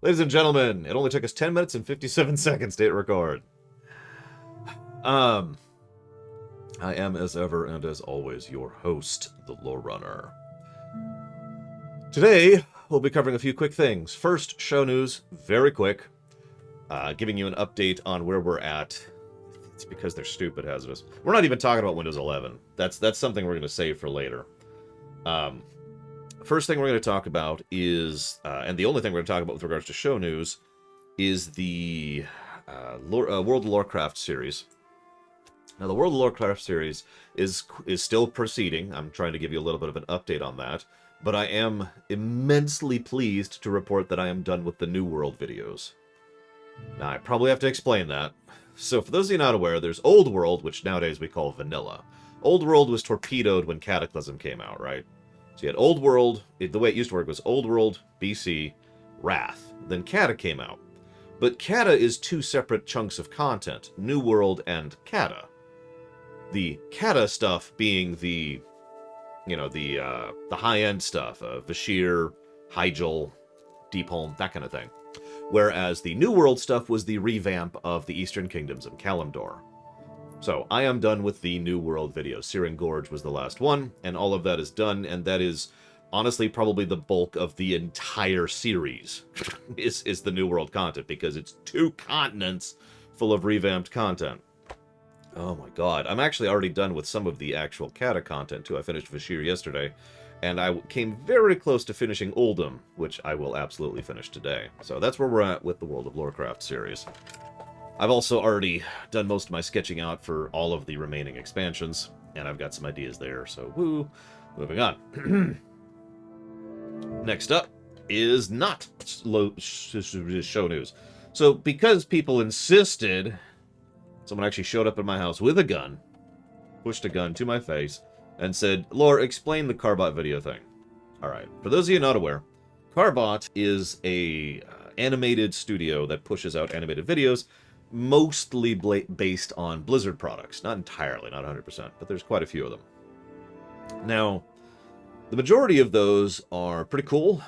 Ladies and gentlemen, it only took us 10 minutes and 57 seconds to hit record. I am, as ever and as always, your host, the Lore Runner. Today, we'll be covering a few quick things. First, show news, very quick. Giving you an update on where we're at. It's because they're stupid, Hazardous. We're not even talking about Windows 11. That's something we're going to save for later. First thing we're going to talk about is, and the only thing we're going to talk about with regards to show news, is the World of LoreCraft series. Now, the World of LoreCraft series is still proceeding. I'm trying to give you a little bit of an update on that. But I am immensely pleased to report that I am done with the New World videos. Now, I probably have to explain that. So, for those of you not aware, there's Old World, which nowadays we call Vanilla. Old World was torpedoed when Cataclysm came out, right? So you had Old World, the way it used to work was Old World, BC, Wrath. Then Cata came out. But Cata is two separate chunks of content, New World and Cata. The Cata stuff being the, the high-end stuff, Vashir, Hyjal, Deepholm, that kind of thing. Whereas the New World stuff was the revamp of the Eastern Kingdoms of Kalimdor. So, I am done with the New World videos. Searing Gorge was the last one, and all of that is done, and that is honestly probably the bulk of the entire series, is the New World content, because it's 2 continents full of revamped content. Oh my god, I'm actually already done with some of the actual Cata content, too. I finished Vashir yesterday, and I came very close to finishing Uldum, which I will absolutely finish today. So that's where we're at with the World of LoreCraft series. I've also already done most of my sketching out for all of the remaining expansions, and I've got some ideas there, so woo. Moving on. Next up is not show news. So, because people insisted, someone actually showed up at my house with a gun, pushed a gun to my face, and said, Lore, explain the Carbot video thing. Alright, for those of you not aware, Carbot is a animated studio that pushes out animated videos, mostly based on Blizzard products. Not entirely, not 100%, but there's quite a few of them. Now, the majority of those are pretty cool.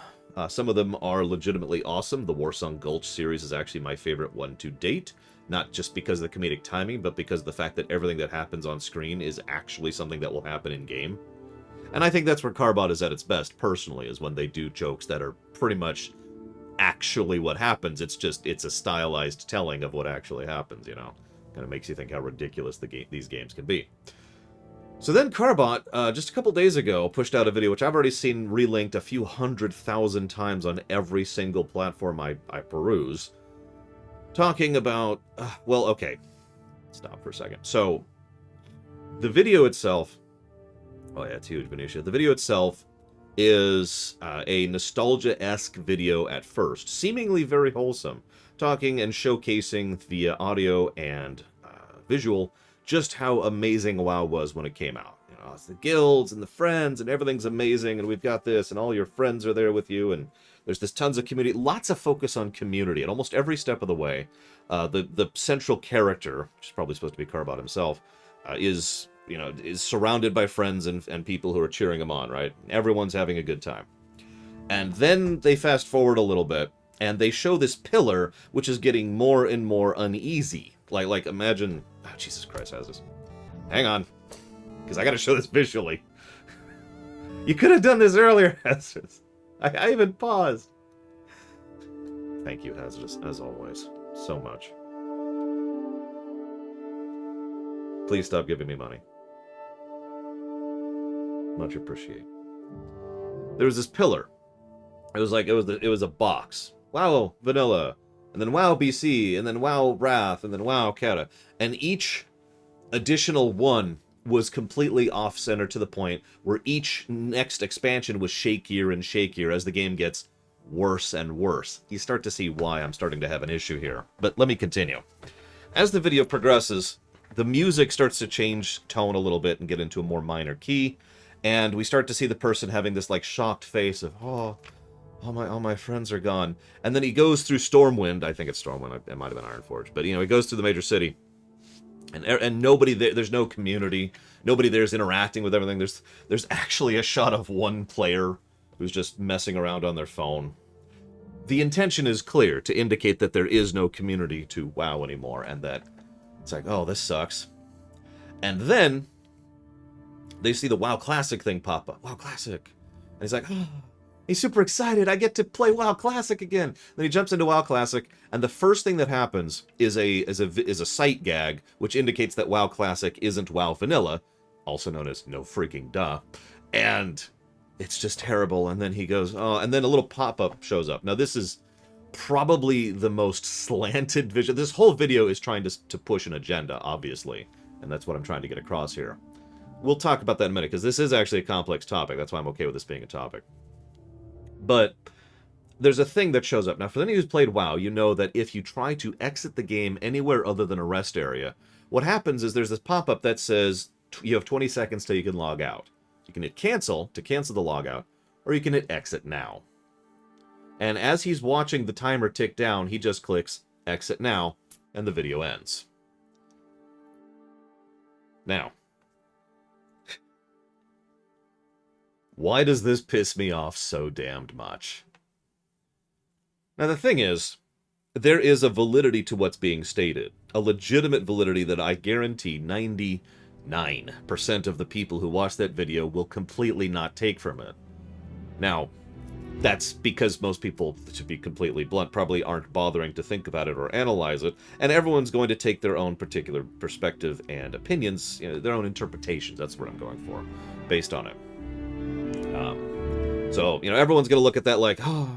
Some of them are legitimately awesome. The Warsong Gulch series is actually my favorite one to date. Not just because of the comedic timing, but because of the fact that everything that happens on screen is actually something that will happen in-game. And I think that's where Carbot is at its best, personally, is when they do jokes that are pretty much actually what happens. It's a stylized telling of what actually happens, you know. Kind of makes you think how ridiculous these games can be. So then Carbot, just a couple days ago, pushed out a video which I've already seen relinked a few 100,000 times on every single platform I peruse, talking about, well, okay, stop for a second. So, the video itself, oh yeah, it's huge, Venetia. The video itself is a nostalgia-esque video at first, seemingly very wholesome, talking and showcasing via audio and visual just how amazing WoW was when it came out. You know, it's the guilds and the friends and everything's amazing, and we've got this, and all your friends are there with you, and there's this tons of community, lots of focus on community at almost every step of the way. The central character, which is probably supposed to be Carbot himself, is surrounded by friends and people who are cheering him on, right? Everyone's having a good time. And then they fast forward a little bit, and they show this pillar, which is getting more and more uneasy. Like imagine... Oh, Jesus Christ, how's this? Hang on, because I gotta show this visually. You could have done this earlier, Hazardous. I even paused. Thank you, Hazardous, as always. So much. Please stop giving me money. Much appreciate. There was this pillar. It was a box. WoW Vanilla, and then WoW BC, and then WoW Wrath, and then WoW Cata. And each additional one was completely off-center to the point where each next expansion was shakier and shakier as the game gets worse and worse. You start to see why I'm starting to have an issue here. But let me continue. As the video progresses, the music starts to change tone a little bit and get into a more minor key, and we start to see the person having this like shocked face of, oh, all my friends are gone. And then he goes through Stormwind. I think it's Stormwind. It might have been Ironforge. But, he goes through the major city. And nobody there, there's no community. Nobody there's interacting with everything. There's actually a shot of one player who's just messing around on their phone. the intention is clear to indicate that there is no community to WoW anymore, and that it's like, oh, this sucks. And then they see the WoW Classic thing pop up. WoW Classic. And he's like, oh, he's super excited. I get to play WoW Classic again. Then he jumps into WoW Classic, and the first thing that happens is a sight gag, which indicates that WoW Classic isn't WoW Vanilla, also known as No Freaking Duh. And it's just terrible. And then he goes, oh, and then a little pop-up shows up. Now, this is probably the most slanted vision. This whole video is trying to push an agenda, obviously. And that's what I'm trying to get across here. We'll talk about that in a minute, because this is actually a complex topic. That's why I'm okay with this being a topic. But there's a thing that shows up. Now, for any who's played WoW, you know that if you try to exit the game anywhere other than a rest area, what happens is there's this pop-up that says you have 20 seconds till you can log out. You can hit cancel to cancel the logout, or you can hit exit now. And as he's watching the timer tick down, he just clicks exit now, and the video ends. Now, why does this piss me off so damned much? Now, the thing is, there is a validity to what's being stated. A legitimate validity that I guarantee 99% of the people who watch that video will completely not take from it. Now, that's because most people, to be completely blunt, probably aren't bothering to think about it or analyze it, and everyone's going to take their own particular perspective and opinions, you know, their own interpretations, that's what I'm going for, based on it. So, you know, everyone's going to look at that like, oh.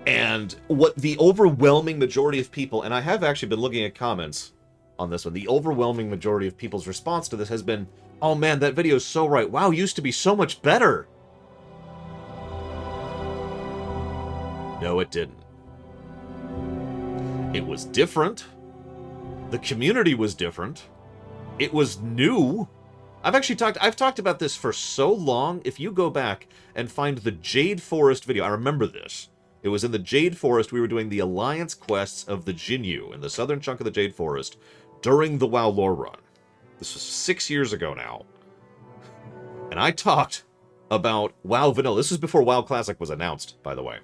And what the overwhelming majority of people, and I have actually been looking at comments on this one, the overwhelming majority of people's response to this has been, oh man, that video is so right. WoW used to be so much better. No, it didn't. It was different. The community was different. It was new. I've talked about this for so long. If you go back and find the Jade Forest video, I remember this. It was in the Jade Forest. We were doing the Alliance quests of the Jinyu in the southern chunk of the Jade Forest during the WoW lore run. This was 6 years ago now. And I talked about WoW Vanilla. This is before WoW Classic was announced, by the way.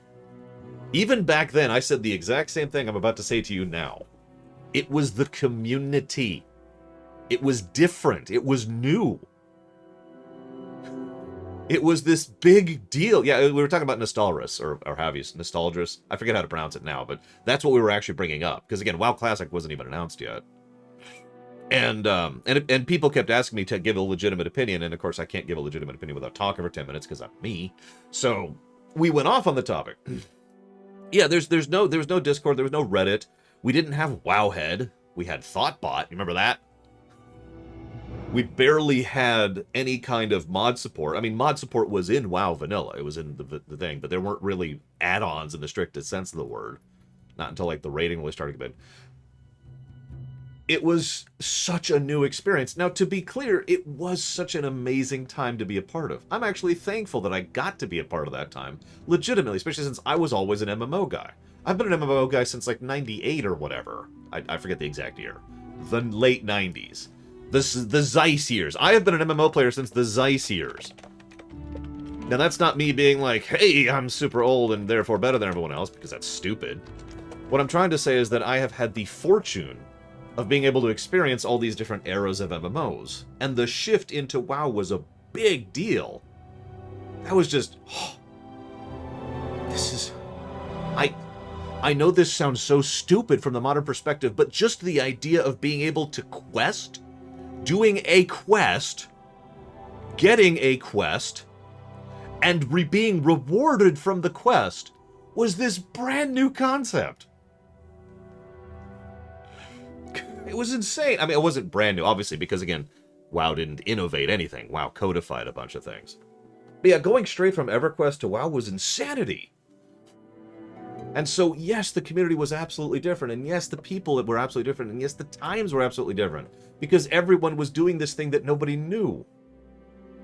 Even back then, I said the exact same thing I'm about to say to you now. It was the community. It was different. It was new. It was this big deal. Yeah, we were talking about Nostalris, or have you, Nostalgis. I forget how to pronounce it now, but that's what we were actually bringing up. Because again, WoW Classic wasn't even announced yet. And people kept asking me to give a legitimate opinion, and of course I can't give a legitimate opinion without talking for 10 minutes, because I'm me. So, we went off on the topic. Yeah, there was no Discord, there was no Reddit. We didn't have Wowhead. We had Thoughtbot. You remember that? We barely had any kind of mod support. I mean, mod support was in WoW Vanilla. It was in the thing, but there weren't really add-ons in the strictest sense of the word. Not until, like, the rating really started to get. It was such a new experience. Now, to be clear, it was such an amazing time to be a part of. I'm actually thankful that I got to be a part of that time. Legitimately, especially since I was always an MMO guy. I've been an MMO guy since, like, 98 or whatever. I forget the exact year. The late 90s. The Zeiss years. I have been an MMO player since the Zeiss years. Now, that's not me being like, hey, I'm super old and therefore better than everyone else, because that's stupid. What I'm trying to say is that I have had the fortune of being able to experience all these different eras of MMOs. And the shift into WoW was a big deal. That was just... Oh, this is... I know this sounds so stupid from the modern perspective, but just the idea of being able to quest, doing a quest, getting a quest, and being rewarded from the quest was this brand new concept. It was insane. I mean, it wasn't brand new, obviously, because, again, WoW didn't innovate anything. WoW codified a bunch of things. But yeah, going straight from EverQuest to WoW was insanity. And so, yes, the community was absolutely different, and yes, the people were absolutely different, and yes, the times were absolutely different, because everyone was doing this thing that nobody knew.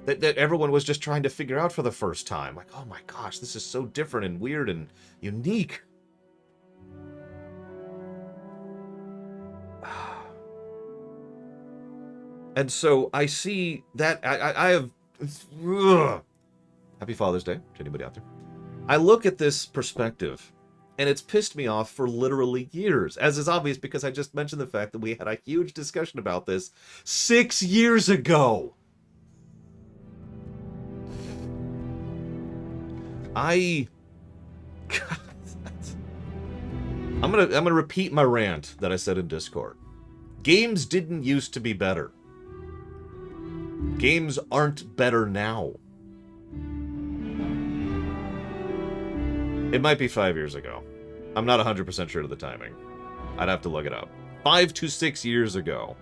That everyone was just trying to figure out for the first time. Like, oh my gosh, this is so different and weird and unique. And so I see that I have... Ugh. Happy Father's Day to anybody out there. I look at this perspective, And it's pissed me off for literally years, as is obvious because I just mentioned the fact that we had a huge discussion about this 6 years ago. I'm gonna repeat my rant that I said in Discord. Games didn't used to be better. Games aren't better now. It might be 5 years ago. I'm not 100% sure of the timing. I'd have to look it up. 5 to 6 years ago.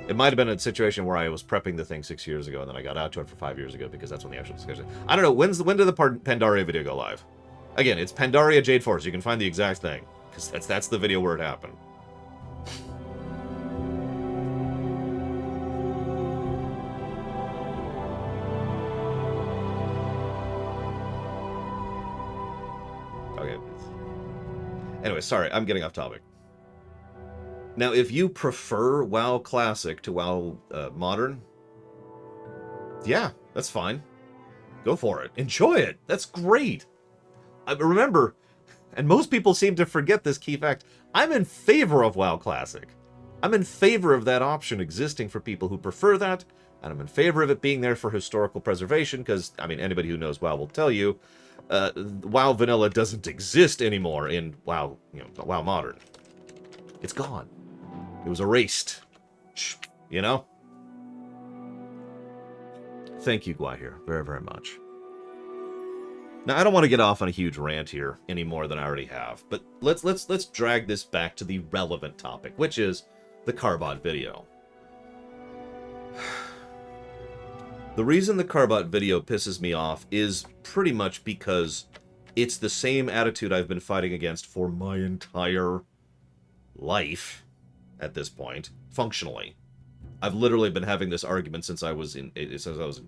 It might have been a situation where I was prepping the thing 6 years ago, and then I got out to it for 5 years ago, because that's when the actual discussion... I don't know, when did the Pandaria video go live? Again, it's Pandaria Jade Force. You can find the exact thing, because that's the video where it happened. Okay. Anyway, sorry, I'm getting off topic. Now, if you prefer WoW Classic to WoW Modern, yeah, that's fine. Go for it. Enjoy it. That's great. Remember, and most people seem to forget this key fact, I'm in favor of WoW Classic. I'm in favor of that option existing for people who prefer that, and I'm in favor of it being there for historical preservation, because, I mean, anybody who knows WoW will tell you, WoW Vanilla doesn't exist anymore in WoW, WoW Modern. It's gone. It was erased. You know? Thank you, Gwahir, very, very much. Now, I don't want to get off on a huge rant here any more than I already have, but let's drag this back to the relevant topic, which is the Carbot video. The reason the Carbot video pisses me off is pretty much because it's the same attitude I've been fighting against for my entire life at this point, functionally. I've literally been having this argument since I was in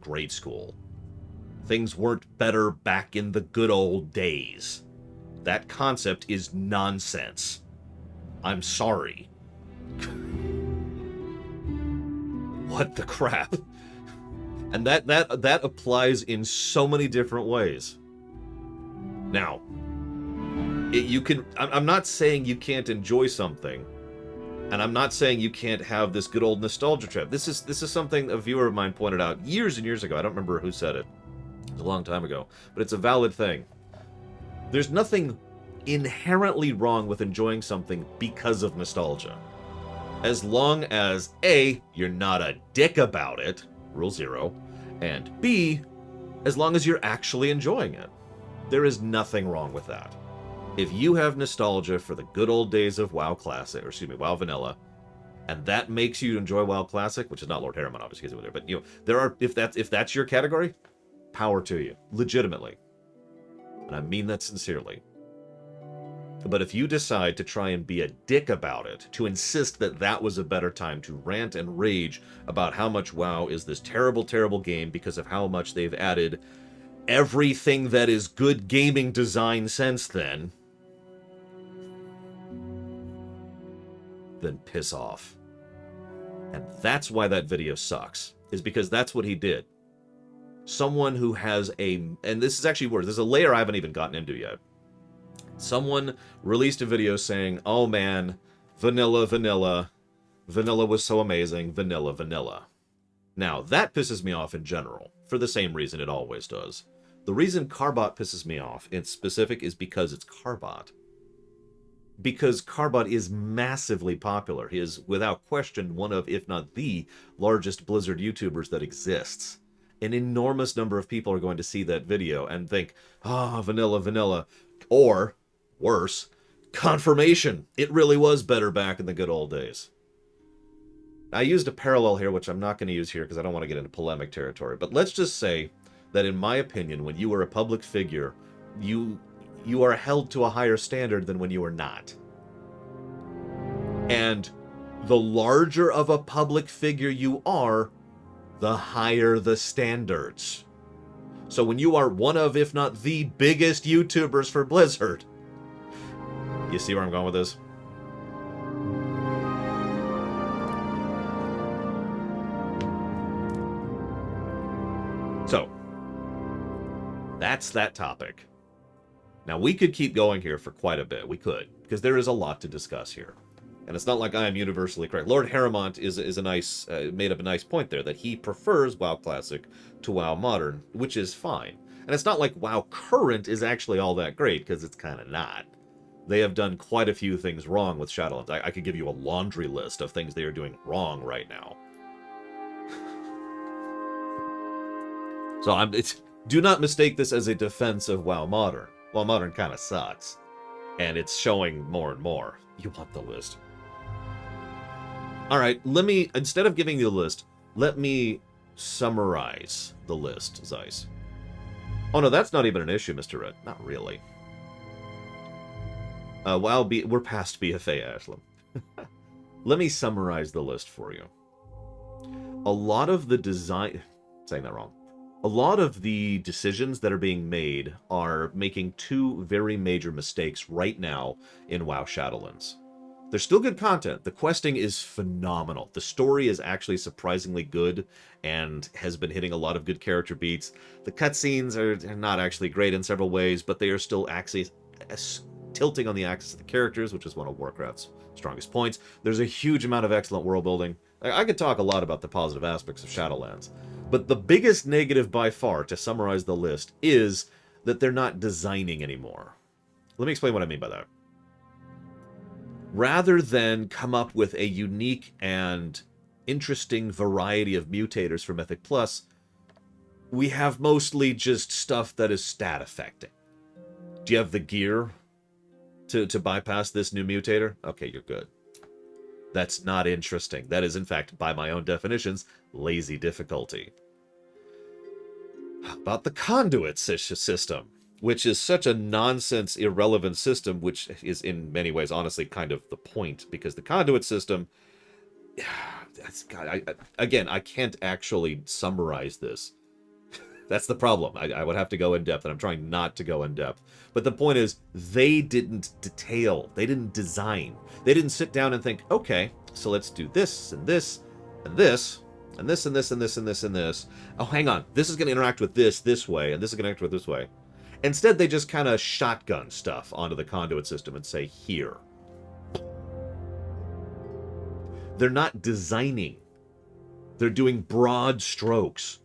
grade school. Things weren't better back in the good old days. That concept is nonsense. I'm sorry. What the crap? And that applies in so many different ways. Now, I'm not saying you can't enjoy something, and I'm not saying you can't have this good old nostalgia trip. This is something a viewer of mine pointed out years and years ago. I don't remember who said it. It was a long time ago, but it's a valid thing. There's nothing inherently wrong with enjoying something because of nostalgia. As long as A, you're not a dick about it, rule 0, and B, as long as you're actually enjoying it. There is nothing wrong with that. If you have nostalgia for the good old days of WoW Classic, or excuse me, WoW Vanilla, and that makes you enjoy WoW Classic, which is not Lord Harriman, obviously, because he was there, but there are, if that's your category, power to you, legitimately, and I mean that sincerely. But if you decide to try and be a dick about it, to insist that that was a better time to rant and rage about how much WoW is this terrible, terrible game because of how much they've added everything that is good gaming design since then piss off. And that's why that video sucks, is because that's what he did. Someone who has and this is actually worse, there's a layer I haven't even gotten into yet. Someone released a video saying, oh man, vanilla was so amazing, vanilla. Now, that pisses me off in general, for the same reason it always does. The reason Carbot pisses me off in specific is because it's Carbot. Because Carbot is massively popular. He is, without question, one of, if not the, largest Blizzard YouTubers that exists. An enormous number of people are going to see that video and think, ah, vanilla. Or, worse, confirmation. It really was better back in the good old days. I used a parallel here, which I'm not going to use here because I don't want to get into polemic territory. But let's just say that, in my opinion, when you are a public figure, you are held to a higher standard than when you are not. And the larger of a public figure you are, the higher the standards. So when you are one of, if not the biggest YouTubers for Blizzard, you see where I'm going with this? So, that's that topic. Now, we could keep going here for quite a bit. We could, because there is a lot to discuss here. And it's not like I am universally correct. Lord Harrimont is a nice, made up a nice point there, that he prefers WoW Classic to WoW Modern, which is fine. And it's not like WoW Current is actually all that great, because it's kind of not. They have done quite a few things wrong with Shadowlands. I could give you a laundry list of things they are doing wrong right now. So do not mistake this as a defense of WoW Modern. WoW Modern kind of sucks. And it's showing more and more. You want the list. Alright, instead of giving you the list, let me summarize the list, Zeiss. Oh no, that's not even an issue, Mr. Red. Not really. We're past BFA, Ashlam. Let me summarize the list for you. A lot of the design... saying that wrong. A lot of the decisions that are being made are making two very major mistakes right now in WoW Shadowlands. There's still good content. The questing is phenomenal. The story is actually surprisingly good and has been hitting a lot of good character beats. The cutscenes are not actually great in several ways, but they are still actually tilting on the axis of the characters, which is one of Warcraft's strongest points. There's a huge amount of excellent world building. I could talk a lot about the positive aspects of Shadowlands, but the biggest negative by far, to summarize the list, is that they're not designing anymore. Let me explain what I mean by that. Rather than come up with a unique and interesting variety of mutators for Mythic Plus, we have mostly just stuff that is stat affecting. Do you have the gear to bypass this new mutator? Okay, you're good. That's not interesting. That is, in fact, by my own definitions, lazy difficulty. How about the conduit system, which is such a nonsense, irrelevant system, which is in many ways, honestly, kind of the point, because the conduit system... again, I can't actually summarize this. That's the problem. I would have to go in depth, and I'm trying not to go in depth. But the point is, they didn't detail. They didn't design. They didn't sit down and think, okay, so let's do this, and this, and this, and this, and this, and this, and this, and this. Oh, hang on. This is going to interact with this way, and this is going to interact with this way. Instead, they just kind of shotgun stuff onto the conduit system and say, here. They're not designing. They're doing broad strokes.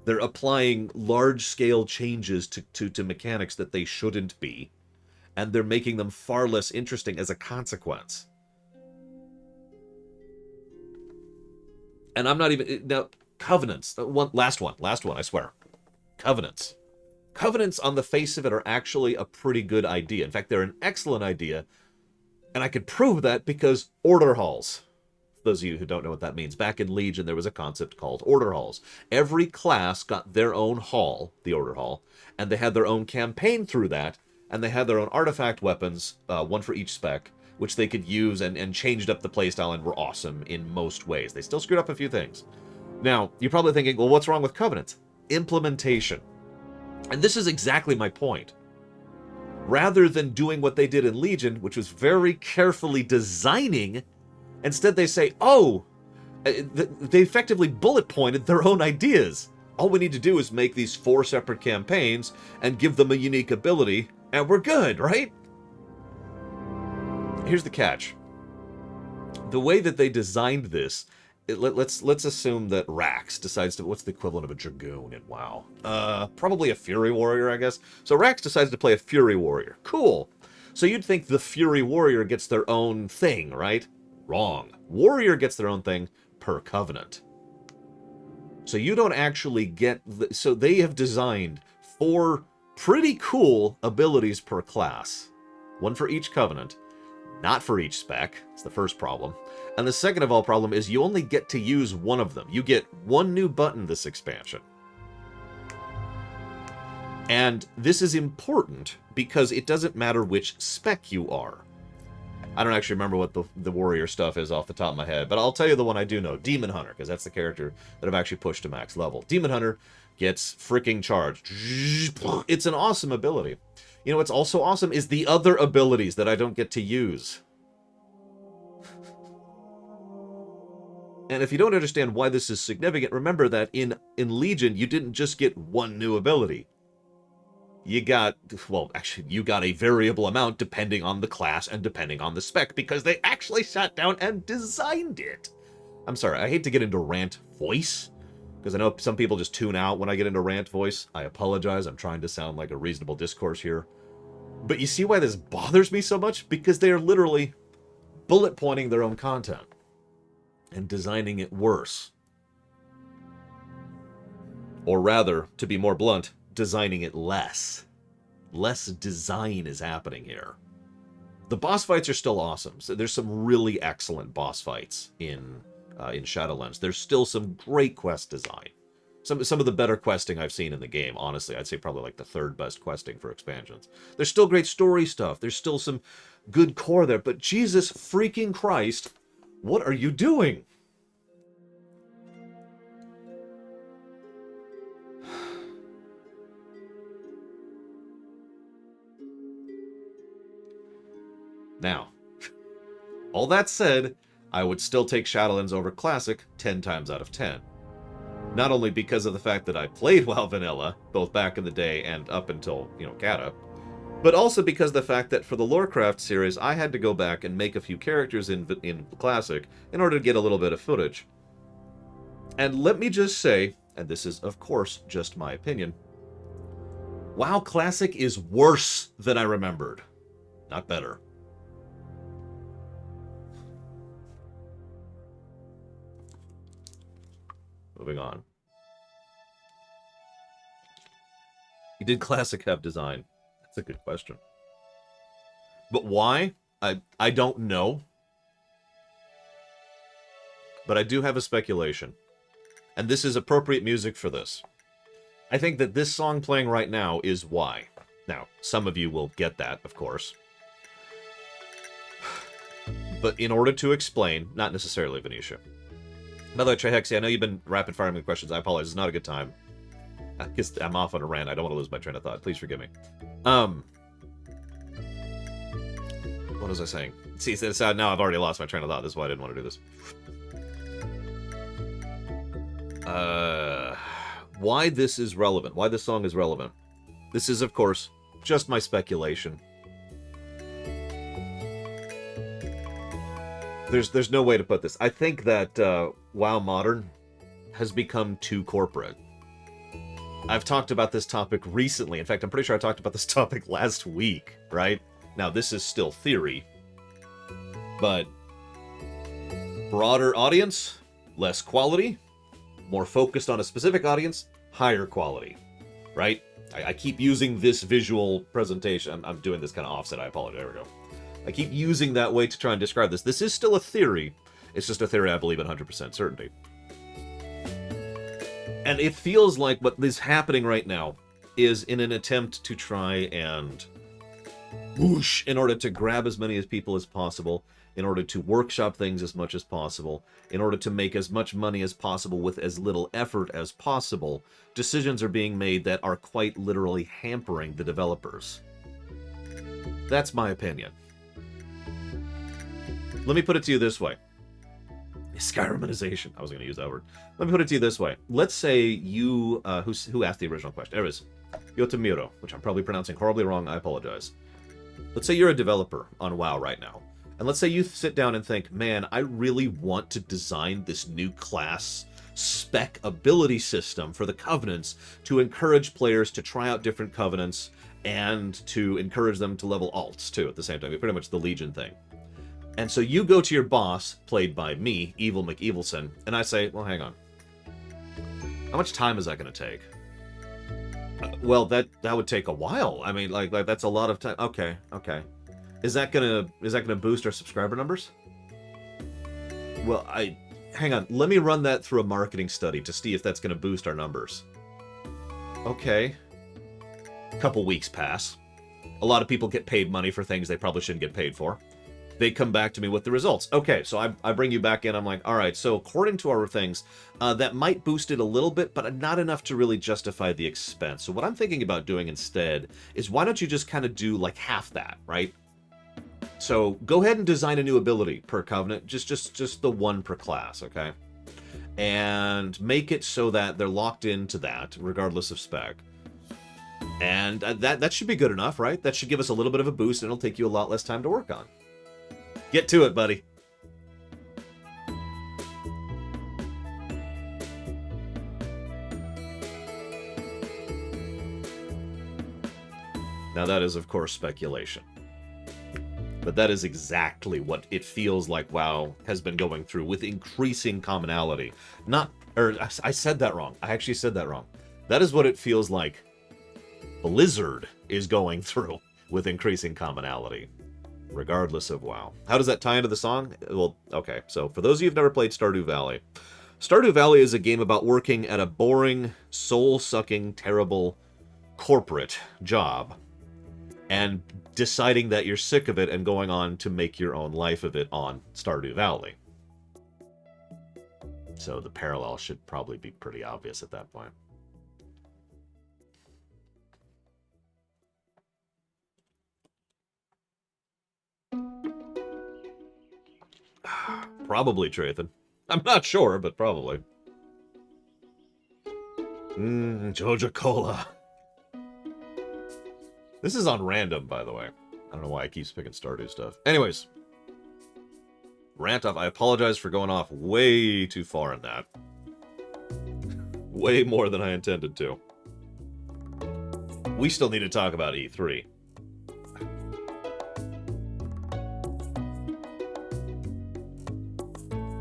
They're applying large-scale changes to mechanics that they shouldn't be, and they're making them far less interesting as a consequence. And I'm not even... Now, Covenants. Last one, I swear. Covenants. Covenants, on the face of it, are actually a pretty good idea. In fact, they're an excellent idea, and I could prove that because Order Halls... Those of you who don't know what that means, back in Legion there was a concept called Order Halls. Every class got their own hall, the Order Hall, and they had their own campaign through that, and they had their own artifact weapons, one for each spec, which they could use and changed up the playstyle and were awesome in most ways. They still screwed up a few things. Now, you're probably thinking, well, what's wrong with Covenants? Implementation. And this is exactly my point. Rather than doing what they did in Legion, which was very carefully designing... Instead, they say, oh, they effectively bullet pointed their own ideas. All we need to do is make these 4 separate campaigns and give them a unique ability, and we're good, right? Here's the catch. The way that they designed this, let's assume that Rax decides to... What's the equivalent of a Dragoon in WoW? Probably a Fury Warrior, I guess. So Rax decides to play a Fury Warrior. Cool. So you'd think the Fury Warrior gets their own thing, right? Wrong. Warrior gets their own thing per Covenant. So you don't actually get... So they have designed 4 pretty cool abilities per class. One for each Covenant. Not for each spec. It's the first problem. And the second of all problem is you only get to use one of them. You get 1 new button this expansion. And this is important because it doesn't matter which spec you are. I don't actually remember what the warrior stuff is off the top of my head, but I'll tell you the one I do know. Demon Hunter, because that's the character that I've actually pushed to max level. Demon Hunter gets freaking charged. It's an awesome ability. You know what's also awesome is the other abilities that I don't get to use. And if you don't understand why this is significant, remember that in Legion, you didn't just get 1 new ability. you got, well, actually, you got a variable amount depending on the class and depending on the spec, because they actually sat down and designed it. I'm sorry, I hate to get into rant voice, because I know some people just tune out when I get into rant voice. I apologize, I'm trying to sound like a reasonable discourse here. But you see why this bothers me so much? Because they are literally bullet pointing their own content and designing it worse. Or rather, to be more blunt, designing it less. Less design is happening here. The boss fights are still awesome. So there's some really excellent boss fights in Shadowlands. There's still some great quest design. Some of the better questing I've seen in the game, honestly. I'd say probably like the third best questing for expansions. There's still great story stuff. There's still some good core there. But Jesus freaking Christ, what are you doing? Now, all that said, I would still take Shadowlands over Classic 10 times out of 10. Not only because of the fact that I played WoW Vanilla, both back in the day and up until, Cata, but also because of the fact that for the LoreCraft series, I had to go back and make a few characters in Classic in order to get a little bit of footage. And let me just say, and this is, of course, just my opinion, WoW Classic is worse than I remembered, not better. Moving on. Did Classic have design? That's a good question. But why? I don't know. But I do have a speculation. And this is appropriate music for this. I think that this song playing right now is why. Now, some of you will get that, of course. But in order to explain, not necessarily Venetia. By the way, Trehexy, I know you've been rapid-firing me questions. I apologize. It's not a good time. I guess I'm off on a rant. I don't want to lose my train of thought. Please forgive me. What was I saying? See, so now I've already lost my train of thought. This is why I didn't want to do this. Why this is relevant. Why this song is relevant. This is, of course, just my speculation. There's no way to put this. I think that WoW Modern has become too corporate. I've talked about this topic recently. In fact, I'm pretty sure I talked about this topic last week, right? Now, this is still theory, but broader audience, less quality, more focused on a specific audience, higher quality, right? I keep using this visual presentation. I'm doing this kind of offset. I apologize. There we go. I keep using that way to try and describe this. This is still a theory. It's just a theory I believe at 100% certainty. And it feels like what is happening right now is in an attempt to try and whoosh in order to grab as many as people as possible, in order to workshop things as much as possible, in order to make as much money as possible with as little effort as possible, decisions are being made that are quite literally hampering the developers. That's my opinion. Let me put it to you this way. Skyriminization. I was going to use that word. Let me put it to you this way. Let's say you... who asked the original question? There it is. Yotamiro, which I'm probably pronouncing horribly wrong. I apologize. Let's say you're a developer on WoW right now. And let's say you sit down and think, man, I really want to design this new class spec ability system for the Covenants to encourage players to try out different Covenants and to encourage them to level alts, too, at the same time. Pretty much the Legion thing. And so you go to your boss, played by me, Evil McEvilson, and I say, well, hang on. How much time is that going to take? Well, that would take a while. I mean, like that's a lot of time. Okay. Is that gonna boost our subscriber numbers? Well, hang on. Let me run that through a marketing study to see if that's gonna boost our numbers. Okay. A couple weeks pass. A lot of people get paid money for things they probably shouldn't get paid for. They come back to me with the results. Okay, so I bring you back in. I'm like, all right, so according to our things, that might boost it a little bit, but not enough to really justify the expense. So what I'm thinking about doing instead is why don't you just kind of do like half that, right? So go ahead and design a new ability per Covenant, just the one per class, okay? And make it so that they're locked into that, regardless of spec. And that should be good enough, right? That should give us a little bit of a boost, and it'll take you a lot less time to work on. Get to it, buddy. Now that is, of course, speculation. But that is exactly what it feels like WoW has been going through, with increasing commonality. I said that wrong. I actually said that wrong. That is what it feels like Blizzard is going through, with increasing commonality, regardless of WoW. How does that tie into the song? Well, okay, so for those of you who've never played Stardew Valley, Stardew Valley is a game about working at a boring, soul-sucking, terrible corporate job, and deciding that you're sick of it and going on to make your own life of it on Stardew Valley. So the parallel should probably be pretty obvious at that point. Probably, Trathan. I'm not sure, but probably. Joja Cola. This is on random, by the way. I don't know why I keep picking Stardew stuff. Anyways. Rant off. I apologize for going off way too far in that. Way more than I intended to. We still need to talk about E3.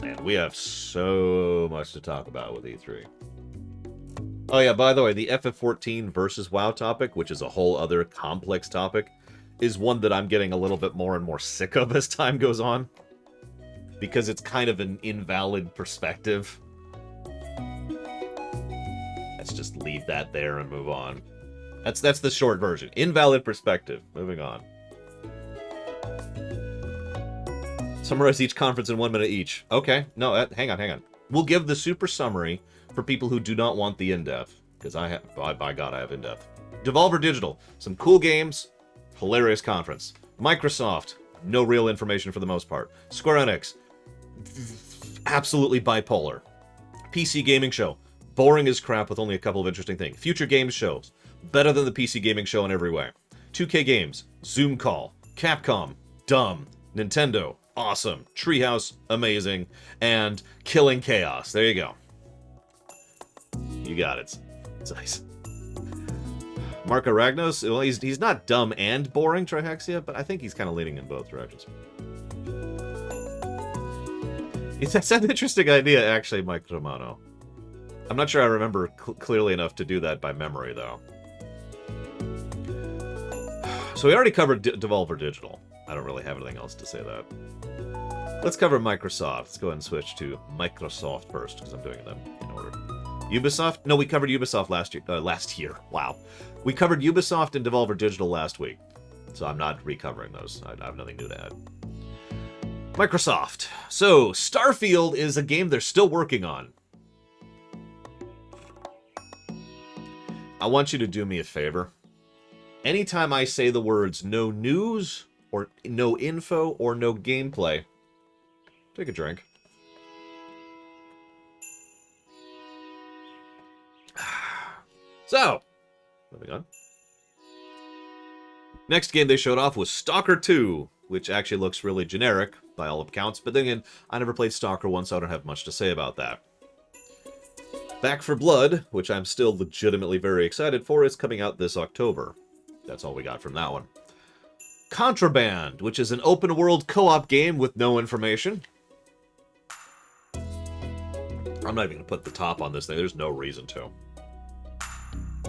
Man, we have so much to talk about with E3. Oh yeah, by the way, the FF14 versus WoW topic, which is a whole other complex topic, is one that I'm getting a little bit more and more sick of as time goes on. Because it's kind of an invalid perspective. Let's just leave that there and move on. That's the short version. Invalid perspective. Moving on. Summarize each conference in 1 minute each. Okay. No, hang on. We'll give the super summary for people who do not want the in-depth. Because by God, I have in-depth. Devolver Digital. Some cool games. Hilarious conference. Microsoft. No real information for the most part. Square Enix. Absolutely bipolar. PC Gaming Show. Boring as crap with only a couple of interesting things. Future Games Shows. Better than the PC Gaming Show in every way. 2K Games. Zoom Call. Capcom. Dumb. Nintendo. Awesome. Treehouse. Amazing. And Killing Chaos. There you go. You got it. It's nice. Marco Ragnos. Well, he's not dumb and boring, Trihexia, but I think he's kind of leaning in both directions. That's an interesting idea, actually, Mike Romano. I'm not sure I remember clearly enough to do that by memory, though. So we already covered Devolver Digital. I don't really have anything else to say that. Let's cover Microsoft. Let's go ahead and switch to Microsoft first, because I'm doing them in order. Ubisoft? No, we covered Ubisoft last year. Wow. We covered Ubisoft and Devolver Digital last week. So I'm not recovering those. I have nothing new to add. Microsoft. So, Starfield is a game they're still working on. I want you to do me a favor. Anytime I say the words no news, or no info, or no gameplay, take a drink. So, moving on. Next game they showed off was Stalker 2, which actually looks really generic by all accounts, but then again, I never played Stalker 1, so I don't have much to say about that. Back 4 Blood, which I'm still legitimately very excited for, is coming out this October. That's all we got from that one. Contraband, which is an open-world co-op game with no information. I'm not even going to put the top on this thing, there's no reason to.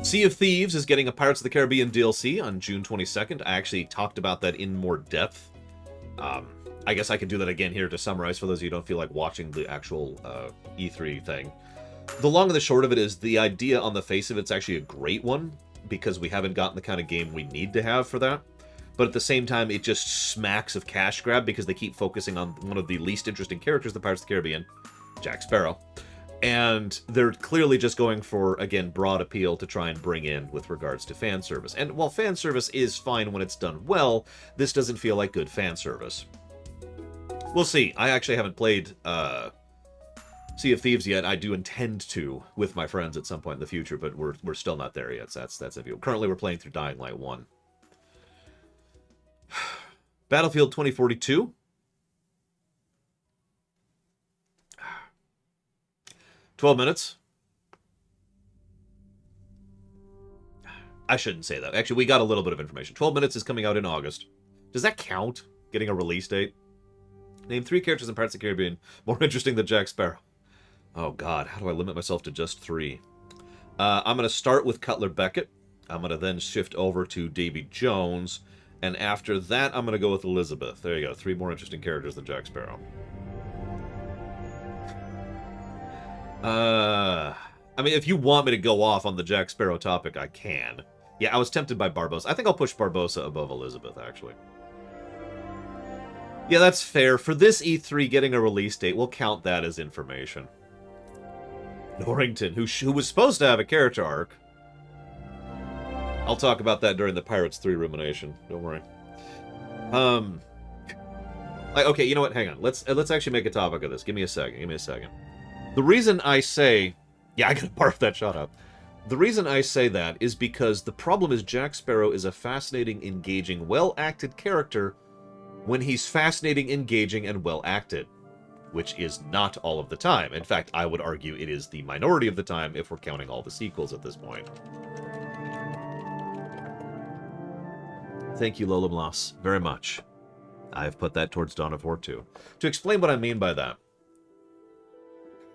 Sea of Thieves is getting a Pirates of the Caribbean DLC on June 22nd. I actually talked about that in more depth. I guess I could do that again here to summarize for those of you who don't feel like watching the actual E3 thing. The long and the short of it is the idea on the face of it's actually a great one, because we haven't gotten the kind of game we need to have for that. But at the same time, it just smacks of cash grab, because they keep focusing on one of the least interesting characters, the Pirates of the Caribbean, Jack Sparrow. And they're clearly just going for, again, broad appeal to try and bring in with regards to fan service. And while fan service is fine when it's done well, this doesn't feel like good fan service. We'll see. I actually haven't played Sea of Thieves yet. I do intend to with my friends at some point in the future, but we're still not there yet. So that's a view. Currently, we're playing through Dying Light 1. Battlefield 2042. "12 minutes. I shouldn't say that. Actually, we got a little bit of information. 12 minutes is coming out in August. Does that count? Getting a release date? Name 3 characters in Pirates of the Caribbean more interesting than Jack Sparrow. Oh, God. How do I limit myself to just 3? I'm going to start with Cutler Beckett. I'm going to then shift over to Davy Jones. And after that, I'm going to go with Elizabeth. There you go. 3 more interesting characters than Jack Sparrow. I mean, if you want me to go off on the Jack Sparrow topic, I can. Yeah, I was tempted by Barbossa. I think I'll push Barbossa above Elizabeth, actually. Yeah, that's fair. For this E3, getting a release date, we'll count that as information. Norrington, who was supposed to have a character arc. I'll talk about that during the Pirates 3 rumination. Don't worry. Okay, you know what? Hang on. Let's actually make a topic of this. Give me a second. The reason I say... Yeah, I gotta barf that shot up. The reason I say that is because the problem is Jack Sparrow is a fascinating, engaging, well-acted character when he's fascinating, engaging, and well-acted, which is not all of the time. In fact, I would argue it is the minority of the time if we're counting all the sequels at this point. Thank you, Lola Bloss, very much. I've put that towards Dawn of War 2. To explain what I mean by that,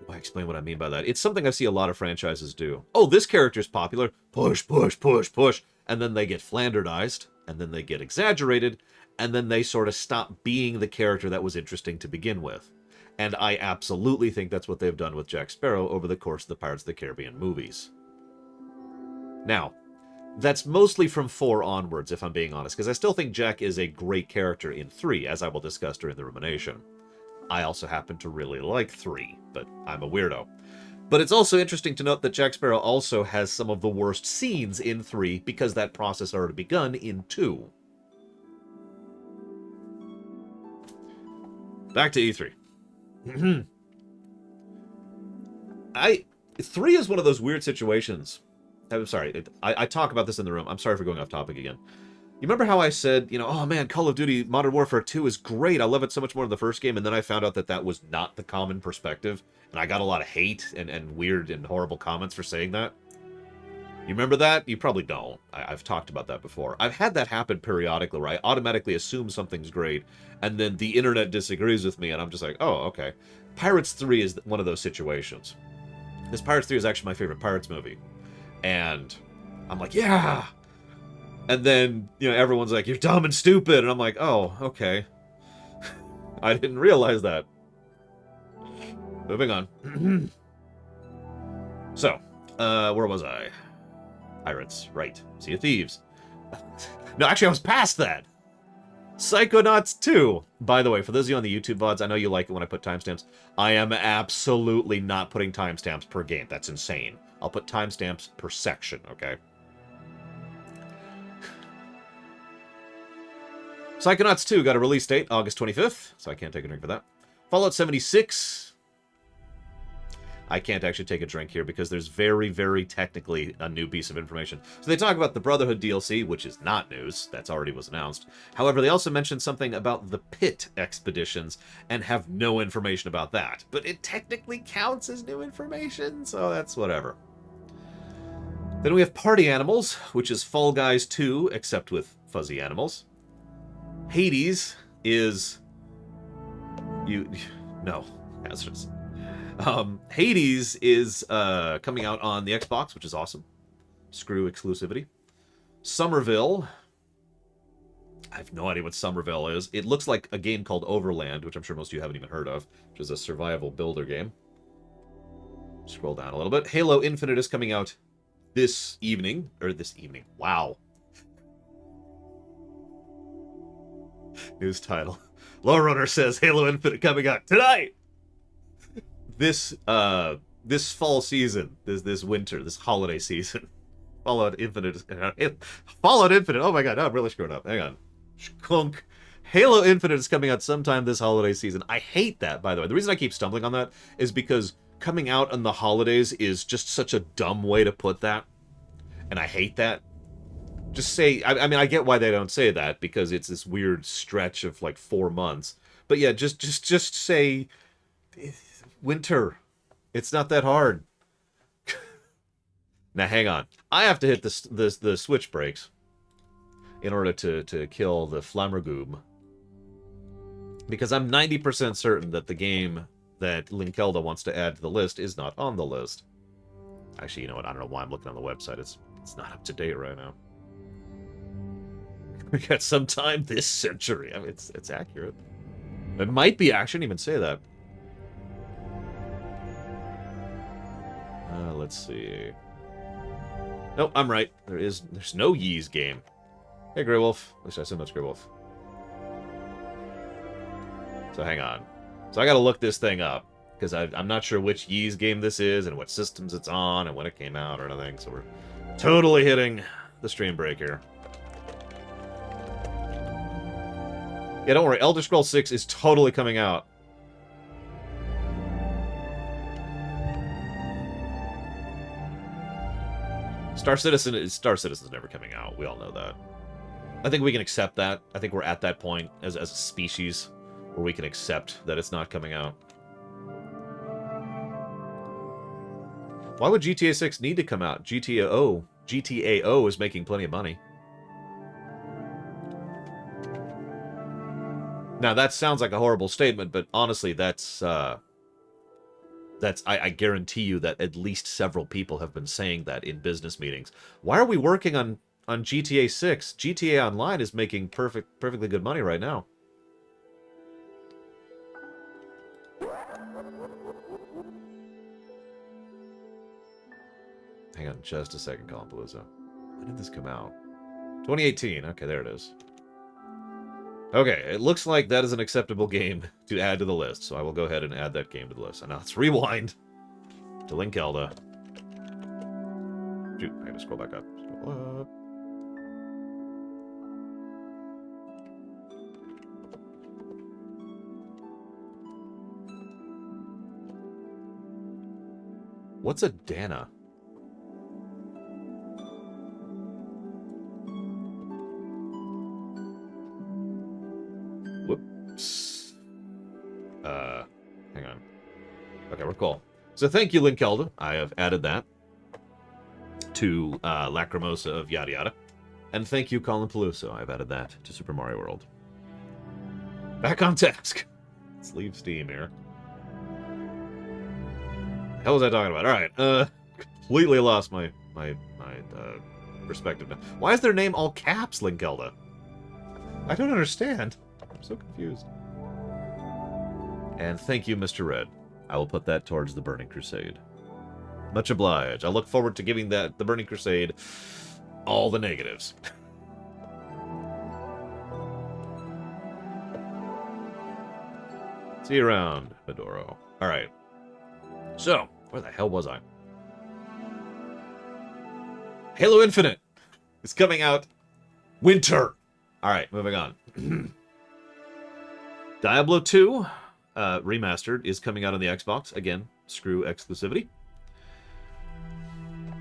it's something I see a lot of franchises do. Oh, this character's popular. Push, push, push, push. And then they get Flanderized, and then they get exaggerated, and then they sort of stop being the character that was interesting to begin with. And I absolutely think that's what they've done with Jack Sparrow over the course of the Pirates of the Caribbean movies. Now, that's mostly from 4 onwards, if I'm being honest, because I still think Jack is a great character in 3, as I will discuss during the rumination. I also happen to really like 3, but I'm a weirdo. But it's also interesting to note that Jack Sparrow also has some of the worst scenes in 3, because that process already begun in 2. Back to E3. 3 is one of those weird situations. I'm sorry, I talk about this in the room. I'm sorry for going off topic again. You remember how I said, oh man, Call of Duty Modern Warfare 2 is great. I love it so much more than the first game. And then I found out that that was not the common perspective. And I got a lot of hate and weird and horrible comments for saying that. You remember that? You probably don't. I've talked about that before. I've had that happen periodically where I automatically assume something's great. And then the internet disagrees with me. And I'm just like, oh, okay. Pirates 3 is one of those situations. This Pirates 3 is actually my favorite Pirates movie. And I'm like, yeah! And then, everyone's like, you're dumb and stupid. And I'm like, oh, okay. I didn't realize that. Moving on. So, where was I? Pirates, right. Sea of Thieves. No, actually, I was past that. Psychonauts 2. By the way, for those of you on the YouTube VODs, I know you like it when I put timestamps. I am absolutely not putting timestamps per game. That's insane. I'll put timestamps per section, okay? Psychonauts 2 got a release date, August 25th, so I can't take a drink for that. Fallout 76. I can't actually take a drink here because there's very, very technically a new piece of information. So they talk about the Brotherhood DLC, which is not news. That's already was announced. However, they also mentioned something about the Pit expeditions and have no information about that. But it technically counts as new information, so that's whatever. Then we have Party Animals, which is Fall Guys 2, except with fuzzy animals. Hades is... No. Hazardous. Hades is coming out on the Xbox, which is awesome. Screw exclusivity. Somerville. I have no idea what Somerville is. It looks like a game called Overland, which I'm sure most of you haven't even heard of, which is a survival builder game. Scroll down a little bit. Halo Infinite is coming out this evening. Wow. News title. Lore Runner says Halo Infinite coming out tonight! This fall season, this winter, this holiday season, Fallout Infinite, oh my god, no, I'm really screwing up, hang on. Skunk. Halo Infinite is coming out sometime this holiday season. I hate that, by the way. The reason I keep stumbling on that is because coming out on the holidays is just such a dumb way to put that. And I hate that. Just say, I mean, I get why they don't say that, because it's this weird stretch of like 4 months. But yeah, just say winter. It's not that hard. Now hang on. I have to hit the switch brakes in order to kill the Flammergoob. Because I'm 90% certain that the game that Linkelda wants to add to the list is not on the list. Actually, you know what? I don't know why I'm looking on the website. It's not up to date right now. We got some time this century. I mean, it's accurate. It might be. I shouldn't even say that. Let's see. Nope, I'm right. There's no Yee's game. Hey, Grey Wolf. At least I assume that's Grey Wolf. So hang on. So I gotta look this thing up, because I'm not sure which Yee's game this is, and what systems it's on, and when it came out, or anything. So we're totally hitting the stream break here. Yeah, don't worry. Elder Scrolls 6 is totally coming out. Star Citizen's never coming out. We all know that. I think we can accept that. I think we're at that point as a species where we can accept that it's not coming out. Why would GTA 6 need to come out? GTA is making plenty of money. Now, that sounds like a horrible statement, but honestly, I guarantee you that at least several people have been saying that in business meetings. Why are we working on GTA 6? GTA Online is making perfectly good money right now. Hang on just a second, Colin Palooza. When did this come out? 2018. Okay, there it is. Okay, it looks like that is an acceptable game to add to the list, so I will go ahead and add that game to the list. And now let's rewind to Linkelda. Shoot, I gotta scroll back up. Scroll up. What's a Dana? Whoops. Hang on. Okay, we're cool. So thank you, Linkelda. I have added that to Lacrimosa of Yada Yada. And thank you, Colin Palooza. I've added that to Super Mario World. Back on task. Let's leave Steam here. The hell was I talking about? Alright, completely lost my perspective now. Why is their name all caps, Linkelda? I don't understand. I'm so confused. And thank you, Mr. Red. I will put that towards the Burning Crusade. Much obliged. I look forward to giving the Burning Crusade all the negatives. See you around, Medoro. Alright. So, where the hell was I? Halo Infinite is coming out winter. Alright, moving on. Diablo 2 Remastered is coming out on the Xbox. Again, screw exclusivity.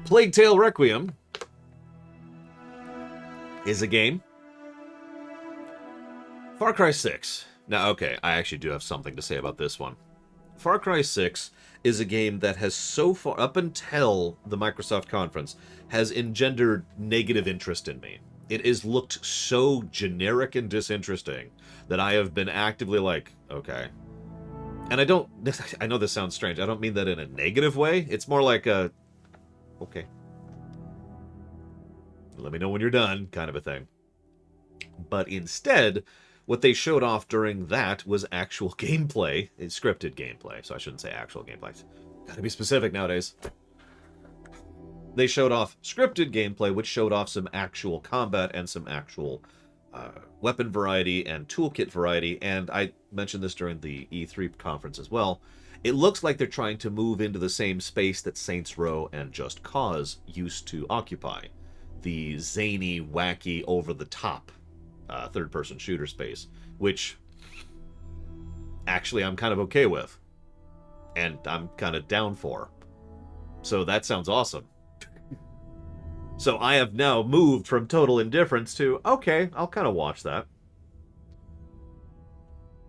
Plague Tale Requiem is a game. Far Cry 6. Now, okay, I actually do have something to say about this one. Far Cry 6 is a game that has so far, up until the Microsoft conference, has engendered negative interest in me. It has looked so generic and disinteresting that I have been actively like, okay. And I know this sounds strange. I don't mean that in a negative way. It's more like a, okay. Let me know when you're done, kind of a thing. But instead, what they showed off during that was actual gameplay, scripted gameplay. So I shouldn't say actual gameplay. Gotta be specific nowadays. They showed off scripted gameplay, which showed off some actual combat and some actual weapon variety and toolkit variety. And I mentioned this during the E3 conference as well. It looks like they're trying to move into the same space that Saints Row and Just Cause used to occupy. The zany, wacky, over-the-top third-person shooter space, which actually I'm kind of okay with. and I'm kind of down for. So that sounds awesome. So I have now moved from total indifference to, okay, I'll kind of watch that.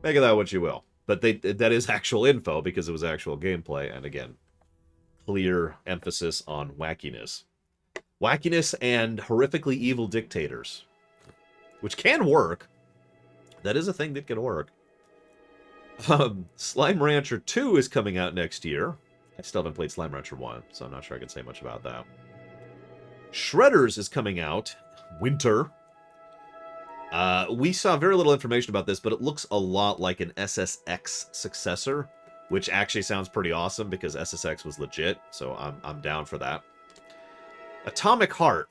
Make of that what you will. But that is actual info because it was actual gameplay, and again, clear emphasis on wackiness. Wackiness and horrifically evil dictators. Which can work. That is a thing that can work. Slime Rancher 2 is coming out next year. I still haven't played Slime Rancher 1, so I'm not sure I can say much about that. Shredders is coming out. Winter. We saw very little information about this, but it looks a lot like an SSX successor, which actually sounds pretty awesome because SSX was legit, so I'm down for that. Atomic Heart.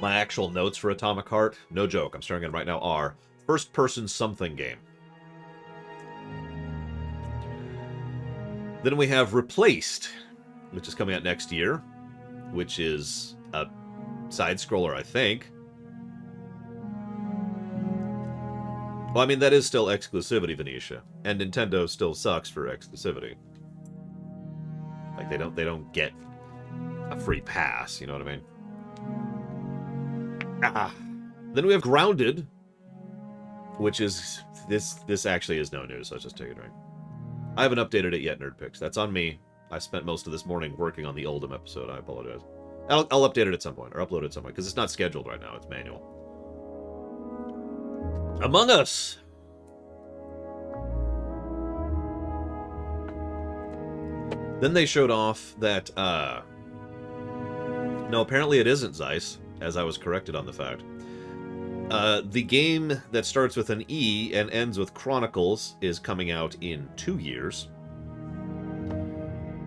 My actual notes for Atomic Heart, no joke, I'm staring at it right now, are first-person something game. Then we have Replaced, which is coming out next year, which is a side-scroller, I think. Well, I mean, that is still exclusivity, Venetia, and Nintendo still sucks for exclusivity. Like, they don't get a free pass, you know what I mean? Then we have Grounded, which is... This actually is no news, so let's just take a drink. I haven't updated it yet, NerdPix. That's on me. I spent most of this morning working on the Oldham episode. I apologize. I'll update it at some point, or upload it at some point, because it's not scheduled right now. It's manual. Among Us! Then they showed off that, no, apparently it isn't Zeiss, as I was corrected on the fact. The game that starts with an E and ends with Chronicles is coming out in 2 years.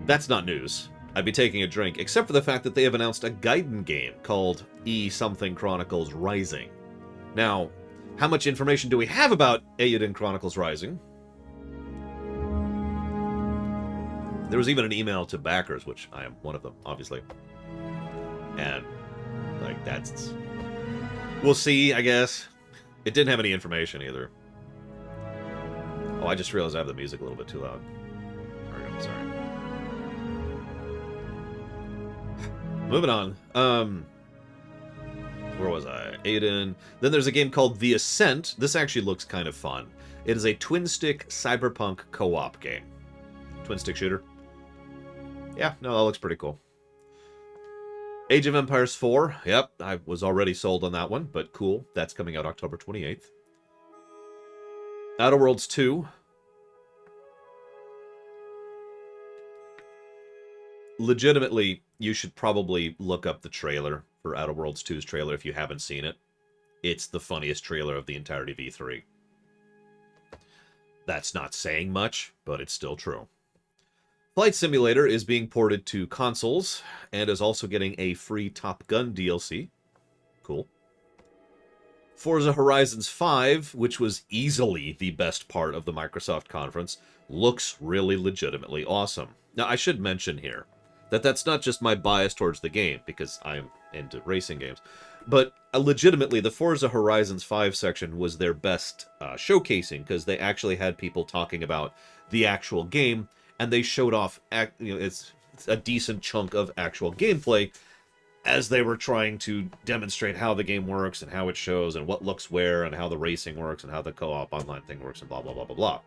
That's not news. I'd be taking a drink, except for the fact that they have announced a Gaiden game called E something Chronicles Rising. Now, how much information do we have about Eiyuden Chronicles Rising? There was even an email to backers, which I am one of them, obviously. And, like, that's... We'll see, I guess. It didn't have any information, either. Oh, I just realized I have the music a little bit too loud. There we go, sorry. Moving on. Where was I? Aiden. Then there's a game called The Ascent. This actually looks kind of fun. It is a twin-stick cyberpunk co-op game. Twin-stick shooter. Yeah, no, that looks pretty cool. Age of Empires 4. Yep, I was already sold on that one, but cool. That's coming out October 28th. Outer Worlds 2. Legitimately, you should probably look up the trailer for Outer Worlds 2's trailer if you haven't seen it. It's the funniest trailer of the entirety of E3. That's not saying much, but it's still true. Flight Simulator is being ported to consoles, and is also getting a free Top Gun DLC. Cool. Forza Horizons 5, which was easily the best part of the Microsoft conference, looks really legitimately awesome. Now, I should mention here that that's not just my bias towards the game, because I'm into racing games, but legitimately, the Forza Horizons 5 section was their best showcasing, because they actually had people talking about the actual game, and they showed off, it's a decent chunk of actual gameplay as they were trying to demonstrate how the game works and how it shows and what looks where and how the racing works and how the co-op online thing works and blah, blah, blah, blah, blah.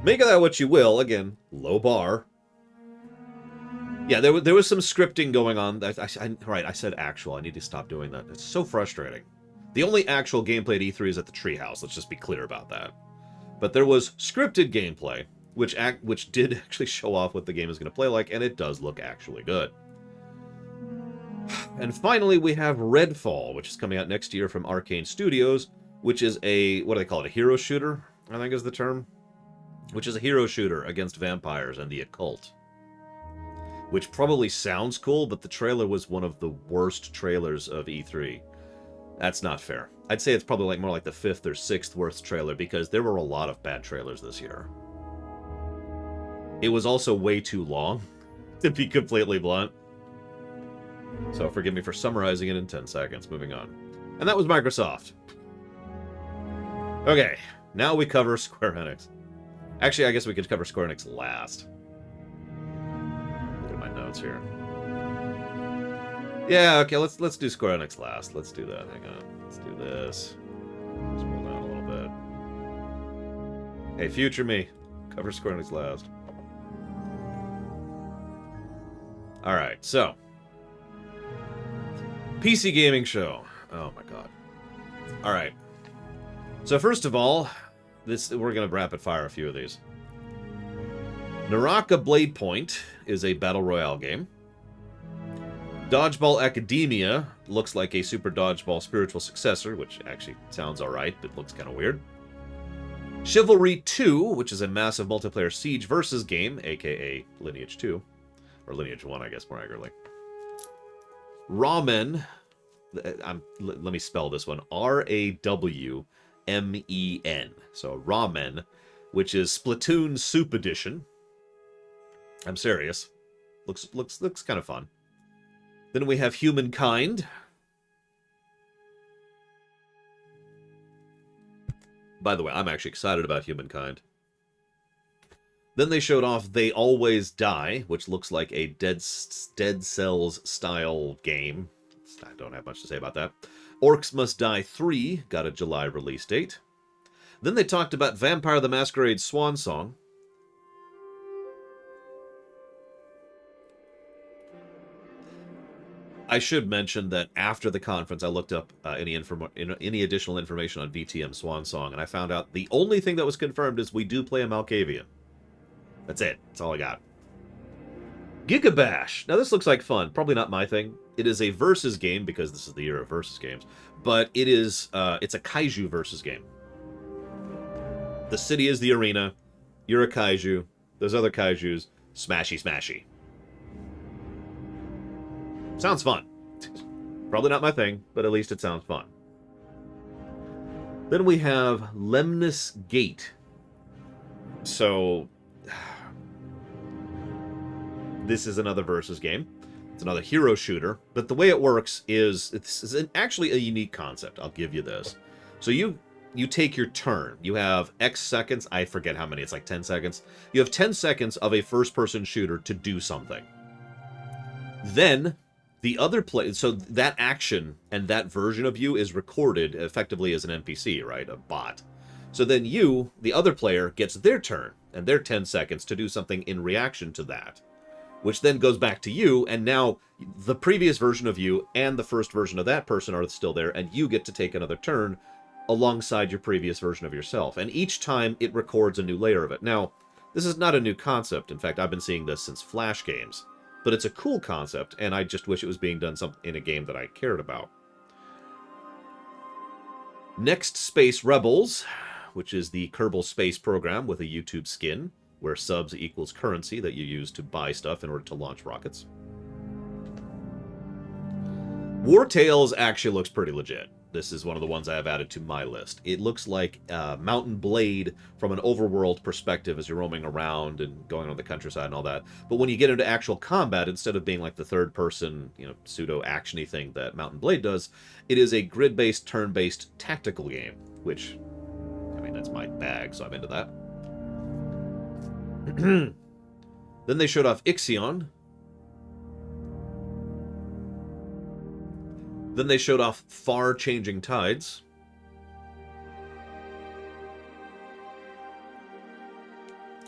Make of that what you will. Again, low bar. Yeah, there was some scripting going on. Right, I said actual. I need to stop doing that. It's so frustrating. The only actual gameplay at E3 is at the Treehouse. Let's just be clear about that. But there was scripted gameplay, which did actually show off what the game is going to play like, and it does look actually good. And finally, we have Redfall, which is coming out next year from Arcane Studios, which is a, what do they call it, a hero shooter, I think is the term? Which is a hero shooter against vampires and the occult. Which probably sounds cool, but the trailer was one of the worst trailers of E3. That's not fair. I'd say it's probably like more like the 5th or 6th worst trailer, because there were a lot of bad trailers this year. It was also way too long, to be completely blunt. So forgive me for summarizing it in 10 seconds. Moving on. And that was Microsoft. Okay, now we cover Square Enix. Actually, I guess we could cover Square Enix last. Look at my notes here. Yeah, okay, let's do Square Enix last. Let's do that. Hang on. Let's do this. Scroll down a little bit. Hey, future me. Cover Square Enix last. Alright, so. PC Gaming Show. Oh my god. Alright. So first of all, we're going to rapid fire a few of these. Naraka Blade Point is a battle royale game. Dodgeball Academia looks like a Super Dodgeball spiritual successor, which actually sounds alright, but looks kind of weird. Chivalry 2, which is a massive multiplayer siege versus game, aka Lineage 2. Or Lineage 1, I guess, more accurately. Ramen. Let me spell this one. R-A-W-M-E-N. So Ramen, which is Splatoon Soup Edition. I'm serious. Looks kind of fun. Then we have Humankind. By the way, I'm actually excited about Humankind. Then they showed off They Always Die, which looks like a Dead Cells style game. I don't have much to say about that. Orcs Must Die 3 got a July release date. Then they talked about Vampire the Masquerade Swan Song. I should mention that after the conference, I looked up any additional information on VTM Swan Song, and I found out the only thing that was confirmed is we do play a Malkavian. That's it. That's all I got. Gigabash. Now, this looks like fun. Probably not my thing. It is a versus game, because this is the year of versus games, but it's a kaiju versus game. The city is the arena. You're a kaiju. There's other kaijus. Smashy, smashy. Sounds fun. Probably not my thing, but at least it sounds fun. Then we have Lemnis Gate. So, this is another versus game. It's another hero shooter, but the way it works is it's actually a unique concept. I'll give you this. So you take your turn. You have X seconds. I forget how many. It's like 10 seconds. You have 10 seconds of a first-person shooter to do something. Then the other so that action and that version of you is recorded effectively as an NPC, right? A bot. So then you, the other player, gets their turn and their 10 seconds to do something in reaction to that, which then goes back to you, and now the previous version of you and the first version of that person are still there, and you get to take another turn alongside your previous version of yourself. And each time it records a new layer of it. Now, this is not a new concept. In fact, I've been seeing this since Flash games. But it's a cool concept, and I just wish it was being done in a game that I cared about. Next, Space Rebels, which is the Kerbal Space program with a YouTube skin, where subs equals currency that you use to buy stuff in order to launch rockets. War Tales actually looks pretty legit. This is one of the ones I have added to my list. It looks like Mountain Blade from an overworld perspective as you're roaming around and going on the countryside and all that. But when you get into actual combat, instead of being like the third-person, pseudo-action-y thing that Mountain Blade does, it is a grid-based, turn-based tactical game, which, I mean, that's my bag, so I'm into that. Then they showed off Ixion. Then they showed off Far Changing Tides.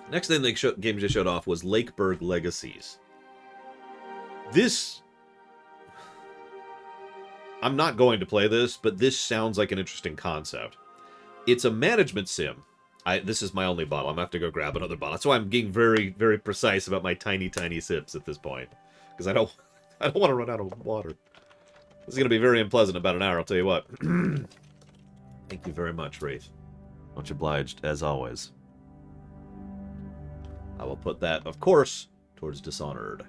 Next thing game they showed off was Lakeburg Legacies. This... I'm not going to play this, but this sounds like an interesting concept. It's a management sim. This is my only bottle. I'm going to have to go grab another bottle. That's why I'm getting very, very precise about my tiny, tiny sips at this point. Because I don't want to run out of water. This is going to be very unpleasant in about an hour, I'll tell you what. Thank you very much, Wraith. Much obliged, as always. I will put that, of course, towards Dishonored.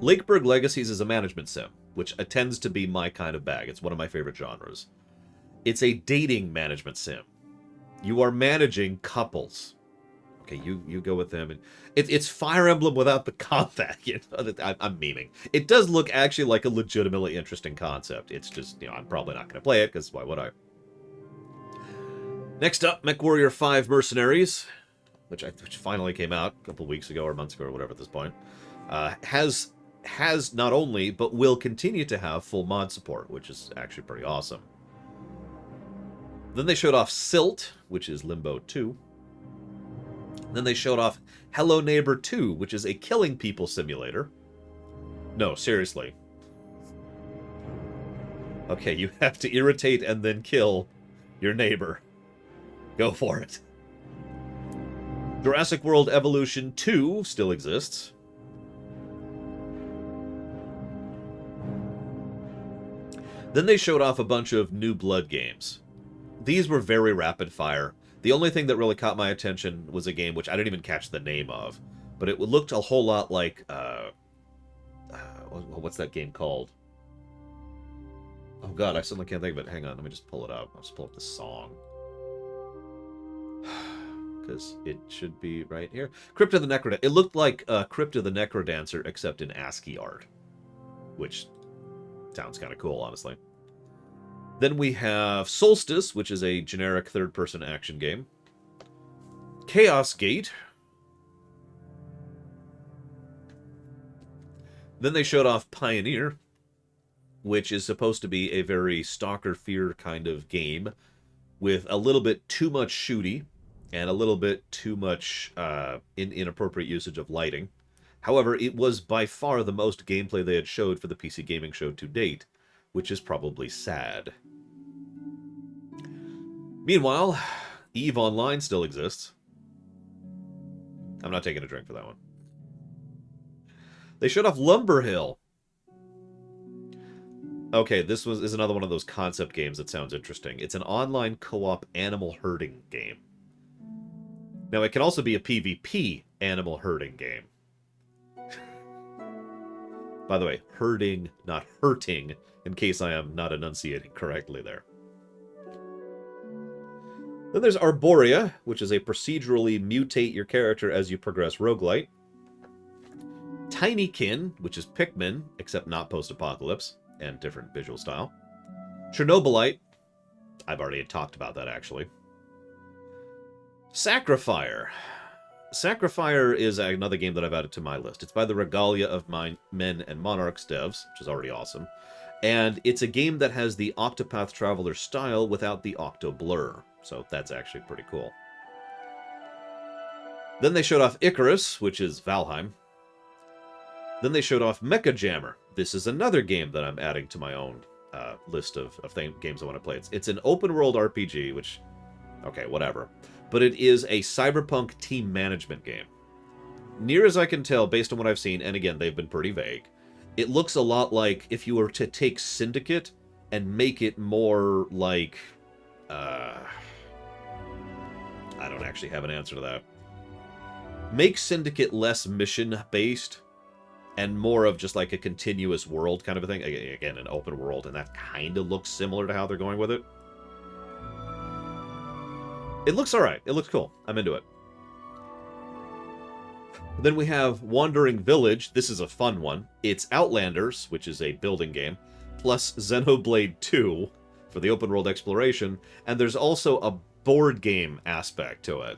Lakeburg Legacies is a management sim, which tends to be my kind of bag. It's one of my favorite genres. It's a dating management sim. You are managing couples. Okay, you go with them, and it's Fire Emblem without the combat. You know, I'm memeing. It does look actually like a legitimately interesting concept. It's just, I'm probably not going to play it because why would I? Next up, MechWarrior 5 Mercenaries, which finally came out a couple weeks ago or months ago or whatever at this point, has not only but will continue to have full mod support, which is actually pretty awesome. Then they showed off Silt, which is Limbo 2. Then they showed off Hello Neighbor 2, which is a killing people simulator. No, seriously. Okay, you have to irritate and then kill your neighbor. Go for it. Jurassic World Evolution 2 still exists. Then they showed off a bunch of New Blood games. These were very rapid fire. The only thing that really caught my attention was a game which I didn't even catch the name of, but it looked a whole lot like, what's that game called? Oh god, I suddenly can't think of it. Hang on, let me just pull it up. I'll just pull up the song. Because it should be right here. Crypt of the Necrodancer. It looked like Crypt of the Necrodancer, except in ASCII art. Which sounds kind of cool, honestly. Then we have Solstice, which is a generic third-person action game. Chaos Gate. Then they showed off Pioneer, which is supposed to be a very Stalker Fear kind of game with a little bit too much shooty and a little bit too much inappropriate usage of lighting. However, it was by far the most gameplay they had showed for the PC gaming show to date, which is probably sad. Meanwhile, EVE Online still exists. I'm not taking a drink for that one. They showed off Lumberhill. Okay, this is another one of those concept games that sounds interesting. It's an online co-op animal herding game. Now, it can also be a PvP animal herding game. By the way, herding, not hurting, in case I am not enunciating correctly there. Then there's Arborea, which is a procedurally mutate your character as you progress roguelite. Tinykin, which is Pikmin, except not post-apocalypse, and different visual style. Chernobylite. I've already talked about that, actually. Sacrifier. Sacrifier is another game that I've added to my list. It's by the Regalia of Men and Monarchs devs, which is already awesome. And it's a game that has the Octopath Traveler style without the Octo blur. So that's actually pretty cool. Then they showed off Icarus, which is Valheim. Then they showed off Mecha Jammer. This is another game that I'm adding to my own list of games I want to play. It's an open-world RPG, which, okay, whatever. But it is a cyberpunk team management game. Near as I can tell, based on what I've seen, and again, they've been pretty vague, it looks a lot like if you were to take Syndicate and make it more like... I don't actually have an answer to that. Make Syndicate less mission-based and more of just like a continuous world kind of a thing. Again, an open world, and that kind of looks similar to how they're going with it. It looks alright. It looks cool. I'm into it. Then we have Wandering Village. This is a fun one. It's Outlanders, which is a building game, plus Xenoblade 2 for the open world exploration, and there's also a board game aspect to it.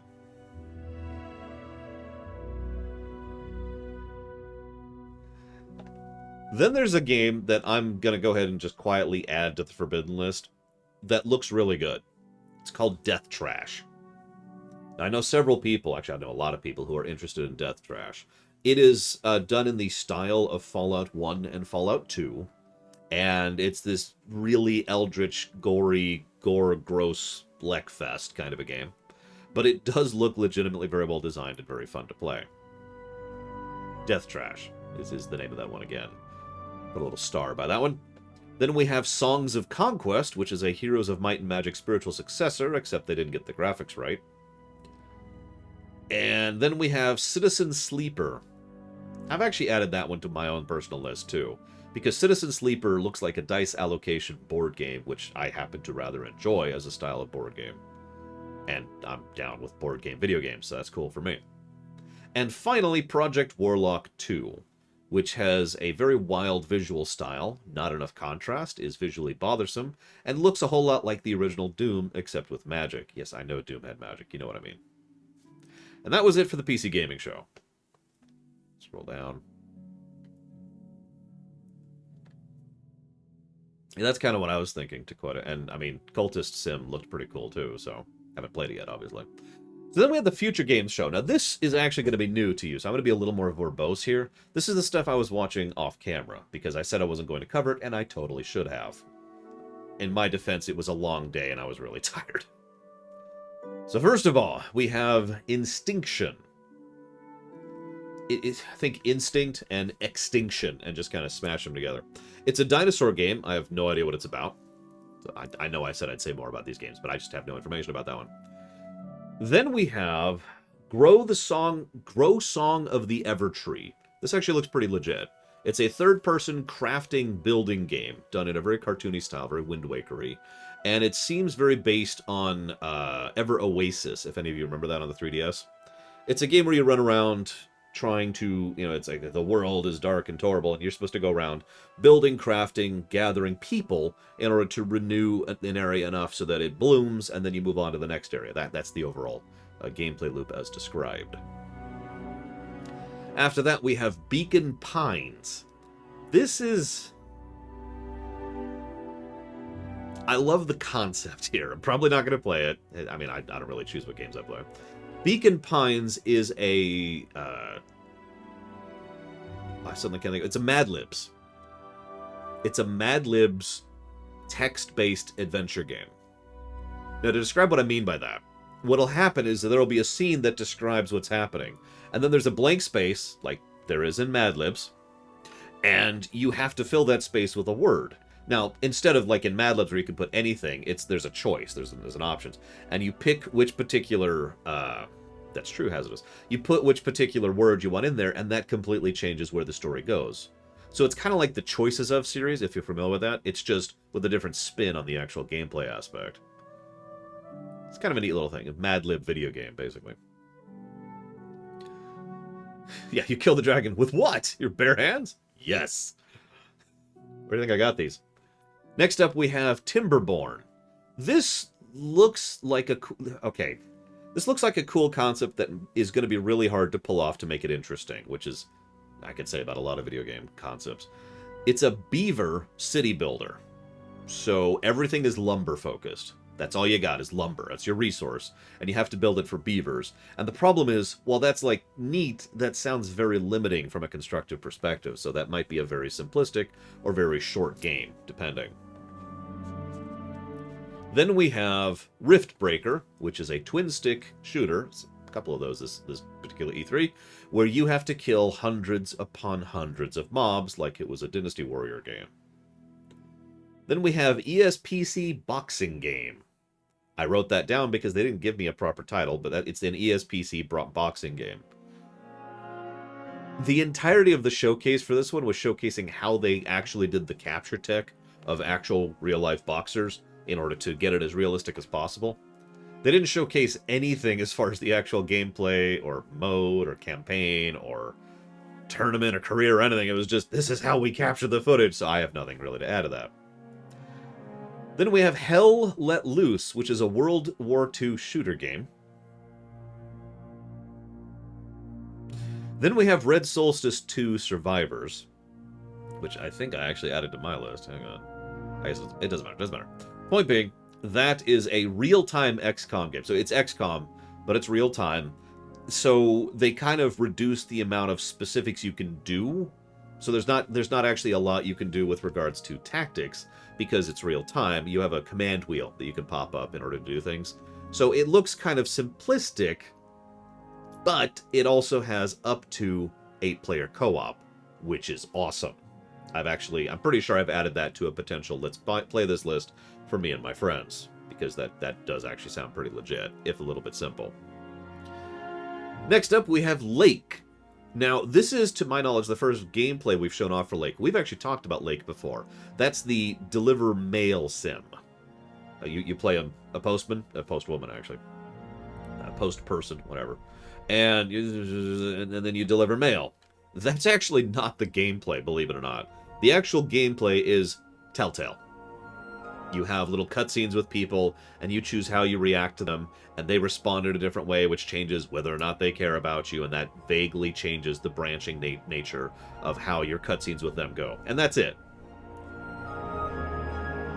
Then there's a game that I'm going to go ahead and just quietly add to the Forbidden List that looks really good. It's called Death Trash. Now, I know several people, actually I know a lot of people who are interested in Death Trash. It is done in the style of Fallout 1 and Fallout 2, and it's this really eldritch, gory, gross Blackfest kind of a game. But it does look legitimately very well designed and very fun to play. Death Trash is the name of that one again. Put a little star by that one. Then we have Songs of Conquest, which is a Heroes of Might and Magic spiritual successor, except they didn't get the graphics right. And then we have Citizen Sleeper. I've actually added that one to my own personal list, too, because Citizen Sleeper looks like a dice allocation board game, which I happen to rather enjoy as a style of board game. And I'm down with board game video games, so that's cool for me. And finally, Project Warlock 2, which has a very wild visual style, not enough contrast, is visually bothersome, and looks a whole lot like the original Doom, except with magic. Yes, I know Doom had magic, you know what I mean. And that was it for the PC Gaming Show. Scroll down. And that's kind of what I was thinking, to quote it. And, I mean, Cultist Sim looked pretty cool, too, so haven't played it yet, obviously. So then we have the Future Games Show. Now, this is actually going to be new to you, so I'm going to be a little more verbose here. This is the stuff I was watching off camera, because I said I wasn't going to cover it, and I totally should have. In my defense, it was a long day, and I was really tired. So first of all, we have Instinction. Think Instinct and Extinction, and just kind of smash them together. It's a dinosaur game. I have no idea what it's about. So I know I said I'd say more about these games, but I just have no information about that one. Then we have Grow Song of the Evertree. This actually looks pretty legit. It's a third-person crafting building game done in a very cartoony style, very Wind Waker-y. And it seems very based on Ever Oasis, if any of you remember that on the 3DS. It's a game where you run around trying to, it's like the world is dark and horrible, and you're supposed to go around building, crafting, gathering people in order to renew an area enough so that it blooms, and then you move on to the next area. That's the overall gameplay loop as described. After that, we have Beacon Pines. This is... I love the concept here. I'm probably not going to play it. I mean, I don't really choose what games I play. Beacon Pines is a... It's a Mad Libs. It's a Mad Libs text-based adventure game. Now, to describe what I mean by that, what'll happen is that there'll be a scene that describes what's happening. And then there's a blank space, like there is in Mad Libs, and you have to fill that space with a word. Now, instead of like in Mad Libs where you can put anything, there's a choice, there's an options. And you pick which particular, that's true, hazardous. You put which particular word you want in there, and that completely changes where the story goes. So it's kind of like the Choices Of series, if you're familiar with that. It's just with a different spin on the actual gameplay aspect. It's kind of a neat little thing, a Mad Lib video game, basically. Yeah, you kill the dragon with what? Your bare hands? Yes. Where do you think I got these? Next up, we have Timberborn. This looks like a... Okay. This looks like a cool concept that is going to be really hard to pull off to make it interesting, which is, I could say about a lot of video game concepts. It's a beaver city builder. So everything is lumber focused. That's all you got is lumber. That's your resource. And you have to build it for beavers. And the problem is, while that's like neat, that sounds very limiting from a constructive perspective. So that might be a very simplistic or very short game, depending. Then we have Riftbreaker, which is a twin-stick shooter. It's a couple of those this particular E3, where you have to kill hundreds upon hundreds of mobs like it was a Dynasty Warrior game. Then we have ESPC Boxing Game. I wrote that down because they didn't give me a proper title, but it's an ESPC boxing game. The entirety of the showcase for this one was showcasing how they actually did the capture tech of actual real-life boxers in order to get it as realistic as possible. They didn't showcase anything as far as the actual gameplay or mode or campaign or tournament or career or anything. It was just, this is how we captured the footage, so I have nothing really to add to that. Then we have Hell Let Loose, which is a World War II shooter game. Then we have Red Solstice 2 Survivors, which I think I actually added to my list. Hang on. I guess it doesn't matter. It doesn't matter. Point being, that is a real-time XCOM game. So it's XCOM, but it's real-time. So they kind of reduce the amount of specifics you can do. So there's not actually a lot you can do with regards to tactics because it's real-time. You have a command wheel that you can pop up in order to do things. So it looks kind of simplistic, but it also has up to 8-player co-op, which is awesome. I'm pretty sure I've added that to a potential let's play this list for me and my friends, because that does actually sound pretty legit, if a little bit simple. Next up, we have Lake. Now, this is, to my knowledge, the first gameplay we've shown off for Lake. We've actually talked about Lake before. That's the deliver mail sim. You play a postman, a postwoman, actually. post person, whatever, and then you deliver mail. That's actually not the gameplay, believe it or not. The actual gameplay is Telltale. You have little cutscenes with people, and you choose how you react to them, and they respond in a different way, which changes whether or not they care about you, and that vaguely changes the branching nature of how your cutscenes with them go. And that's it.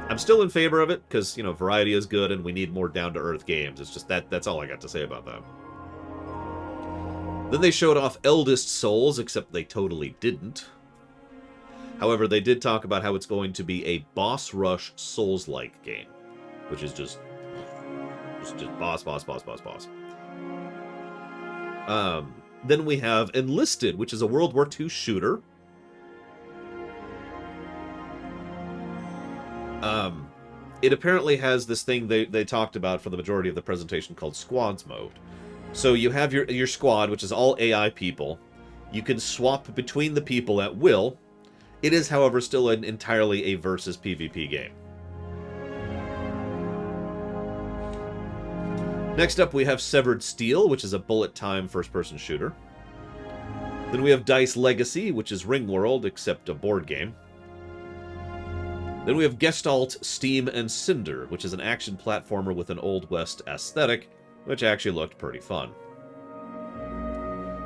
I'm still in favor of it, because, you know, variety is good, and we need more down-to-earth games. It's just that's all I got to say about that. Then they showed off Eldest Souls, except they totally didn't. However, they did talk about how it's going to be a boss rush Souls-like game, which is just boss. Then we have Enlisted, which is a World War II shooter. It apparently has this thing they talked about for the majority of the presentation called Squads Mode. So you have your squad, which is all AI people. You can swap between the people at will. It is, however, still entirely a versus PvP game. Next up, we have Severed Steel, which is a bullet-time first-person shooter. Then we have Dice Legacy, which is Ringworld, except a board game. Then we have Gestalt, Steam, and Cinder, which is an action platformer with an Old West aesthetic, which actually looked pretty fun.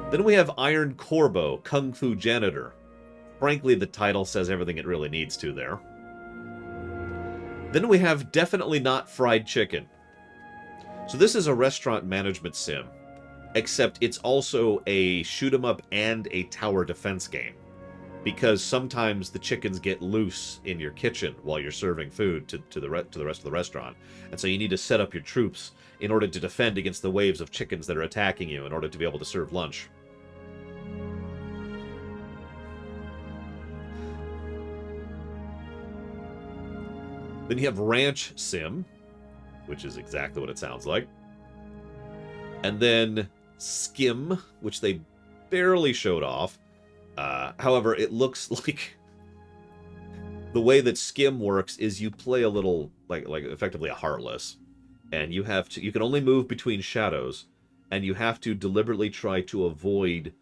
Then we have Iron Corbo, Kung Fu Janitor. Frankly, the title says everything it really needs to there. Then we have Definitely Not Fried Chicken. So this is a restaurant management sim, except it's also a shoot-'em-up and a tower defense game. Because sometimes the chickens get loose in your kitchen while you're serving food to the rest of the restaurant. And so you need to set up your troops in order to defend against the waves of chickens that are attacking you in order to be able to serve lunch. Then you have Ranch Sim, which is exactly what it sounds like. And then Skim, which they barely showed off. However, it looks like the way that Skim works is you play a little like effectively a Heartless, and you can only move between shadows, and you have to deliberately try to avoid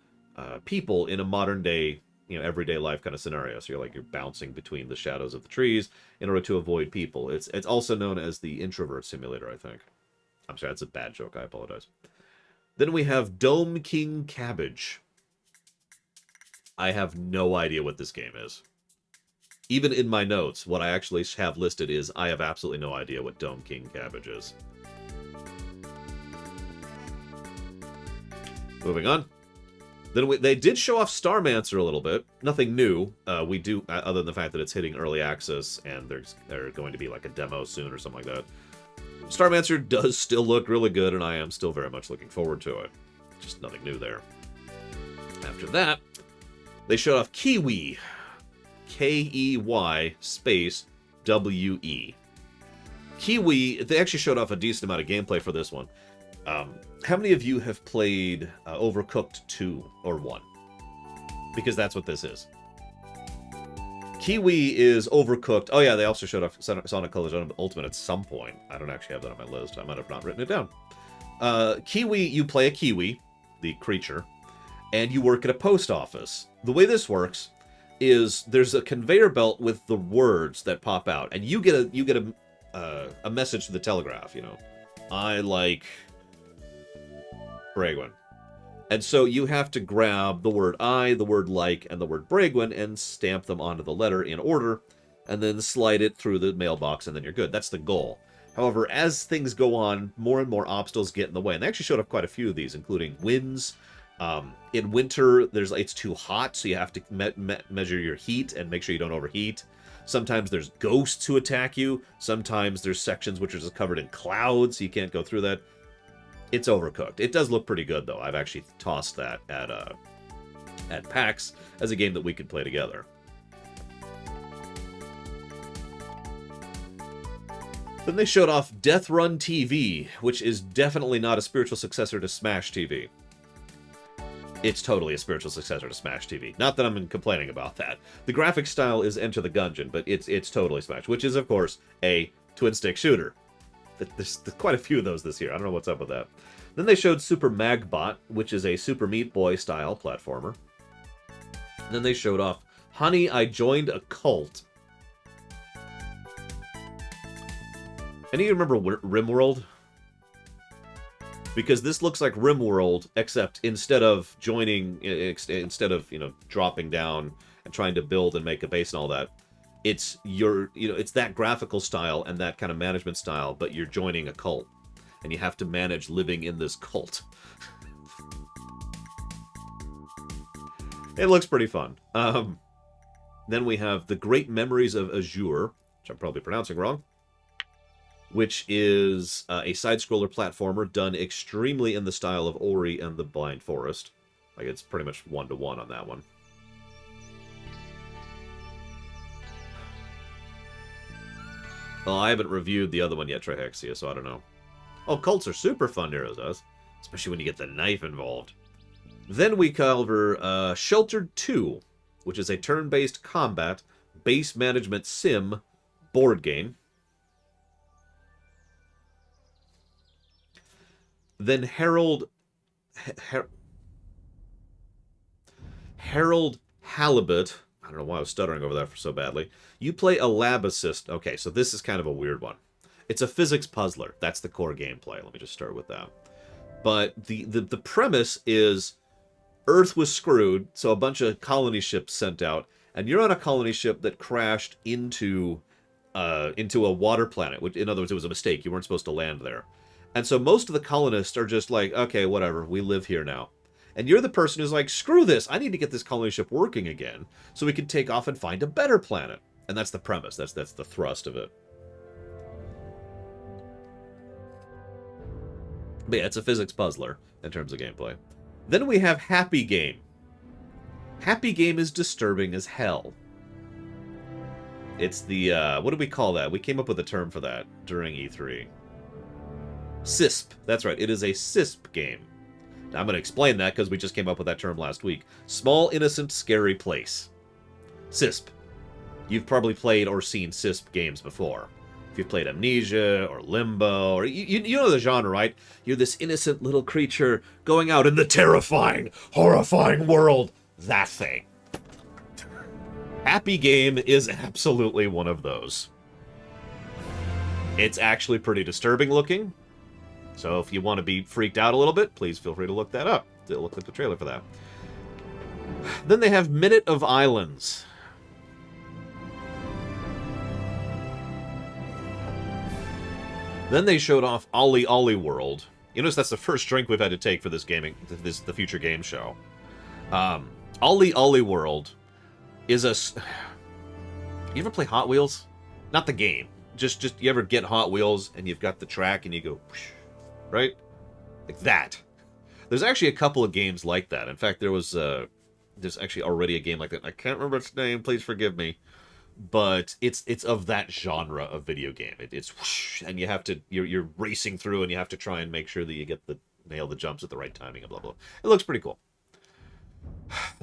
people in a modern day, everyday life kind of scenario. So you're bouncing between the shadows of the trees in order to avoid people. It's also known as the Introvert Simulator, I think. I'm sorry, that's a bad joke. I apologize. Then we have Dome King Cabbage. I have no idea what this game is. Even in my notes, what I actually have listed is I have absolutely no idea what Dome King Cabbage is. Moving on. Then they did show off Starmancer a little bit. Nothing new. We do, other than the fact that it's hitting early access and there's going to be like a demo soon or something like that. Starmancer does still look really good, and I am still very much looking forward to it. Just nothing new there. After that, they showed off Kiwi. Key space WE. Kiwi, they actually showed off a decent amount of gameplay for this one. How many of you have played Overcooked 2 or 1? Because that's what this is. Kiwi is Overcooked. Oh yeah, they also showed off Sonic Colors Ultimate at some point. I don't actually have that on my list. I might have not written it down. Kiwi, you play a kiwi, the creature, and you work at a post office. The way this works is there's a conveyor belt with the words that pop out, and you get a message to the telegraph. I like Bragwin. And so you have to grab the word I, the word like, and the word Bragwin and stamp them onto the letter in order, and then slide it through the mailbox, and then you're good. That's the goal. However, as things go on, more and more obstacles get in the way. And they actually showed up quite a few of these, including winds. In winter, it's too hot, so you have to measure your heat and make sure you don't overheat. Sometimes there's ghosts who attack you. Sometimes there's sections which are just covered in clouds, so you can't go through that. It's Overcooked. It does look pretty good, though. I've actually tossed that at PAX as a game that we could play together. Then they showed off Death Run TV, which is definitely not a spiritual successor to Smash TV. It's totally a spiritual successor to Smash TV. Not that I'm complaining about that. The graphic style is Enter the Gungeon, but it's totally Smash, which is, of course, a twin-stick shooter. There's quite a few of those this year. I don't know what's up with that. Then they showed Super Magbot, which is a Super Meat Boy style platformer. Then they showed off Honey, I Joined a Cult. Any of you remember RimWorld? Because this looks like RimWorld, except instead of joining, instead of, dropping down and trying to build and make a base and all that, it's it's that graphical style and that kind of management style, but you're joining a cult. And you have to manage living in this cult. It looks pretty fun. Then we have The Great Memories of Azure, which I'm probably pronouncing wrong, which is a side-scroller platformer done extremely in the style of Ori and the Blind Forest. Like, it's pretty much one-to-one on that one. Well, I haven't reviewed the other one yet, Trihexia, so I don't know. Oh, cults are super fun, Nero does. Especially when you get the knife involved. Then we cover Sheltered 2, which is a turn-based combat, base management sim board game. Then Harold Halibut. I don't know why I was stuttering over that for so badly. You play a lab assist. Okay, so this is kind of a weird one. It's a physics puzzler. That's the core gameplay. Let me just start with that. But the premise is Earth was screwed, so a bunch of colony ships sent out, and you're on a colony ship that crashed into a water planet. Which, in other words, it was a mistake. You weren't supposed to land there. And so most of the colonists are just like, okay, whatever, we live here now. And you're the person who's like, screw this, I need to get this colony ship working again, so we can take off and find a better planet. And that's the premise, that's the thrust of it. But yeah, it's a physics puzzler in terms of gameplay. Then we have Happy Game. Happy Game is disturbing as hell. It's the, what do we call that? We came up with a term for that during E3. CISP. That's right, it is a CISP game. Now, I'm going to explain that because we just came up with that term last week. Small, innocent, scary place. CISP. You've probably played or seen CISP games before. If you've played Amnesia or Limbo, or you know the genre, right? You're this innocent little creature going out in the terrifying, horrifying world. That thing. Happy Game is absolutely one of those. It's actually pretty disturbing looking. So if you want to be freaked out a little bit, please feel free to look that up. Look at the trailer for that. Then they have Minute of Islands. Then they showed off Ollie Ollie World. You notice that's the first drink we've had to take for this the future game show. Ollie Ollie World is a... You ever play Hot Wheels? Not the game. Just you ever get Hot Wheels and you've got the track and you go... Right? Like that. There's actually a couple of games like that. In fact, there's actually already a game like that. I can't remember its name, please forgive me. But it's of that genre of video game. It's whoosh, and you have to you're racing through and you have to try and make sure that you nail the jumps at the right timing and blah blah. It looks pretty cool.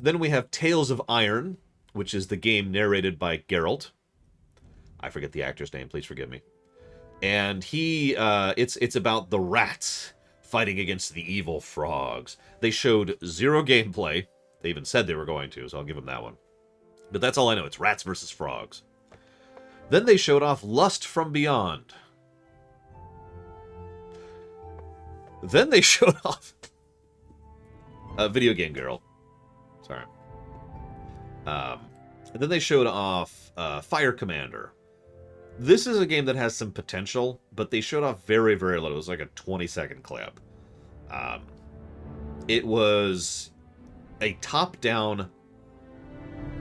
Then we have Tales of Iron, which is the game narrated by Geralt. I forget the actor's name, please forgive me. And it's about the rats fighting against the evil frogs. They showed zero gameplay. They even said they were going to, so I'll give them that one. But that's all I know. It's rats versus frogs. Then they showed off Lust from Beyond. Then they showed off Video Game Girl. Sorry. And then they showed off Fire Commander. This is a game that has some potential, but they showed off very, very little. It was like a 20-second clip. It was a top-down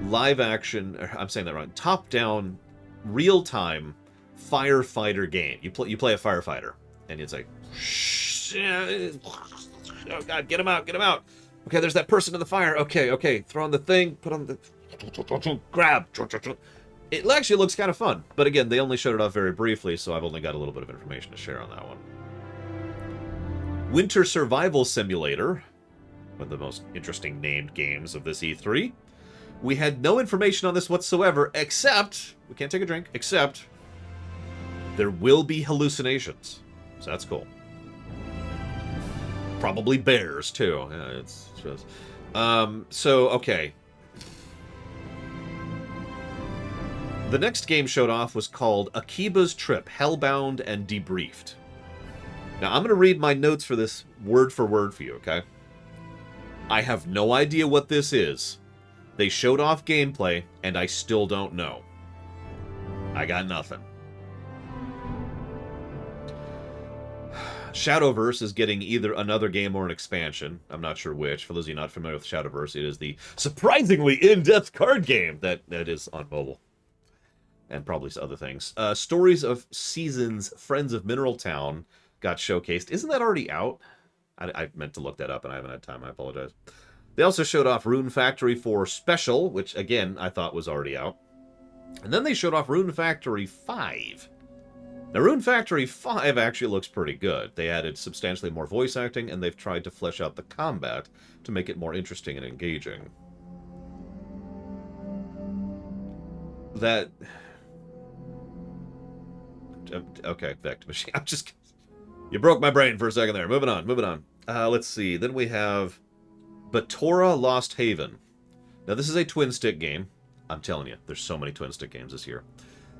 live-action... I'm saying that wrong. Top-down, real-time firefighter game. You play a firefighter, and it's like... Oh, God, get him out, get him out. Okay, there's that person in the fire. Okay, throw on the thing, put on the... Grab. It actually looks kind of fun. But again, they only showed it off very briefly, so I've only got a little bit of information to share on that one. Winter Survival Simulator, one of the most interesting named games of this E3. We had no information on this whatsoever, except... We can't take a drink, except... There will be hallucinations. So that's cool. Probably bears, too. Yeah, it's just... So, okay. The next game showed off was called Akiba's Trip, Hellbound and Debriefed. Now, I'm going to read my notes for this word for word for you, okay? I have no idea what this is. They showed off gameplay, and I still don't know. I got nothing. Shadowverse is getting either another game or an expansion. I'm not sure which. For those of you not familiar with Shadowverse, it is the surprisingly in-depth card game that is on mobile. And probably other things. Stories of Seasons, Friends of Mineral Town got showcased. Isn't that already out? I meant to look that up and I haven't had time. I apologize. They also showed off Rune Factory 4 Special, which, again, I thought was already out. And then they showed off Rune Factory 5. Now, Rune Factory 5 actually looks pretty good. They added substantially more voice acting, and they've tried to flesh out the combat to make it more interesting and engaging. That... Okay, back to machine. I'm just... You broke my brain for a second there. Moving on. Let's see. Then we have Batora Lost Haven. Now, this is a twin-stick game. I'm telling you, there's so many twin-stick games this year.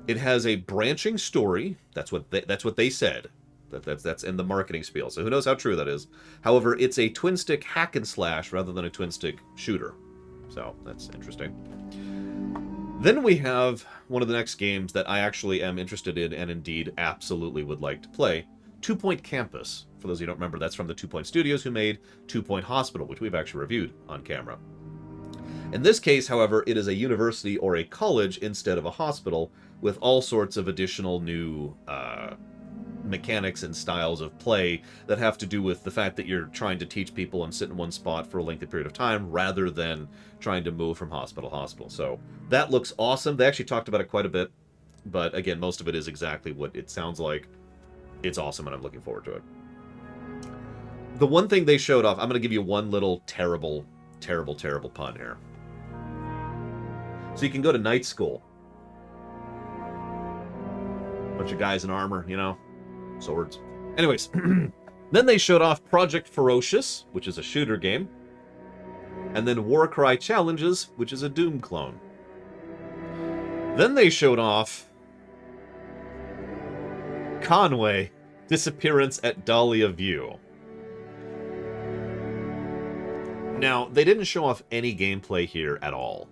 It has a branching story. That's what they said. That's in the marketing spiel. So who knows how true that is. However, it's a twin-stick hack and slash rather than a twin-stick shooter. So that's interesting. Then we have one of the next games that I actually am interested in and indeed absolutely would like to play. 2 Point Campus. For those of you who don't remember, that's from the 2 Point Studios who made 2 Point Hospital, which we've actually reviewed on camera. In this case, however, it is a university or a college instead of a hospital with all sorts of additional new mechanics and styles of play that have to do with the fact that you're trying to teach people and sit in one spot for a lengthy period of time rather than trying to move from hospital to hospital. So that looks awesome. They actually talked about it quite a bit, but again, most of it is exactly what it sounds like. It's awesome, and I'm looking forward to it. The one thing they showed off, I'm going to give you one little terrible pun here. So you can go to night school. Bunch of guys in armor, you know, swords. Anyways, then they showed off Project Ferocious, which is a shooter game. And then Warcry Challenges, which is a Doom clone. Then they showed off Conway, Disappearance at Dahlia View. Now, they didn't show off any gameplay here at all,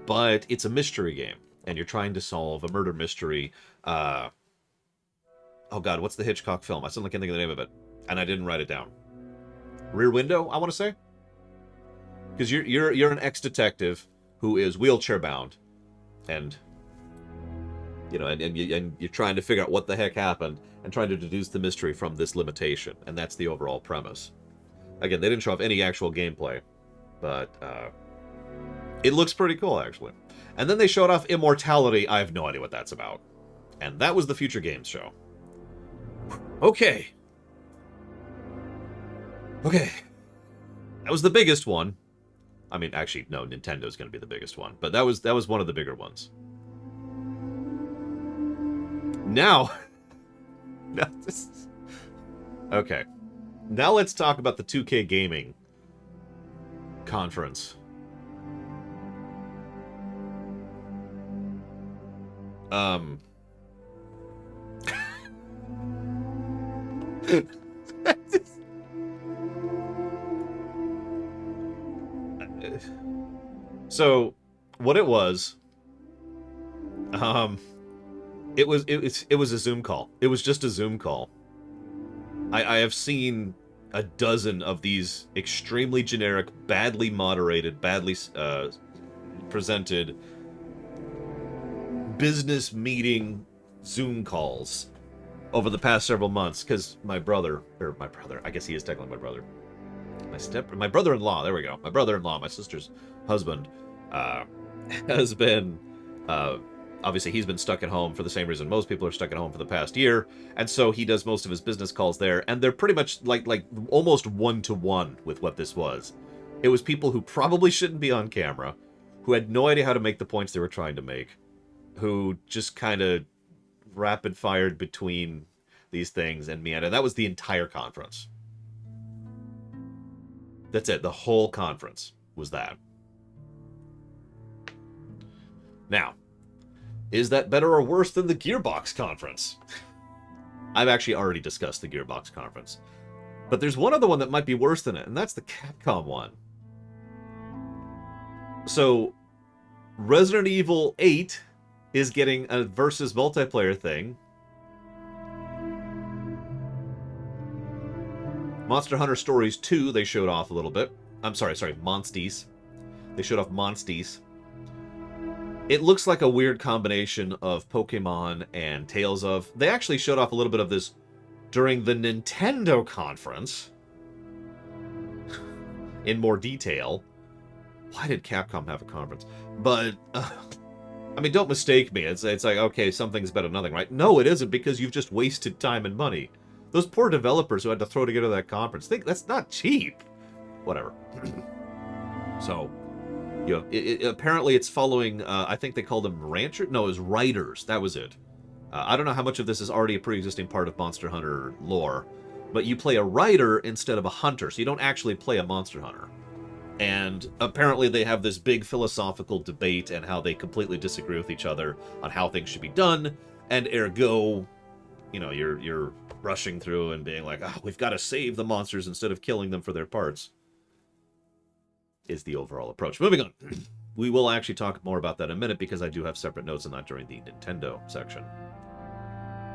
but it's a mystery game, and you're trying to solve a murder mystery. Oh god, what's the Hitchcock film? I still can't think of the name of it, and I didn't write it down. Rear Window, I want to say? Because you're an ex-detective who is wheelchair bound, and you know, and you're trying to figure out what the heck happened and trying to deduce the mystery from this limitation, and that's the overall premise. Again, they didn't show off any actual gameplay, but it looks pretty cool, actually. And then they showed off Immortality. I have no idea what that's about. And that was the Future Games show. Okay. That was the biggest one. I mean, actually, no, Nintendo's going to be the biggest one. But that was one of the bigger ones. Now... Okay. Now let's talk about the 2K Gaming conference. So, what it was it was a Zoom call. It was just a Zoom call. I have seen a dozen of these extremely generic, badly moderated, badly presented business meeting Zoom calls over the past several months, because my brother, I guess he is technically my brother, my brother-in-law, there we go, my brother-in-law, my sister's husband, has been, obviously he's been stuck at home for the same reason most people are stuck at home for the past year, and so he does most of his business calls there, and they're pretty much like almost one-to-one with what this was. It was people who probably shouldn't be on camera, who had no idea how to make the points they were trying to make, who just kind of rapid-fired between these things and me, and that was the entire conference. That's it. The whole conference was that. Now, is that better or worse than the Gearbox conference? I've actually already discussed the Gearbox conference. But there's one other one that might be worse than it, and that's the Capcom one. So, Resident Evil 8 is getting a versus multiplayer thing. Monster Hunter Stories 2, they showed off a little bit. I'm sorry, Monsties. They showed off Monsties. It looks like a weird combination of Pokemon and Tales of. They actually showed off a little bit of this during the Nintendo conference in more detail. Why did Capcom have a conference? But, I mean, don't mistake me. It's like, okay, something's better than nothing, right? No, it isn't, because you've just wasted time and money. Those poor developers who had to throw together that conference, that's not cheap. Whatever. So, you know, apparently it's following, I think they called them Ranchers? No, it was Writers. That was it. I don't know how much of this is already a pre-existing part of Monster Hunter lore, but you play a Writer instead of a Hunter, so you don't actually play a Monster Hunter. And apparently they have this big philosophical debate and how they completely disagree with each other on how things should be done, and ergo, you know, you're rushing through and being like, oh, we've got to save the monsters instead of killing them for their parts, is the overall approach. Moving on. We will actually talk more about that in a minute, because I do have separate notes on that during the Nintendo section.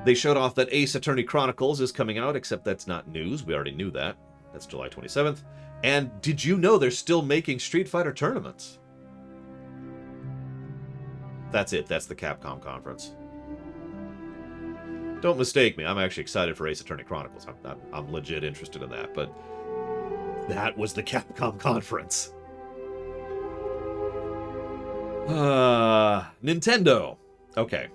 They showed off that Ace Attorney Chronicles is coming out, except that's not news. We already knew that. That's July 27th. And did you know they're still making Street Fighter tournaments? That's it. That's the Capcom conference. Don't mistake me. I'm actually excited for Ace Attorney Chronicles. I'm legit interested in that. But that was the Capcom conference. Nintendo. Okay.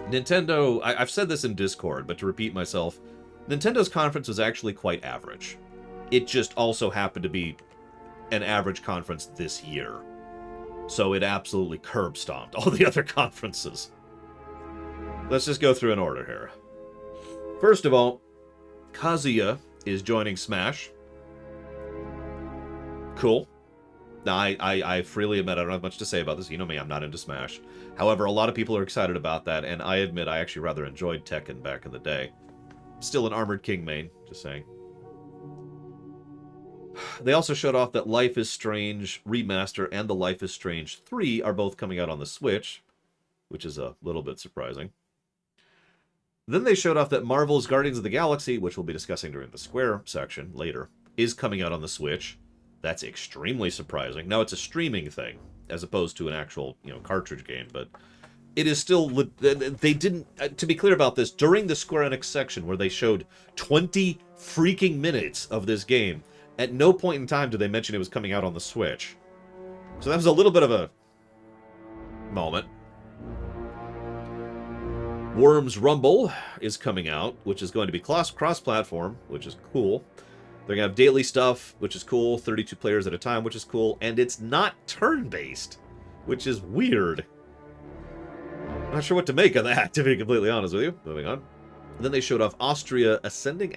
Nintendo, I've said this in Discord, but to repeat myself, Nintendo's conference was actually quite average. It just also happened to be an average conference this year. So it absolutely curb-stomped all the other conferences. Let's just go through an order here. First of all, Kazuya is joining Smash. Cool. Now, I freely admit I don't have much to say about this. You know me, I'm not into Smash. However, a lot of people are excited about that, and I admit I actually rather enjoyed Tekken back in the day. Still an Armored King main, just saying. They also showed off that Life is Strange Remaster and the Life is Strange 3 are both coming out on the Switch, which is a little bit surprising. Then they showed off that Marvel's Guardians of the Galaxy, which we'll be discussing during the Square section later, is coming out on the Switch. That's extremely surprising. Now, it's a streaming thing, as opposed to an actual, cartridge game, but it is still... They didn't... To be clear about this, during the Square Enix section, where they showed 20 freaking minutes of this game, at no point in time did they mention it was coming out on the Switch. So that was a little bit of a moment. Worms Rumble is coming out, which is going to be cross-platform, which is cool. They're going to have daily stuff, which is cool, 32 players at a time, which is cool, and it's not turn-based, which is weird. I'm not sure what to make of that, to be completely honest with you. Moving on. And then they showed off Astria Ascending,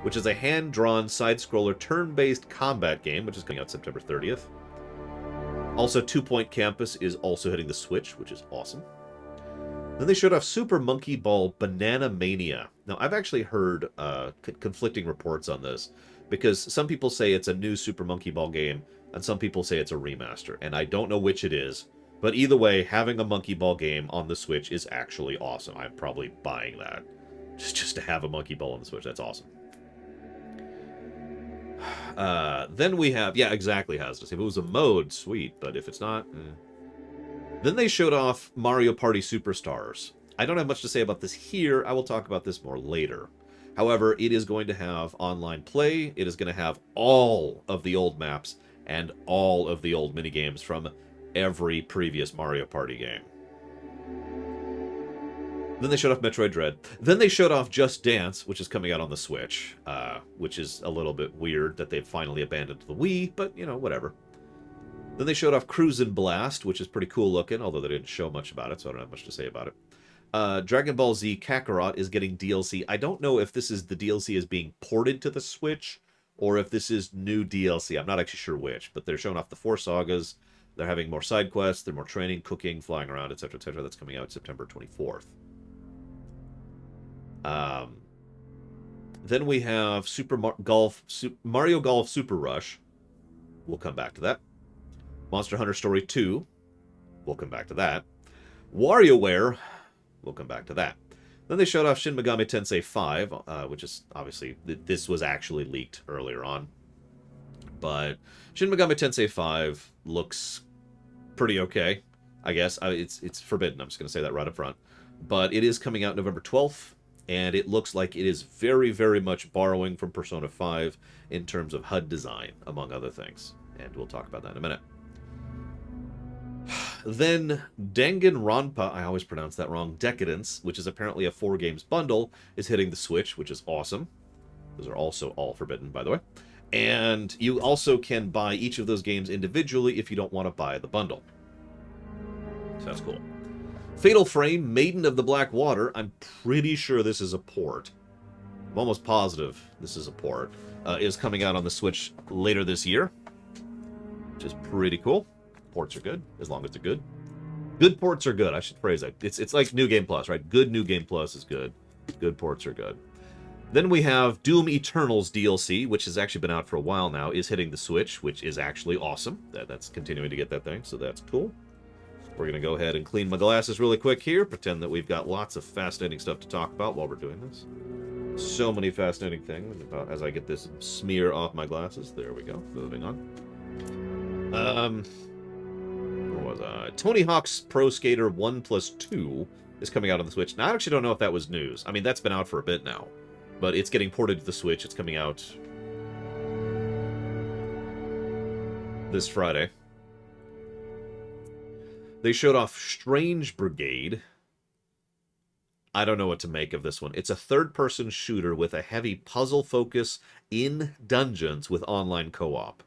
which is a hand-drawn side-scroller turn-based combat game, which is coming out September 30th. Also, 2 Point Campus is also hitting the Switch, which is awesome. Then they showed off Super Monkey Ball Banana Mania. Now, I've actually heard conflicting reports on this, because some people say it's a new Super Monkey Ball game, and some people say it's a remaster, and I don't know which it is. But either way, having a Monkey Ball game on the Switch is actually awesome. I'm probably buying that. Just to have a Monkey Ball on the Switch, that's awesome. Then we have... Yeah, exactly, Hazardous. If it was a mode, sweet, but if it's not... Then they showed off Mario Party Superstars. I don't have much to say about this here. I will talk about this more later. However, it is going to have online play. It is going to have all of the old maps and all of the old minigames from every previous Mario Party game. Then they showed off Metroid Dread. Then they showed off Just Dance, which is coming out on the Switch, which is a little bit weird that they've finally abandoned the Wii, but, whatever. Then they showed off Cruisin' Blast, which is pretty cool looking, although they didn't show much about it, so I don't have much to say about it. Dragon Ball Z Kakarot is getting DLC. I don't know if this is the DLC is being ported to the Switch, or if this is new DLC. I'm not actually sure which, but they're showing off the 4 sagas. They're having more side quests, they're more training, cooking, flying around, etc., etc. That's coming out September 24th. Then we have Mario Golf Super Rush. We'll come back to that. Monster Hunter Story 2. We'll come back to that. WarioWare. We'll come back to that. Then they showed off Shin Megami Tensei 5, which is obviously, this was actually leaked earlier on. But Shin Megami Tensei 5 looks pretty okay, I guess. It's forbidden, I'm just going to say that right up front. But it is coming out November 12th, and it looks like it is very, very much borrowing from Persona 5 in terms of HUD design, among other things. And we'll talk about that in a minute. Then Danganronpa, I always pronounce that wrong, Decadence, which is apparently a 4 games bundle, is hitting the Switch, which is awesome. Those are also all forbidden, by the way. And you also can buy each of those games individually if you don't want to buy the bundle. So that's cool. Fatal Frame, Maiden of the Black Water. I'm pretty sure this is a port. I'm almost positive this is a port. Is coming out on the Switch later this year, which is pretty cool. Ports are good, as long as they're good. Good ports are good, I should phrase that. It's like New Game Plus, right? Good New Game Plus is good. Good ports are good. Then we have Doom Eternal's DLC, which has actually been out for a while now, is hitting the Switch, which is actually awesome. That's continuing to get that thing, so that's cool. We're going to go ahead and clean my glasses really quick here, pretend that we've got lots of fascinating stuff to talk about while we're doing this. So many fascinating things as I get this smear off my glasses. There we go. Moving on. Where was I? Tony Hawk's Pro Skater 1+2 is coming out on the Switch. Now, I actually don't know if that was news. I mean, that's been out for a bit now. But it's getting ported to the Switch. It's coming out this Friday. They showed off Strange Brigade. I don't know what to make of this one. It's a third-person shooter with a heavy puzzle focus in dungeons with online co-op.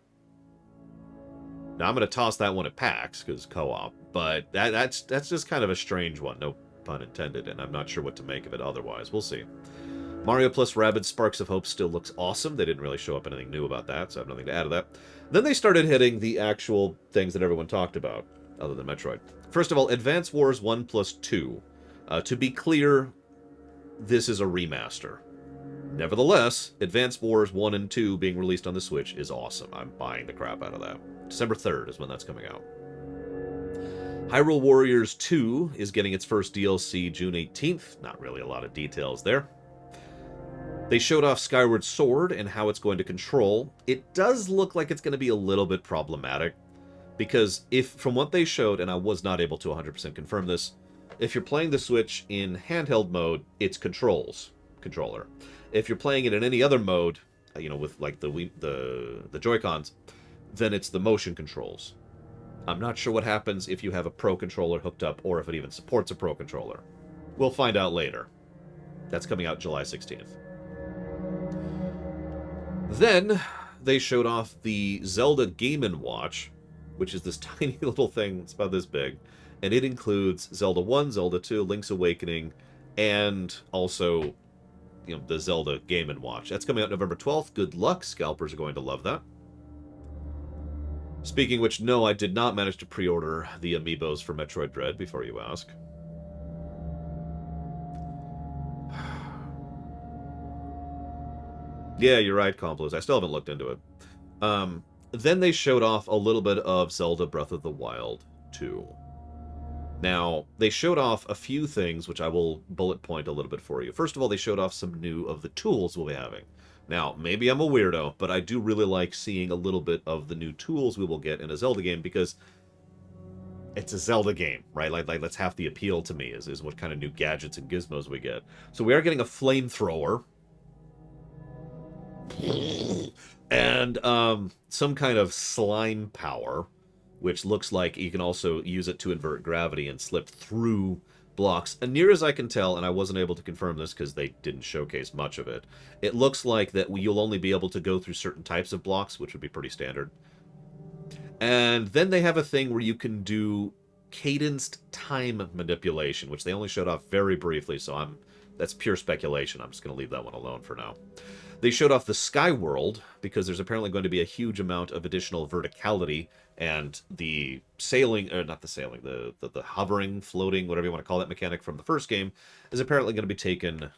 Now, I'm going to toss that one at PAX, because co-op, but that's just kind of a strange one, no pun intended, and I'm not sure what to make of it otherwise. We'll see. Mario plus Rabbids Sparks of Hope still looks awesome. They didn't really show up anything new about that, so I have nothing to add to that. Then they started hitting the actual things that everyone talked about, other than Metroid. First of all, Advance Wars 1+2. To be clear, this is a remaster. Nevertheless, Advance Wars 1 and 2 being released on the Switch is awesome. I'm buying the crap out of that. December 3rd is when that's coming out. Hyrule Warriors 2 is getting its first DLC June 18th. Not really a lot of details there. They showed off Skyward Sword and how it's going to control. It does look like it's going to be a little bit problematic, because from what they showed, and I was not able to 100% confirm this, if you're playing the Switch in handheld mode, it's controller. If you're playing it in any other mode, with like the Joy-Cons, then it's the motion controls. I'm not sure what happens if you have a Pro controller hooked up, or if it even supports a Pro controller. We'll find out later. That's coming out July 16th. Then they showed off the Zelda Game & Watch, which is this tiny little thing. It's about this big. And it includes Zelda 1, Zelda 2, Link's Awakening, and also, the Zelda Game & Watch. That's coming out November 12th. Good luck. Scalpers are going to love that. Speaking of which, no, I did not manage to pre-order the amiibos for Metroid Dread, before you ask. Yeah, you're right, Complos. I still haven't looked into it. Then they showed off a little bit of Zelda Breath of the Wild 2. Now, they showed off a few things, which I will bullet point a little bit for you. First of all, they showed off some new of the tools we'll be having. Now, maybe I'm a weirdo, but I do really like seeing a little bit of the new tools we will get in a Zelda game, because it's a Zelda game, right? Like that's half the appeal to me, is what kind of new gadgets and gizmos we get. So we are getting a flamethrower. And some kind of slime power, which looks like you can also use it to invert gravity and slip through blocks. And near as I can tell, and I wasn't able to confirm this because they didn't showcase much of it, it looks like that you'll only be able to go through certain types of blocks, which would be pretty standard. And then they have a thing where you can do cadenced time manipulation, which they only showed off very briefly, so that's pure speculation. I'm just going to leave that one alone for now. They showed off the Sky World, because there's apparently going to be a huge amount of additional verticality, and the sailing, or not the sailing, the hovering, floating, whatever you want to call that mechanic from the first game, is apparently going to be taken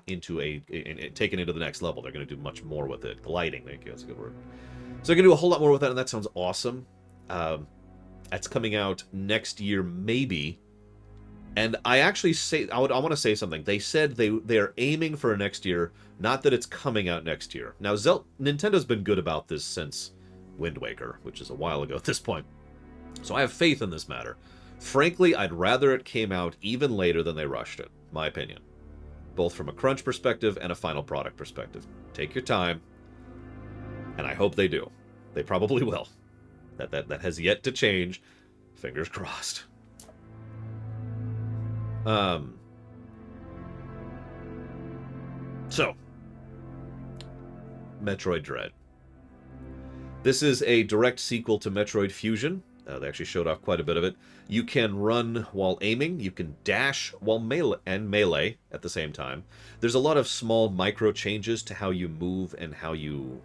taken into the next level. They're going to do much more with it. Gliding, thank you, that's a good word. So they're going to do a whole lot more with that, and that sounds awesome. That's coming out next year, maybe. And I actually say, I want to say something. They said they are aiming for next year, not that it's coming out next year. Now, Nintendo's been good about this since Wind Waker, which is a while ago at this point. So I have faith in this matter. Frankly, I'd rather it came out even later than they rushed it, my opinion. Both from a crunch perspective and a final product perspective. Take your time, and I hope they do. They probably will. That has yet to change. Fingers crossed. So, Metroid Dread. This is a direct sequel to Metroid Fusion. They actually showed off quite a bit of it. You can run while aiming. You can dash while melee at the same time. There's a lot of small micro changes to how you move and how you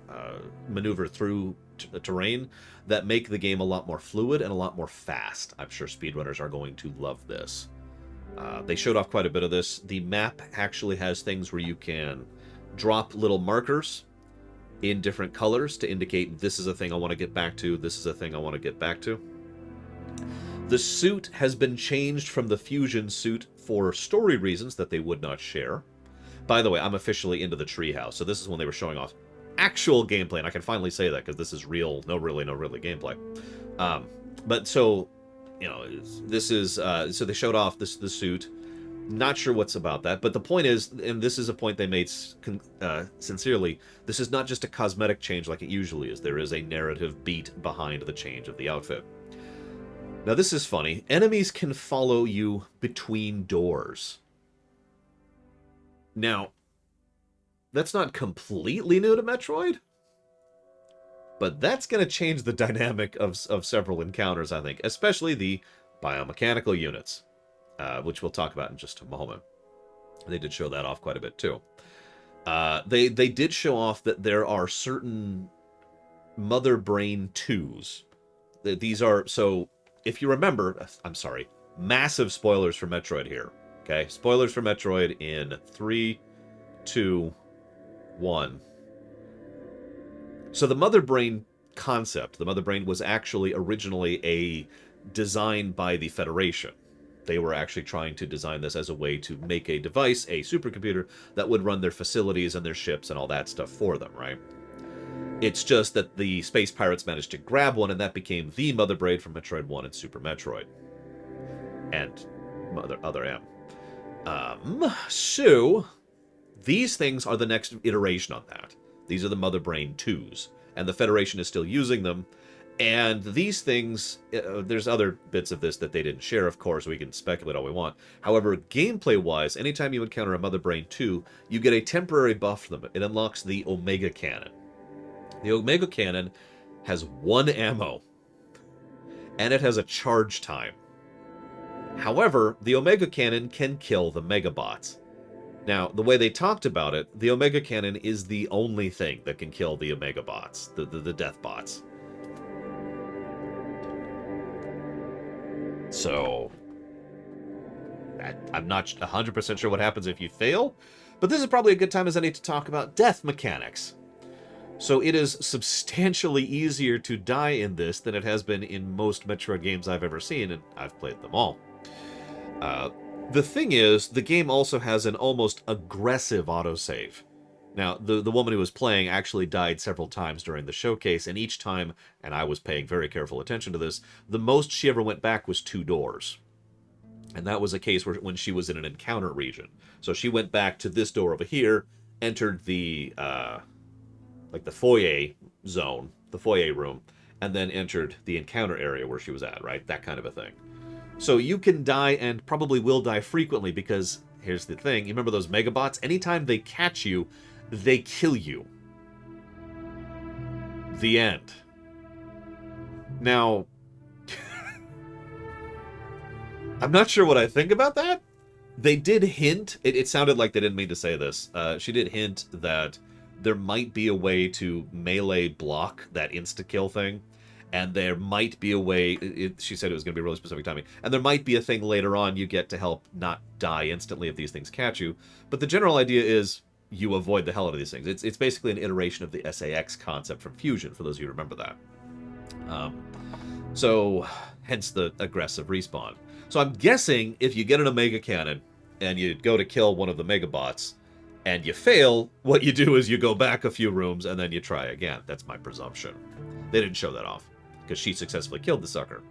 maneuver through the terrain that make the game a lot more fluid and a lot more fast. I'm sure speedrunners are going to love this. They showed off quite a bit of this. The map actually has things where you can drop little markers in different colors to indicate this is a thing I want to get back to, this is a thing I want to get back to. The suit has been changed from the Fusion suit for story reasons that they would not share. By the way, I'm officially into the treehouse, so this is when they were showing off actual gameplay, and I can finally say that because this is real, no really gameplay. But so, you know, this is, so they showed off the suit. Not sure what's about that, but the point is, and this is a point they made sincerely, this is not just a cosmetic change like it usually is. There is a narrative beat behind the change of the outfit. Now this is funny. Enemies can follow you between doors. Now, that's not completely new to Metroid, but that's going to change the dynamic of several encounters, I think, especially the biomechanical units. Which we'll talk about in just a moment. They did show that off quite a bit, too. They did show off that there are certain Mother Brain 2s. These are, so, if you remember, I'm sorry, massive spoilers for Metroid here, okay? Spoilers for Metroid in 3, 2, 1. So the Mother Brain concept, the Mother Brain was actually originally a design by the Federation. They were actually trying to design this as a way to make a device, a supercomputer, that would run their facilities and their ships and all that stuff for them, right? It's just that the space pirates managed to grab one, and that became the Mother Brain from Metroid 1 and Super Metroid. And other M. So, these things are the next iteration on that. These are the Mother Brain 2s, and the Federation is still using them. And these things, there's other bits of this that they didn't share, of course, we can speculate all we want. However, gameplay-wise, anytime you encounter a Mother Brain 2, you get a temporary buff from it. It unlocks the Omega Cannon. The Omega Cannon has 1 ammo, and it has a charge time. However, the Omega Cannon can kill the Megabots. Now, the way they talked about it, the Omega Cannon is the only thing that can kill the Omega Bots, the Death Bots. So, I'm not 100% sure what happens if you fail, but this is probably a good time as any to talk about death mechanics. So it is substantially easier to die in this than it has been in most Metroid games I've ever seen, and I've played them all. The thing is, the game also has an almost aggressive autosave. Now, the woman who was playing actually died several times during the showcase, and each time, and I was paying very careful attention to this, the most she ever went back was 2 doors. And that was a case when she was in an encounter region. So she went back to this door over here, entered the, like the foyer zone, the foyer room, and then entered the encounter area where she was at, right? That kind of a thing. So you can die, and probably will die frequently, because here's the thing. You remember those Megabots? Anytime they catch you, they kill you. The end. Now, I'm not sure what I think about that. They did hint, it sounded like they didn't mean to say this. She did hint that there might be a way to melee block that insta-kill thing, and there might be a way, she said it was going to be really specific timing, and there might be a thing later on you get to help not die instantly if these things catch you, but the general idea is you avoid the hell out of these things. It's basically an iteration of the SAX concept from Fusion, for those of you who remember that. So, hence the aggressive respawn. So I'm guessing if you get an Omega Cannon, and you go to kill one of the Megabots, and you fail, what you do is you go back a few rooms, and then you try again. That's my presumption. They didn't show that off, because she successfully killed the sucker.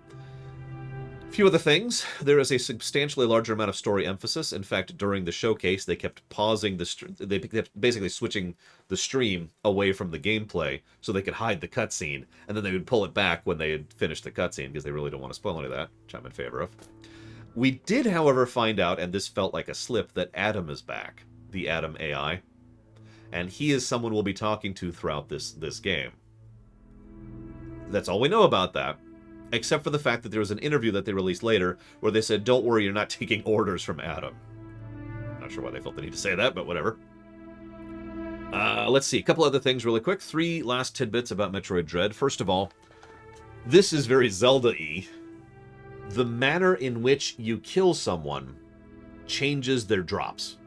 A few other things. There is a substantially larger amount of story emphasis. In fact, during the showcase, they kept pausing they kept basically switching the stream away from the gameplay so they could hide the cutscene, and then they would pull it back when they had finished the cutscene, because they really don't want to spoil any of that, which I'm in favor of. We did, however, find out, and this felt like a slip, that Adam is back, the Adam AI, and he is someone we'll be talking to throughout this game. That's all we know about that. Except for the fact that there was an interview that they released later where they said, don't worry, you're not taking orders from Adam. Not sure why they felt the need to say that, but whatever. Let's see, a couple other things really quick. 3 last tidbits about Metroid Dread. First of all, this is very Zelda-y. The manner in which you kill someone changes their drops.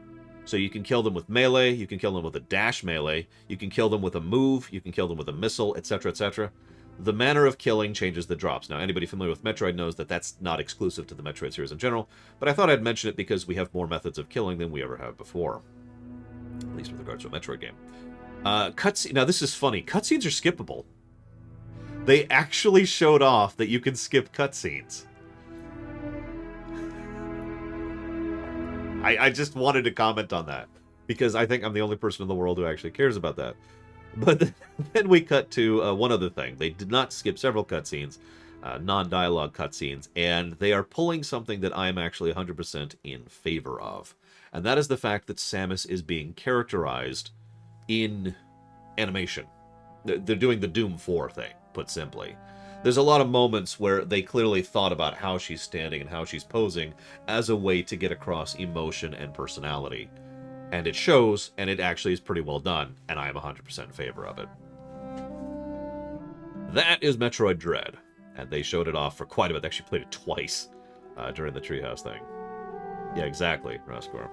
So you can kill them with melee, you can kill them with a dash melee, you can kill them with a move, you can kill them with a missile, etc., etc. The manner of killing changes the drops. Now, anybody familiar with Metroid knows that that's not exclusive to the Metroid series in general, but I thought I'd mention it because we have more methods of killing than we ever have before. At least with regards to a Metroid game. Cutscene. Now, this is funny. Cutscenes are skippable. They actually showed off that you can skip cutscenes. I just wanted to comment on that, because I think I'm the only person in the world who actually cares about that. But then we cut to one other thing. They did not skip several cutscenes, non-dialogue cutscenes, and they are pulling something that I am actually 100% in favor of. And that is the fact that Samus is being characterized in animation. They're doing the Doom 4 thing, put simply. There's a lot of moments where they clearly thought about how she's standing and how she's posing as a way to get across emotion and personality. And it shows, and it actually is pretty well done, and I am 100% in favor of it. That is Metroid Dread, and they showed it off for quite a bit. They actually played it twice during the Treehouse thing. Yeah, exactly, Rascor.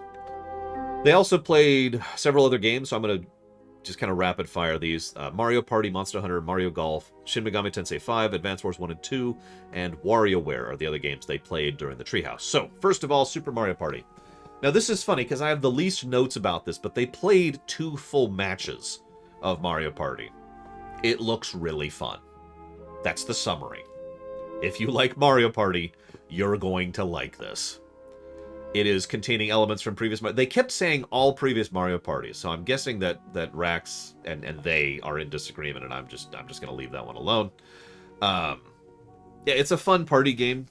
They also played several other games, so I'm going to just kind of rapid fire these. Mario Party, Monster Hunter, Mario Golf, Shin Megami Tensei 5, Advance Wars 1 and 2, and WarioWare are the other games they played during the Treehouse. So, first of all, Super Mario Party. Now, this is funny, because I have the least notes about this, but they played 2 full matches of Mario Party. It looks really fun. That's the summary. If you like Mario Party, you're going to like this. It is containing elements from previous... They kept saying all previous Mario Parties, so I'm guessing that Rax and they are in disagreement, and I'm just going to leave that one alone. Yeah, it's a fun party game.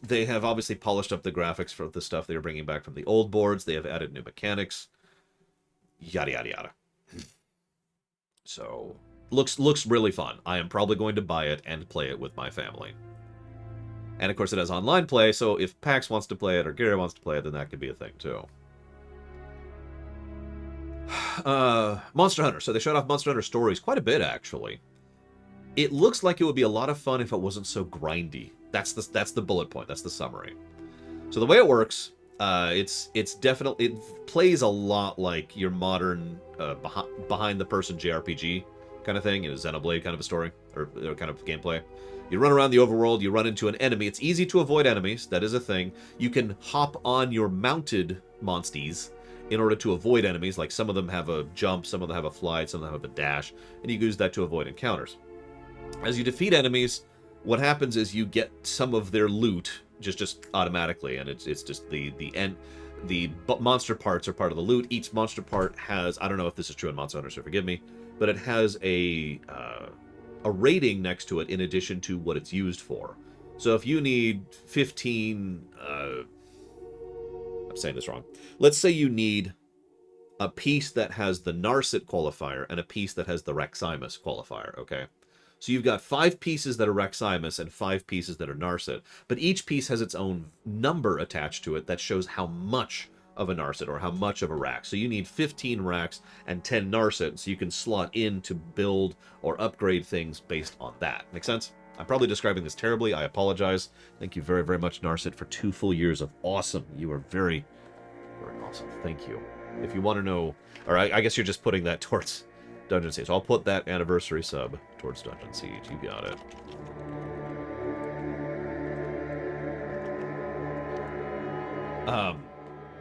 They have obviously polished up the graphics for the stuff they are bringing back from the old boards. They have added new mechanics. Yada, yada, yada. So, looks really fun. I am probably going to buy it and play it with my family. And, of course, it has online play, so if Pax wants to play it or Gary wants to play it, then that could be a thing, too. Monster Hunter. So they showed off Monster Hunter Stories quite a bit, actually. It looks like it would be a lot of fun if it wasn't so grindy. That's the bullet point. That's the summary. So the way it works, it's definitely, it plays a lot like your modern behind the person JRPG kind of thing, Xenoblade kind of a story or kind of gameplay. You run around the overworld, you run into an enemy. It's easy to avoid enemies. That is a thing. You can hop on your mounted monsties in order to avoid enemies. Like some of them have a jump, some of them have a fly, some of them have a dash, and you use that to avoid encounters. As you defeat enemies, what happens is you get some of their loot just automatically, and it's just the monster parts are part of the loot. Each monster part has, I don't know if this is true in Monster Hunter, so forgive me, but it has a rating next to it in addition to what it's used for. So if you need 15, I'm saying this wrong. Let's say you need a piece that has the Narset qualifier and a piece that has the Raxaimus qualifier, okay? So you've got 5 pieces that are Raxaimus and 5 pieces that are Narset, but each piece has its own number attached to it that shows how much of a Narset, or how much of a rack. So you need 15 racks and 10 Narset, so you can slot in to build or upgrade things based on that. Make sense? I'm probably describing this terribly. I apologize. Thank you very, very much, Narset, for 2 full years of awesome. You are very, very awesome. Thank you. If you want to know, or I guess you're just putting that towards Dungeon Siege. So I'll put that anniversary sub towards Dungeon Siege. You got it.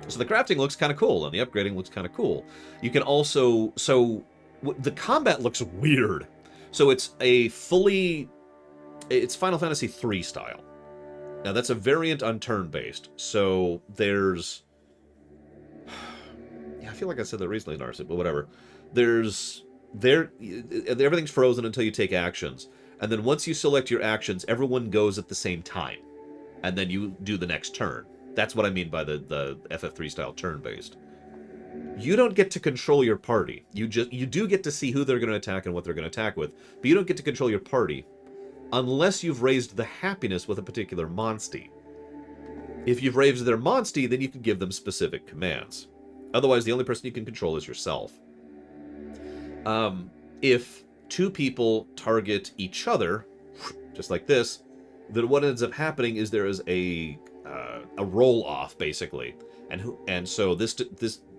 So the crafting looks kind of cool, and the upgrading looks kind of cool. You can also... So, the combat looks weird. So it's it's Final Fantasy III style. Now, that's a variant on turn-based. So, there's... Yeah, I feel like I said that recently, Narset, but whatever. Everything's frozen until you take actions. And then once you select your actions, everyone goes at the same time. And then you do the next turn. That's what I mean by the FF3 style turn-based. You don't get to control your party. You do get to see who they're going to attack and what they're going to attack with, but you don't get to control your party unless you've raised the happiness with a particular monstie. If you've raised their monstie, then you can give them specific commands. Otherwise, the only person you can control is yourself. If 2 people target each other, just like this, then what ends up happening is there is a roll-off, basically. And so this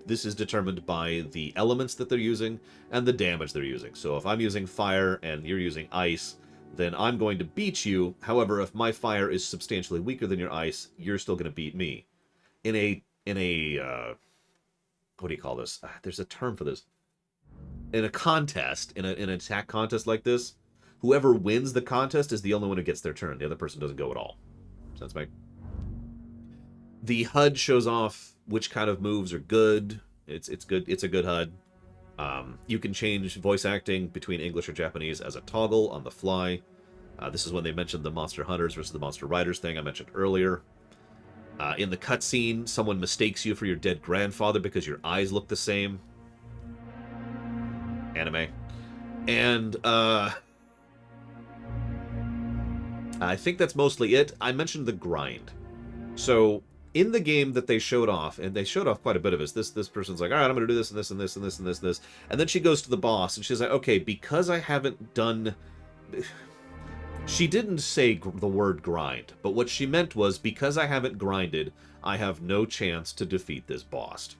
is determined by the elements that they're using and the damage they're using. So if I'm using fire and you're using ice, then I'm going to beat you. However, if my fire is substantially weaker than your ice, you're still going to beat me. In a what do you call this? There's a term for this. In a contest, in an attack contest like this, whoever wins the contest is the only one who gets their turn. The other person doesn't go at all. Sounds right? The HUD shows off which kind of moves are good. It's good. It's a good HUD. You can change voice acting between English or Japanese as a toggle on the fly. This is when they mentioned the Monster Hunters versus the Monster Riders thing I mentioned earlier. In the cutscene, someone mistakes you for your dead grandfather because your eyes look the same. Anime. And I think that's mostly it. I mentioned the grind. So in the game that they showed off, and they showed off quite a bit of it, this person's like, all right, I'm going to do this and this and this and this and this and this. And then she goes to the boss, and she's like, okay, because I haven't done... She didn't say the word grind, but what she meant was, because I haven't grinded, I have no chance to defeat this boss.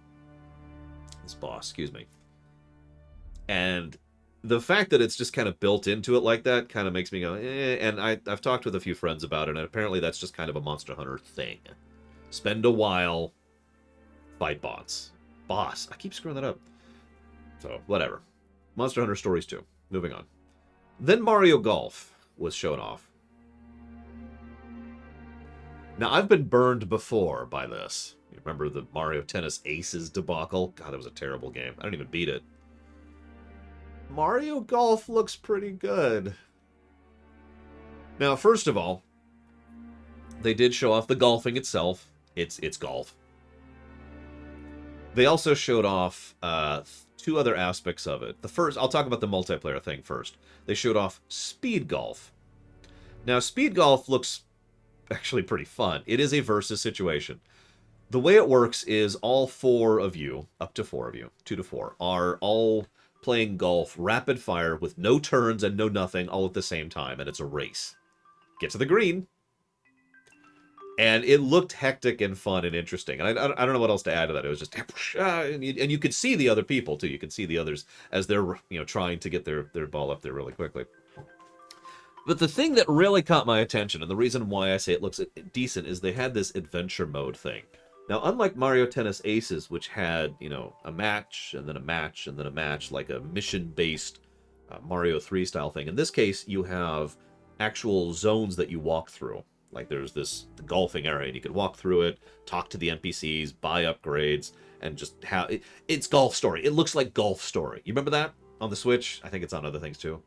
Excuse me. And the fact that it's just kind of built into it like that kind of makes me go, eh. And I've talked with a few friends about it, and apparently that's just kind of a Monster Hunter thing. Spend a while, fight boss. I keep screwing that up. So, whatever. Monster Hunter Stories 2. Moving on. Then Mario Golf was shown off. Now, I've been burned before by this. You remember the Mario Tennis Aces debacle? God, that was a terrible game. I didn't even beat it. Mario Golf looks pretty good. Now, first of all, they did show off the golfing itself. It's golf. They also showed off 2 other aspects of it. The first, I'll talk about the multiplayer thing first. They showed off speed golf. Now, speed golf looks actually pretty fun. It is a versus situation. The way it works is all 4 of you, up to 4 of you, 2 to 4, are all playing golf rapid fire with no turns and no nothing all at the same time, and it's a race. Get to the green. And it looked hectic and fun and interesting. And I don't know what else to add to that. It was just... And you could see the other people, too. You could see the others as they're, trying to get their ball up there really quickly. But the thing that really caught my attention, and the reason why I say it looks decent, is they had this adventure mode thing. Now, unlike Mario Tennis Aces, which had, a match, and then a match, and then a match, like a mission-based Mario 3 style thing, in this case, you have actual zones that you walk through. Like, there's this golfing area, and you can walk through it, talk to the NPCs, buy upgrades, and just have... It's Golf Story. It looks like Golf Story. You remember that on the Switch? I think it's on other things, too.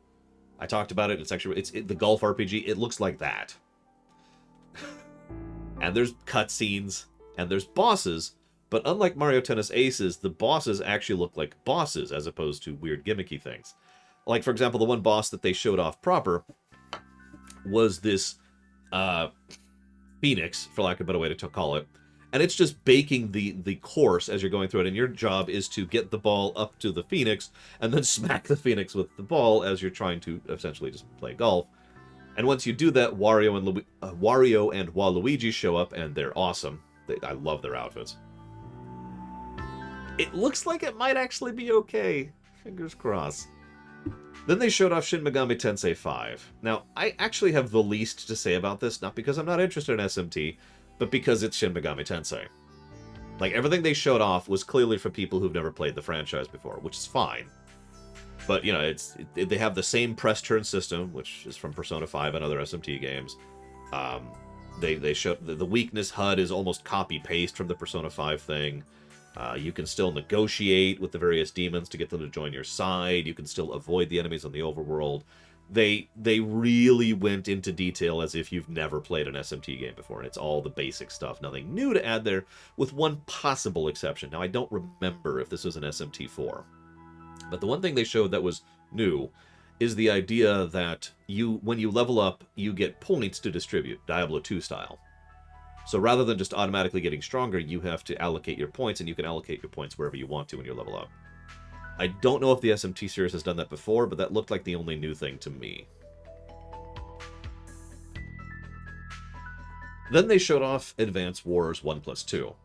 I talked about it. It's actually... It's the golf RPG. It looks like that. And there's cutscenes, and there's bosses, but unlike Mario Tennis Aces, the bosses actually look like bosses, as opposed to weird gimmicky things. Like, for example, the one boss that they showed off proper was this... Phoenix, for lack of a better way to call it. and it's just baking the course as you're going through it, and your job is to get the ball up to the Phoenix and then smack the Phoenix with the ball as you're trying to essentially just play golf. And once you do that, Wario and Waluigi show up, and they're awesome. I love their outfits. It looks like it might actually be okay. Fingers crossed. Then they showed off Shin Megami Tensei 5. Now, I actually have the least to say about this, not because I'm not interested in SMT, but because it's Shin Megami Tensei. Like, everything they showed off was clearly for people who've never played the franchise before, which is fine. But, you know, they have the same press turn system, which is from Persona 5 and other SMT games. They show the weakness HUD is almost copy-paste from the Persona 5 thing. You can still negotiate with the various demons to get them to join your side. You can still avoid the enemies on the overworld. They really went into detail as if you've never played an SMT game before, and it's all the basic stuff. Nothing new to add there, with one possible exception. Now, I don't remember if this was an SMT4. But the one thing they showed that was new is the idea that when you level up, you get points to distribute, Diablo 2 style. So rather than just automatically getting stronger, you have to allocate your points, and you can allocate your points wherever you want to when you level up. I don't know if the SMT series has done that before, but that looked like the only new thing to me. Then they showed off Advance Wars 1+2.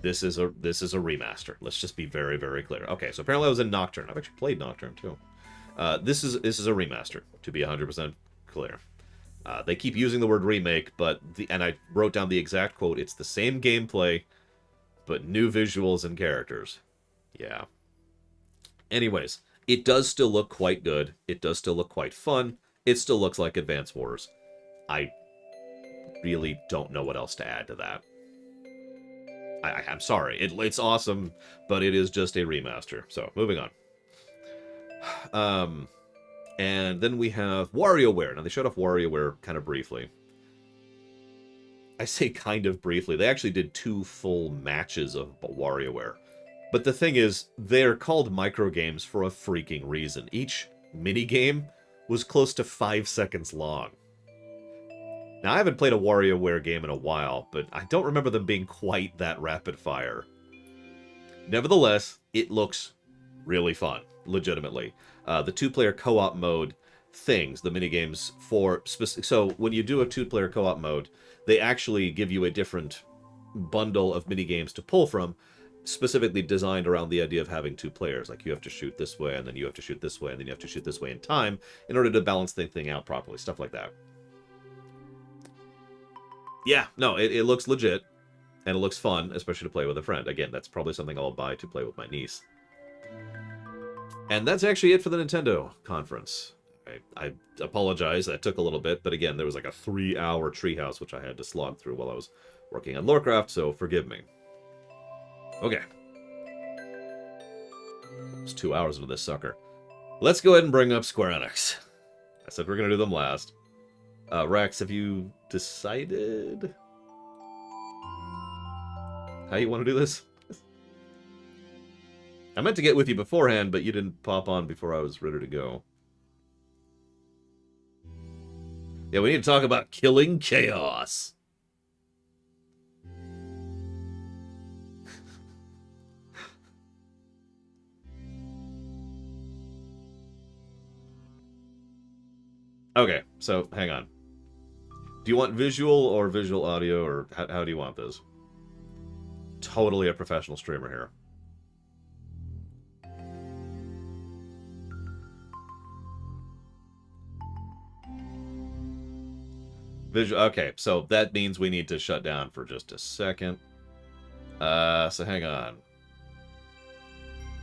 This is a remaster. Let's just be very, very clear. Okay, so apparently I was in Nocturne. I've actually played Nocturne too. This is a remaster, to be 100% clear. They keep using the word remake, and I wrote down the exact quote. It's the same gameplay, but new visuals and characters. Yeah. Anyways, it does still look quite good. It does still look quite fun. It still looks like Advance Wars. I really don't know what else to add to that. I'm sorry. It's awesome, but it is just a remaster. So, moving on. And then we have WarioWare. Now, they showed off WarioWare kind of briefly. I say kind of briefly. They actually did 2 full matches of WarioWare. But the thing is, they're called microgames for a freaking reason. Each minigame was close to 5 seconds long. Now, I haven't played a WarioWare game in a while, but I don't remember them being quite that rapid fire. Nevertheless, it looks really fun, legitimately. The 2-player co-op mode things, the minigames for... So, when you do a 2-player co-op mode, they actually give you a different bundle of minigames to pull from, specifically designed around the idea of having 2 players. Like, you have to shoot this way, and then you have to shoot this way, and then you have to shoot this way in time in order to balance the thing out properly. Stuff like that. Yeah, no, it looks legit, and it looks fun, especially to play with a friend. Again, that's probably something I'll buy to play with my niece. And that's actually it for the Nintendo conference. I apologize, that took a little bit, but again, there was like a 3-hour treehouse, which I had to slog through while I was working on LoreCraft, so forgive me. Okay. It's 2 hours into this sucker. Let's go ahead and bring up Square Enix. I said we're going to do them last. Rax, have you decided how you want to do this? I meant to get with you beforehand, but you didn't pop on before I was ready to go. Yeah, we need to talk about Killing Chaos. Okay, so hang on. Do you want visual or visual audio, or how do you want this? Totally a professional streamer here. Visual. Okay, so that means we need to shut down for just a second. So hang on.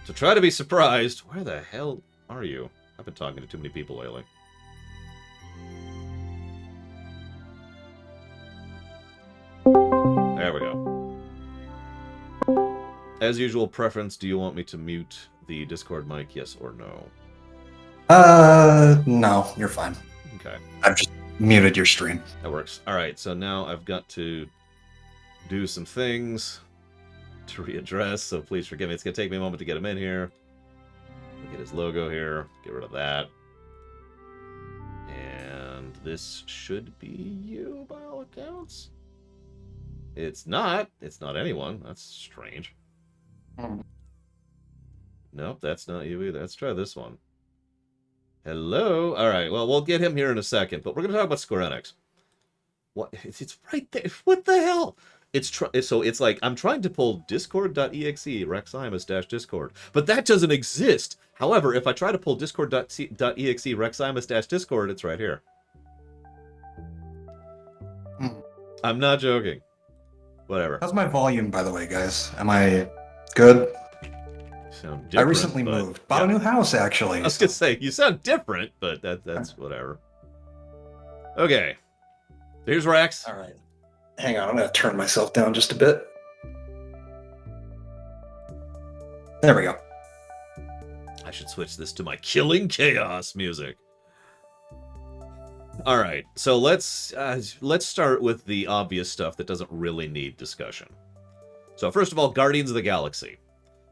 To try to be surprised, where the hell are you? I've been talking to too many people lately. There we go. As usual, preference, do you want me to mute the Discord mic, yes or no? No, you're fine. Okay. I've just muted your stream. That works. Alright, so now I've got to do some things to readdress, so please forgive me. It's going to take me a moment to get him in here. Get his logo here. Get rid of that. And this should be you by all accounts. It's not. It's not anyone. That's strange. Nope, that's not you either. Let's try this one. Hello? Alright, well, we'll get him here in a second, but we're going to talk about Square Enix. What? It's right there. What the hell? So it's like, I'm trying to pull discord.exe, Raxaimus-discord, but that doesn't exist. However, if I try to pull discord.exe, Raxaimus-discord, it's right here. I'm not joking. Whatever. How's my volume, by the way, guys? Am I good? Sound I recently moved. Bought a new house, actually. I was going to say, you sound different, but that's whatever. Okay. Here's Rax. All right. Hang on, I'm going to turn myself down just a bit. There we go. I should switch this to my Killing Chaos music. All right, so let's start with the obvious stuff that doesn't really need discussion. So first of all, Guardians of the Galaxy.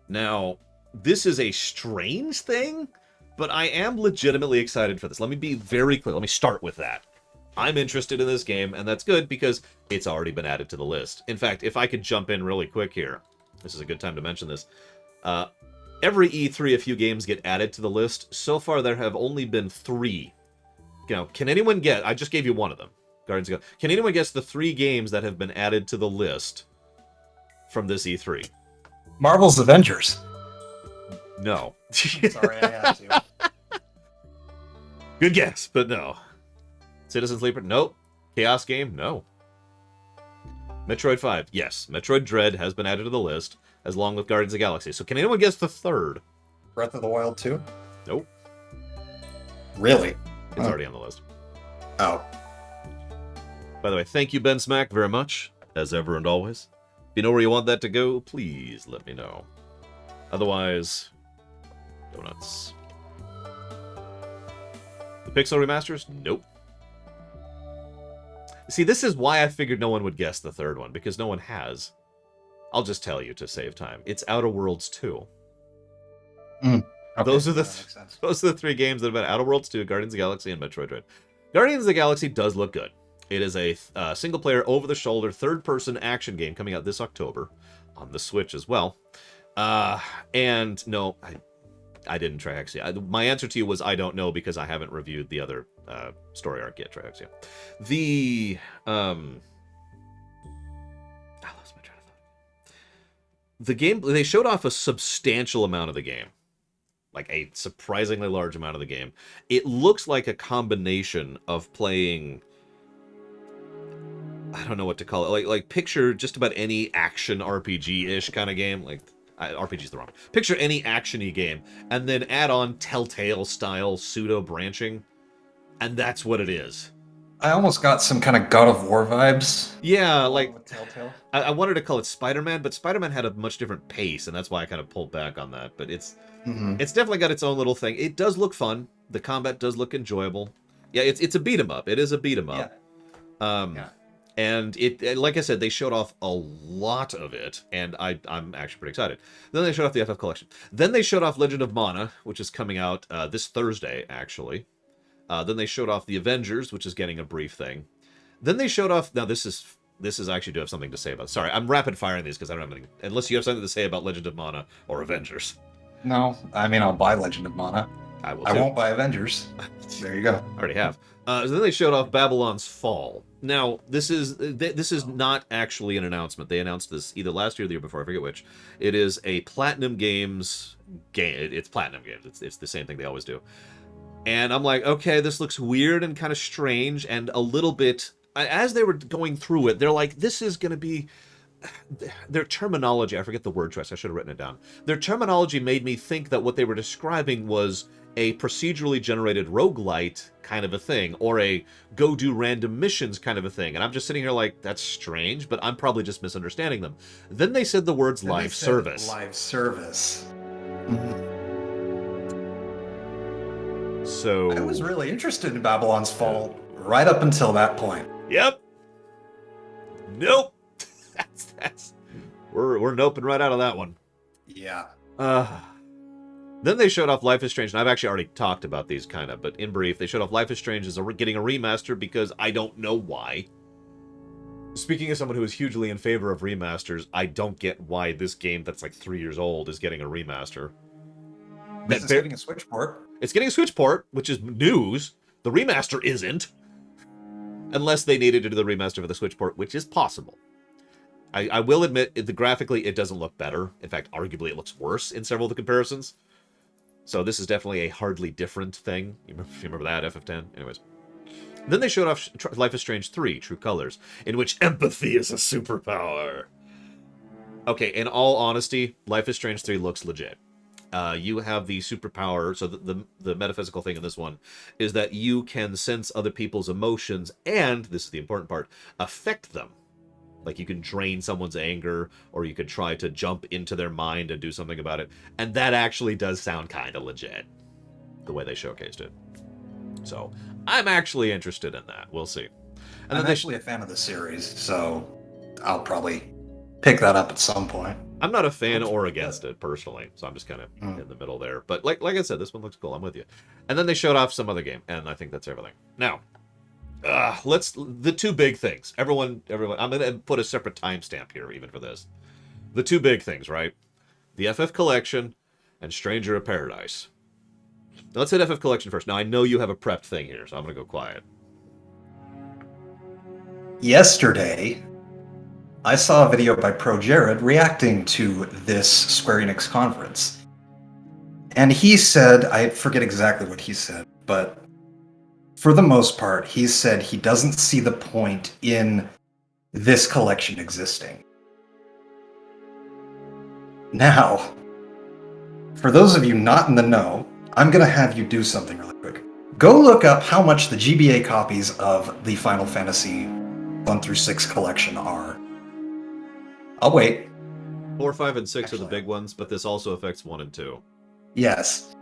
Now, this is a strange thing, but I am legitimately excited for this. Let me be very clear. Let me start with that. I'm interested in this game, and that's good because it's already been added to the list. In fact, if I could jump in really quick here, this is a good time to mention this. Every E3, a few games get added to the list. So far, there have only been 3. You know, can anyone guess? I just gave you one of them. Guardians of the Galaxy. Can anyone guess the 3 games that have been added to the list from this E3? Marvel's Avengers. No. Sorry, I had to. Good guess, but no. Citizen Sleeper? Nope. Chaos Game? No. Metroid 5? Yes. Metroid Dread has been added to the list, as long with Guardians of the Galaxy. So can anyone guess the 3rd? Breath of the Wild 2? Nope. Really? It's already on the list. Oh. By the way, thank you, Ben Smack, very much, as ever and always. If you know where you want that to go, please let me know. Otherwise, donuts. The Pixel Remasters? Nope. See, this is why I figured no one would guess the 3rd one, because no one has. I'll just tell you to save time. It's Outer Worlds 2. Okay, Those are the 3 games that have been Outer Worlds 2, Guardians of the Galaxy, and Metroid Dread. Guardians of the Galaxy does look good. It is a single-player, over-the-shoulder, third-person action game coming out this October on the Switch as well. And no, I didn't try Axia. My answer to you was I don't know because I haven't reviewed the other story arc yet. Try Axia. I lost my train of thought. The game, they showed off a substantial amount of the game. Like a surprisingly large amount of the game. It looks like a combination of playing, I don't know what to call it. Like picture just about any action RPG-ish kind of game. Like RPG's the wrong. Picture any action-y game, and then add on Telltale-style pseudo-branching, and that's what it is. I almost got some kind of God of War vibes. Yeah, like with Telltale. I wanted to call it Spider-Man, but Spider-Man had a much different pace, and that's why I kind of pulled back on that. But it's definitely got its own little thing. It does look fun. The combat does look enjoyable. Yeah, it's a beat 'em up. It is a beat 'em up. Yeah. And it, like I said, they showed off a lot of it, and I'm actually pretty excited. Then they showed off the FF Collection. Then they showed off Legend of Mana, which is coming out this Thursday, actually. Then they showed off the Avengers, which is getting a brief thing. Then they showed off. Now this is actually do have something to say about. Sorry, I'm rapid firing these because I don't have anything. Unless you have something to say about Legend of Mana or Avengers. No, I mean I'll buy Legend of Mana. I will. I won't buy Avengers. There you go. I already have. So then they showed off Babylon's Fall. Now, this is not actually an announcement. They announced this either last year or the year before, I forget which. It is a Platinum Games game. It's Platinum Games. It's the same thing they always do. And I'm like, okay, this looks weird and kind of strange and a little bit... As they were going through it, they're like, this is going to be... Their terminology, I forget the word choice, I should have written it down. Their terminology made me think that what they were describing was a procedurally generated roguelite kind of a thing, or a go do random missions kind of a thing. And I'm just sitting here like, that's strange, but I'm probably just misunderstanding them. Then they said the words live service. Live service. So I was really interested in Babylon's Fall right up until that point. Yep. Nope. that's we're noping right out of that one. Yeah. Then they showed off Life is Strange, and I've actually already talked about these kind of, but in brief, they showed off Life is Strange as getting a remaster because I don't know why. Speaking as someone who is hugely in favor of remasters, I don't get why this game that's like 3 years old is getting a remaster. It's getting a Switch port. It's getting a Switch port, which is news. The remaster isn't. Unless they needed to do the remaster for the Switch port, which is possible. I will admit, graphically, it doesn't look better. In fact, arguably, it looks worse in several of the comparisons. So this is definitely a hardly different thing. You remember that, FF10? Anyways. Then they showed off Life is Strange 3, True Colors, in which empathy is a superpower. Okay, in all honesty, Life is Strange 3 looks legit. You have the superpower, so the metaphysical thing in this one is that you can sense other people's emotions and, this is the important part, affect them. Like you can drain someone's anger, or you could try to jump into their mind and do something about it. And that actually does sound kind of legit, the way they showcased it. So, I'm actually interested in that. We'll see. And I'm actually a fan of the series, so I'll probably pick that up at some point. I'm not a fan or against it, personally, so I'm just kind of in the middle there. But like I said, this one looks cool. I'm with you. And then they showed off some other game, and I think that's everything. Now, the two big things. Everyone, I'm going to put a separate timestamp here, even for this. The two big things, right? The FF Collection and Stranger of Paradise. Now, let's hit FF Collection first. Now, I know you have a prepped thing here, so I'm going to go quiet. Yesterday, I saw a video by Pro Jared reacting to this Square Enix conference. And he said, I forget exactly what he said, but for the most part, he said he doesn't see the point in this collection existing. Now, for those of you not in the know, I'm going to have you do something really quick. Go look up how much the GBA copies of the Final Fantasy 1 through 6 collection are. I'll wait. 4, 5, and 6 are the big ones, but this also affects 1 and 2. Yes.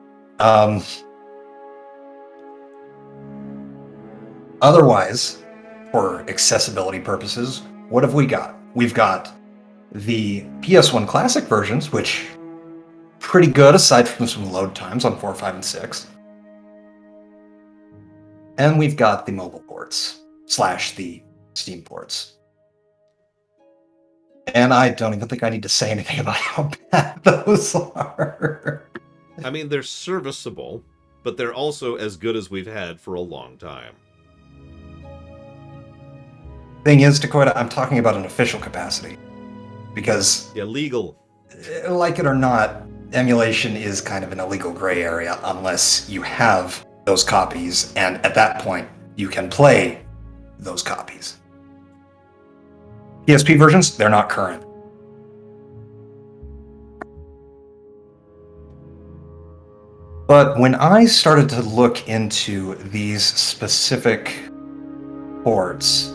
Otherwise, for accessibility purposes, what have we got? We've got the PS1 Classic versions, which pretty good aside from some load times on 4, 5, and 6. And we've got the mobile ports, / the Steam ports. And I don't even think I need to say anything about how bad those are. I mean, they're serviceable, but they're also as good as we've had for a long time. Thing is, Dakota, I'm talking about an official capacity. Because... yeah, legal. Like it or not, emulation is kind of an illegal gray area unless you have those copies, and at that point, you can play those copies. PSP versions, they're not current. But when I started to look into these specific ports,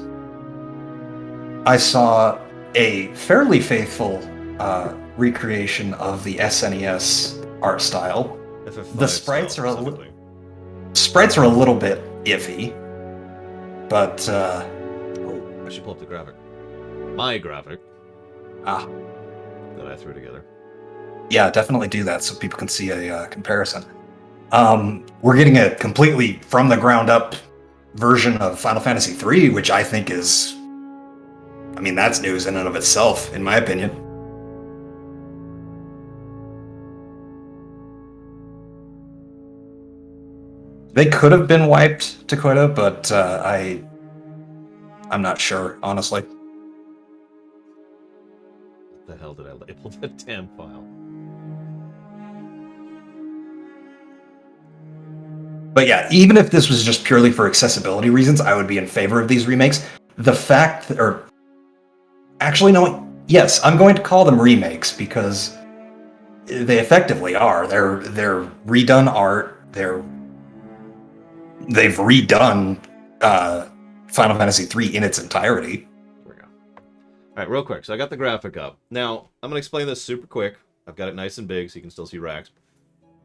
I saw a fairly faithful recreation of the SNES art style. FF5 The sprites are a little bit iffy, but oh, I should pull up the graphic. My graphic. That I threw together. Yeah, definitely do that so people can see a comparison. We're getting a completely from the ground up version of Final Fantasy III, which I think is, I mean, that's news in and of itself, in my opinion. They could have been wiped, Dakota, but I'm not sure, honestly. What the hell did I label that damn file? But yeah, even if this was just purely for accessibility reasons, I would be in favor of these remakes. The fact that, or actually, no, yes, I'm going to call them remakes because they effectively are. They're redone art. They've redone Final Fantasy III in its entirety. All right, real quick. So I got the graphic up. Now, I'm going to explain this super quick. I've got it nice and big so you can still see Rax.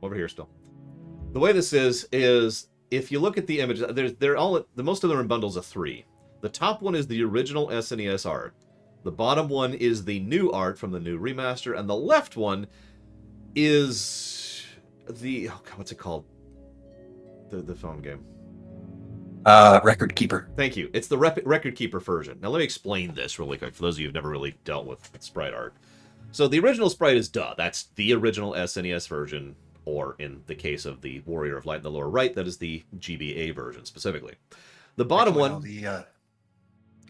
Over here still. The way this is if you look at the images, most of them are in bundles of 3. The top one is the original SNES art. The bottom one is the new art from the new remaster, and the left one is the what's it called? The phone game. Record Keeper. Thank you. It's the Record Keeper version. Now let me explain this really quick for those of you who've never really dealt with sprite art. So the original sprite is duh. That's the original SNES version, or in the case of the Warrior of Light in the lower right, that is the GBA version specifically. The bottom Actually, no, one...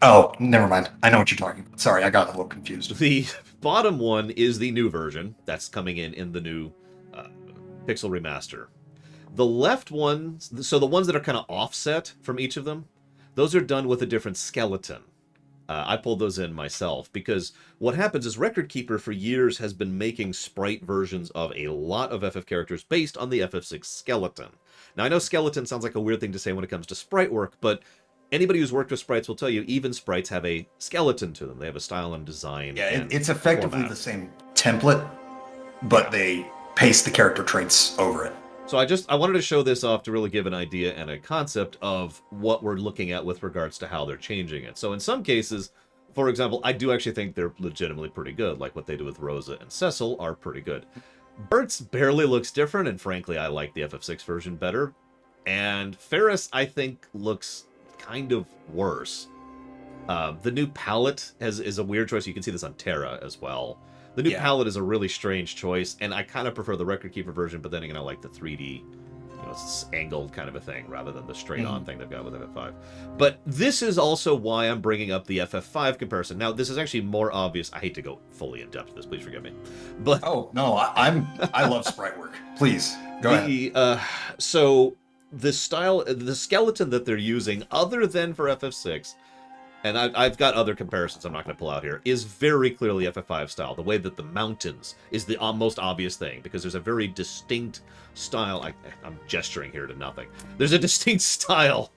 Oh, never mind. I know what you're talking about. Sorry, I got a little confused. The bottom one is the new version that's coming in the new Pixel Remaster. The left ones, so the ones that are kind of offset from each of them, those are done with a different skeleton. I pulled those in myself because what happens is Record Keeper for years has been making sprite versions of a lot of FF characters based on the FF6 skeleton. Now I know skeleton sounds like a weird thing to say when it comes to sprite work, but anybody who's worked with sprites will tell you even sprites have a skeleton to them. They have a style and design. Yeah, and it's effectively format. the same template, but they paste the character traits over it. So I wanted to show this off to really give an idea and a concept of what we're looking at with regards to how they're changing it. So in some cases, for example, I do actually think they're legitimately pretty good, like what they do with Rosa and Cecil are pretty good. Bert's barely looks different, and frankly, I like the FF6 version better. And Ferris, I think, looks kind of worse. The new palette is a weird choice. You can see this on Terra as well. The new palette is a really strange choice, and I kind of prefer the Record Keeper version, but then again, I like the 3D, angled kind of a thing, rather than the straight-on thing they've got with FF5. But this is also why I'm bringing up the FF5 comparison. Now, this is actually more obvious. I hate to go fully in-depth to this, please forgive me. But oh, no, I love sprite work. Please, go ahead. So, the skeleton that they're using, other than for FF6, and I've got other comparisons I'm not going to pull out here, is very clearly FF5 style. The way that the mountains is the most obvious thing, because there's a very distinct style. I'm gesturing here to nothing. There's a distinct style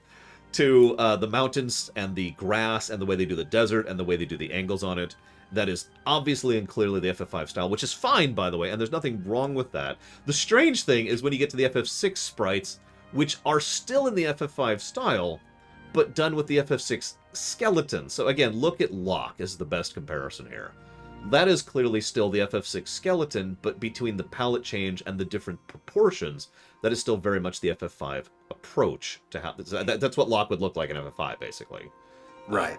to the mountains and the grass and the way they do the desert and the way they do the angles on it. That is obviously and clearly the FF5 style, which is fine, by the way, and there's nothing wrong with that. The strange thing is when you get to the FF6 sprites, which are still in the FF5 style, but done with the FF6 skeleton. So again, look at Locke as the best comparison here. That is clearly still the FF6 skeleton, but between the palette change and the different proportions, that is still very much the FF5 approach to how... That's what Locke would look like in FF5, basically. Right.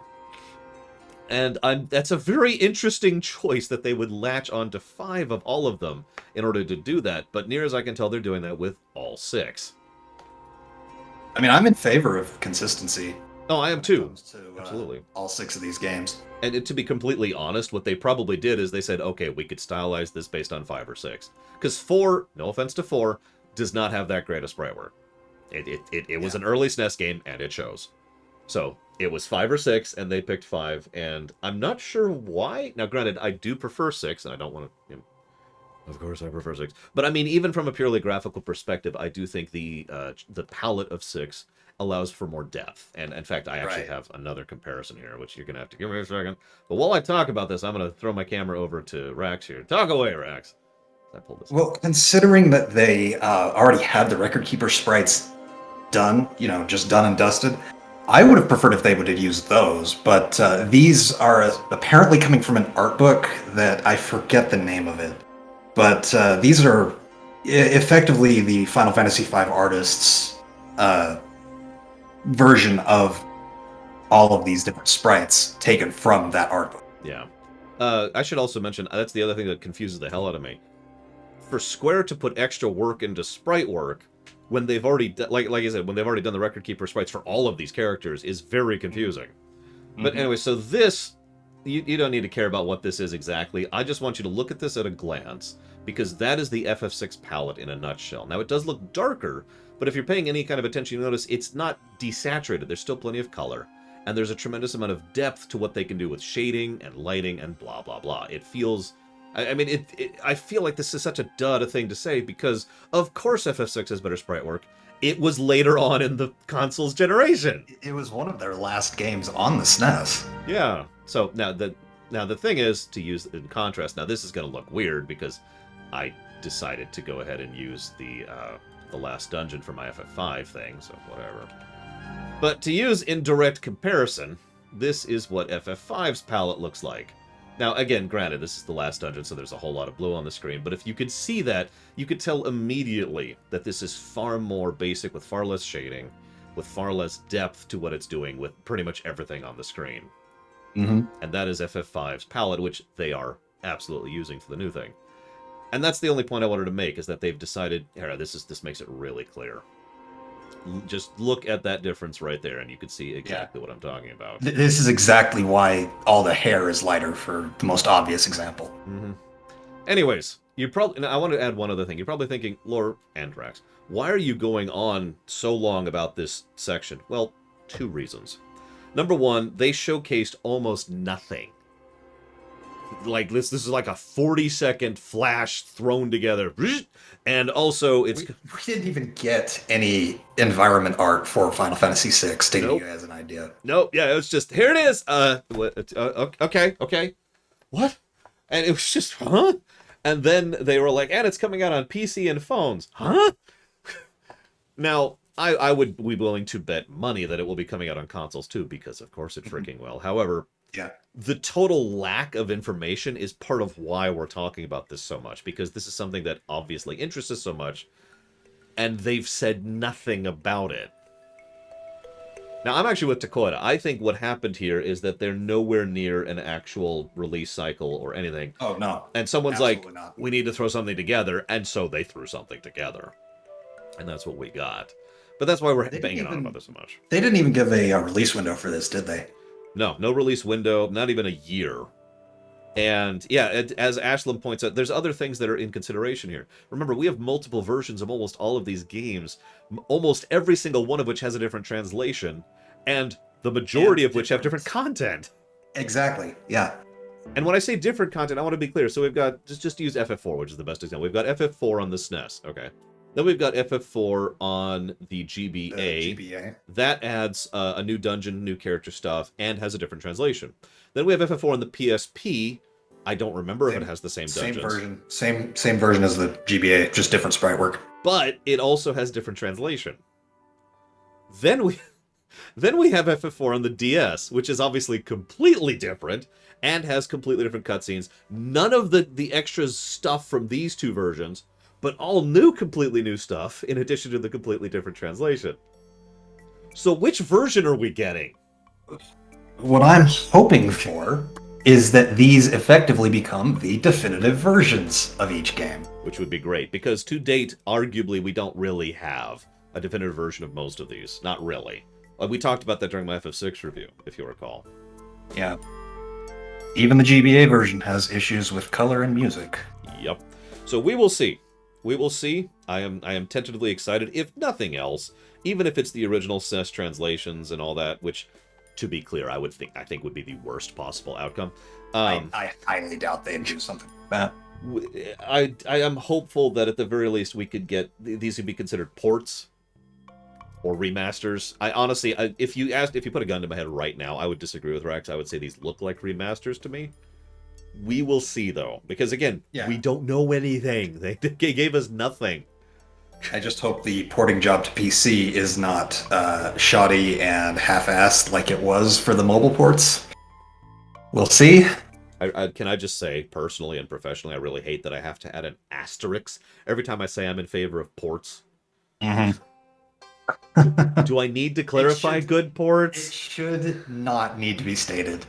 And that's a very interesting choice that they would latch onto 5 of all of them in order to do that, but near as I can tell, they're doing that with all 6. I mean, I'm in favor of consistency. Oh, I am too. Absolutely. All 6 of these games. And to be completely honest, what they probably did is they said, okay, we could stylize this based on 5 or 6. Because 4, no offense to 4, does not have that great a sprite work. It was an early SNES game, and it shows. So, it was 5 or 6, and they picked 5, and I'm not sure why. Now, granted, I do prefer 6, and I don't want to... Of course, I prefer 6. But I mean, even from a purely graphical perspective, I do think the palette of 6 allows for more depth. And in fact, I actually have another comparison here, which you're going to have to give me a second. But while I talk about this, I'm going to throw my camera over to Rax here. Talk away, Rax. I pulled this. Well, considering that they already had the Record Keeper sprites done, just done and dusted, I would have preferred if they would have used those. But these are apparently coming from an art book that I forget the name of it. But these are effectively the Final Fantasy V artists' version of all of these different sprites taken from that art book. Yeah. I should also mention, that's the other thing that confuses the hell out of me. For Square to put extra work into sprite work, when they've already, like I said, when they've already done the Record Keeper sprites for all of these characters, is very confusing. But anyway, so this... You don't need to care about what this is exactly. I just want you to look at this at a glance, because that is the FF6 palette in a nutshell. Now, it does look darker, but if you're paying any kind of attention, you notice it's not desaturated. There's still plenty of color, and there's a tremendous amount of depth to what they can do with shading and lighting and blah, blah, blah. It feels... I feel like this is such a duh thing to say, because of course FF6 has better sprite work. It was later on in the console's generation. It was one of their last games on the SNES. Yeah. So now the thing is, to use in contrast, now this is going to look weird because I decided to go ahead and use the last dungeon for my FF5 thing, so whatever. But to use in direct comparison, this is what FF5's palette looks like. Now, again, granted, this is the last dungeon, so there's a whole lot of blue on the screen, but if you could see that, you could tell immediately that this is far more basic with far less shading. with far less depth to what it's doing with pretty much everything on the screen. Mm-hmm. And that is FF5's palette, which they are absolutely using for the new thing. And that's the only point I wanted to make, is that they've decided, here, this makes it really clear. Just look at that difference right there, and you can see exactly what I'm talking about. This is exactly why all the hair is lighter, for the most obvious example. Mm-hmm. Anyways, I want to add one other thing. You're probably thinking, Lore and Rax, why are you going on so long about this section? Well, 2 reasons. Number one, they showcased almost nothing. Like, this is like a 40-second flash thrown together. And also, it's... We didn't even get any environment art for Final Fantasy VI, to give you guys an idea. Nope, yeah, it was just, here it is! Okay. What? And it was just, huh? And then they were like, and it's coming out on PC and phones. Huh? Now, I would be willing to bet money that it will be coming out on consoles too, because of course it freaking will. However, the total lack of information is part of why we're talking about this so much, because this is something that obviously interests us so much, and they've said nothing about it. Now, I'm actually with Takoda. I think what happened here is that they're nowhere near an actual release cycle or anything. Oh, no. And someone's Absolutely like, not. we need to throw something together, and so they threw something together. And that's what we got. But that's why we're banging on about this so much. They didn't even give a release window for this, did they? No release window, not even a year. And yeah, as Ashland points out, there's other things that are in consideration here. Remember, we have multiple versions of almost all of these games, almost every single one of which has a different translation, and the majority of which have different content. Exactly, yeah. And when I say different content, I want to be clear. So we've got, just use FF4, which is the best example. We've got FF4 on the SNES, okay. Then we've got FF4 on the GBA. That adds a new dungeon, new character stuff, and has a different translation. Then we have FF4 on the PSP. I don't remember if it has the same dungeons. Same version as the GBA, just different sprite work. But it also has different translation. Then we have FF4 on the DS, which is obviously completely different and has completely different cutscenes. None of the extra stuff from these 2 versions, but all new, completely new stuff, in addition to the completely different translation. So which version are we getting? What I'm hoping for is that these effectively become the definitive versions of each game. Which would be great, because to date, arguably, we don't really have a definitive version of most of these. Not really. We talked about that during my FF6 review, if you recall. Yeah. Even the GBA version has issues with color and music. Yep. So we will see. We will see. I am tentatively excited, if nothing else, even if it's the original SNES translations and all that, which, to be clear, I think would be the worst possible outcome. I highly doubt they'd do something like that. I am hopeful that at the very least we could get these could be considered ports or remasters. I honestly, if you put a gun to my head right now, I would disagree with Rax. I would say these look like remasters to me. We will see, though, because again, we don't know anything. They gave us nothing. I just hope the porting job to PC is not shoddy and half-assed like it was for the mobile ports. We'll see. Can I just say, personally and professionally, I really hate that I have to add an asterisk every time I say I'm in favor of ports. Mm-hmm. Do I need to clarify good ports? It should not need to be stated.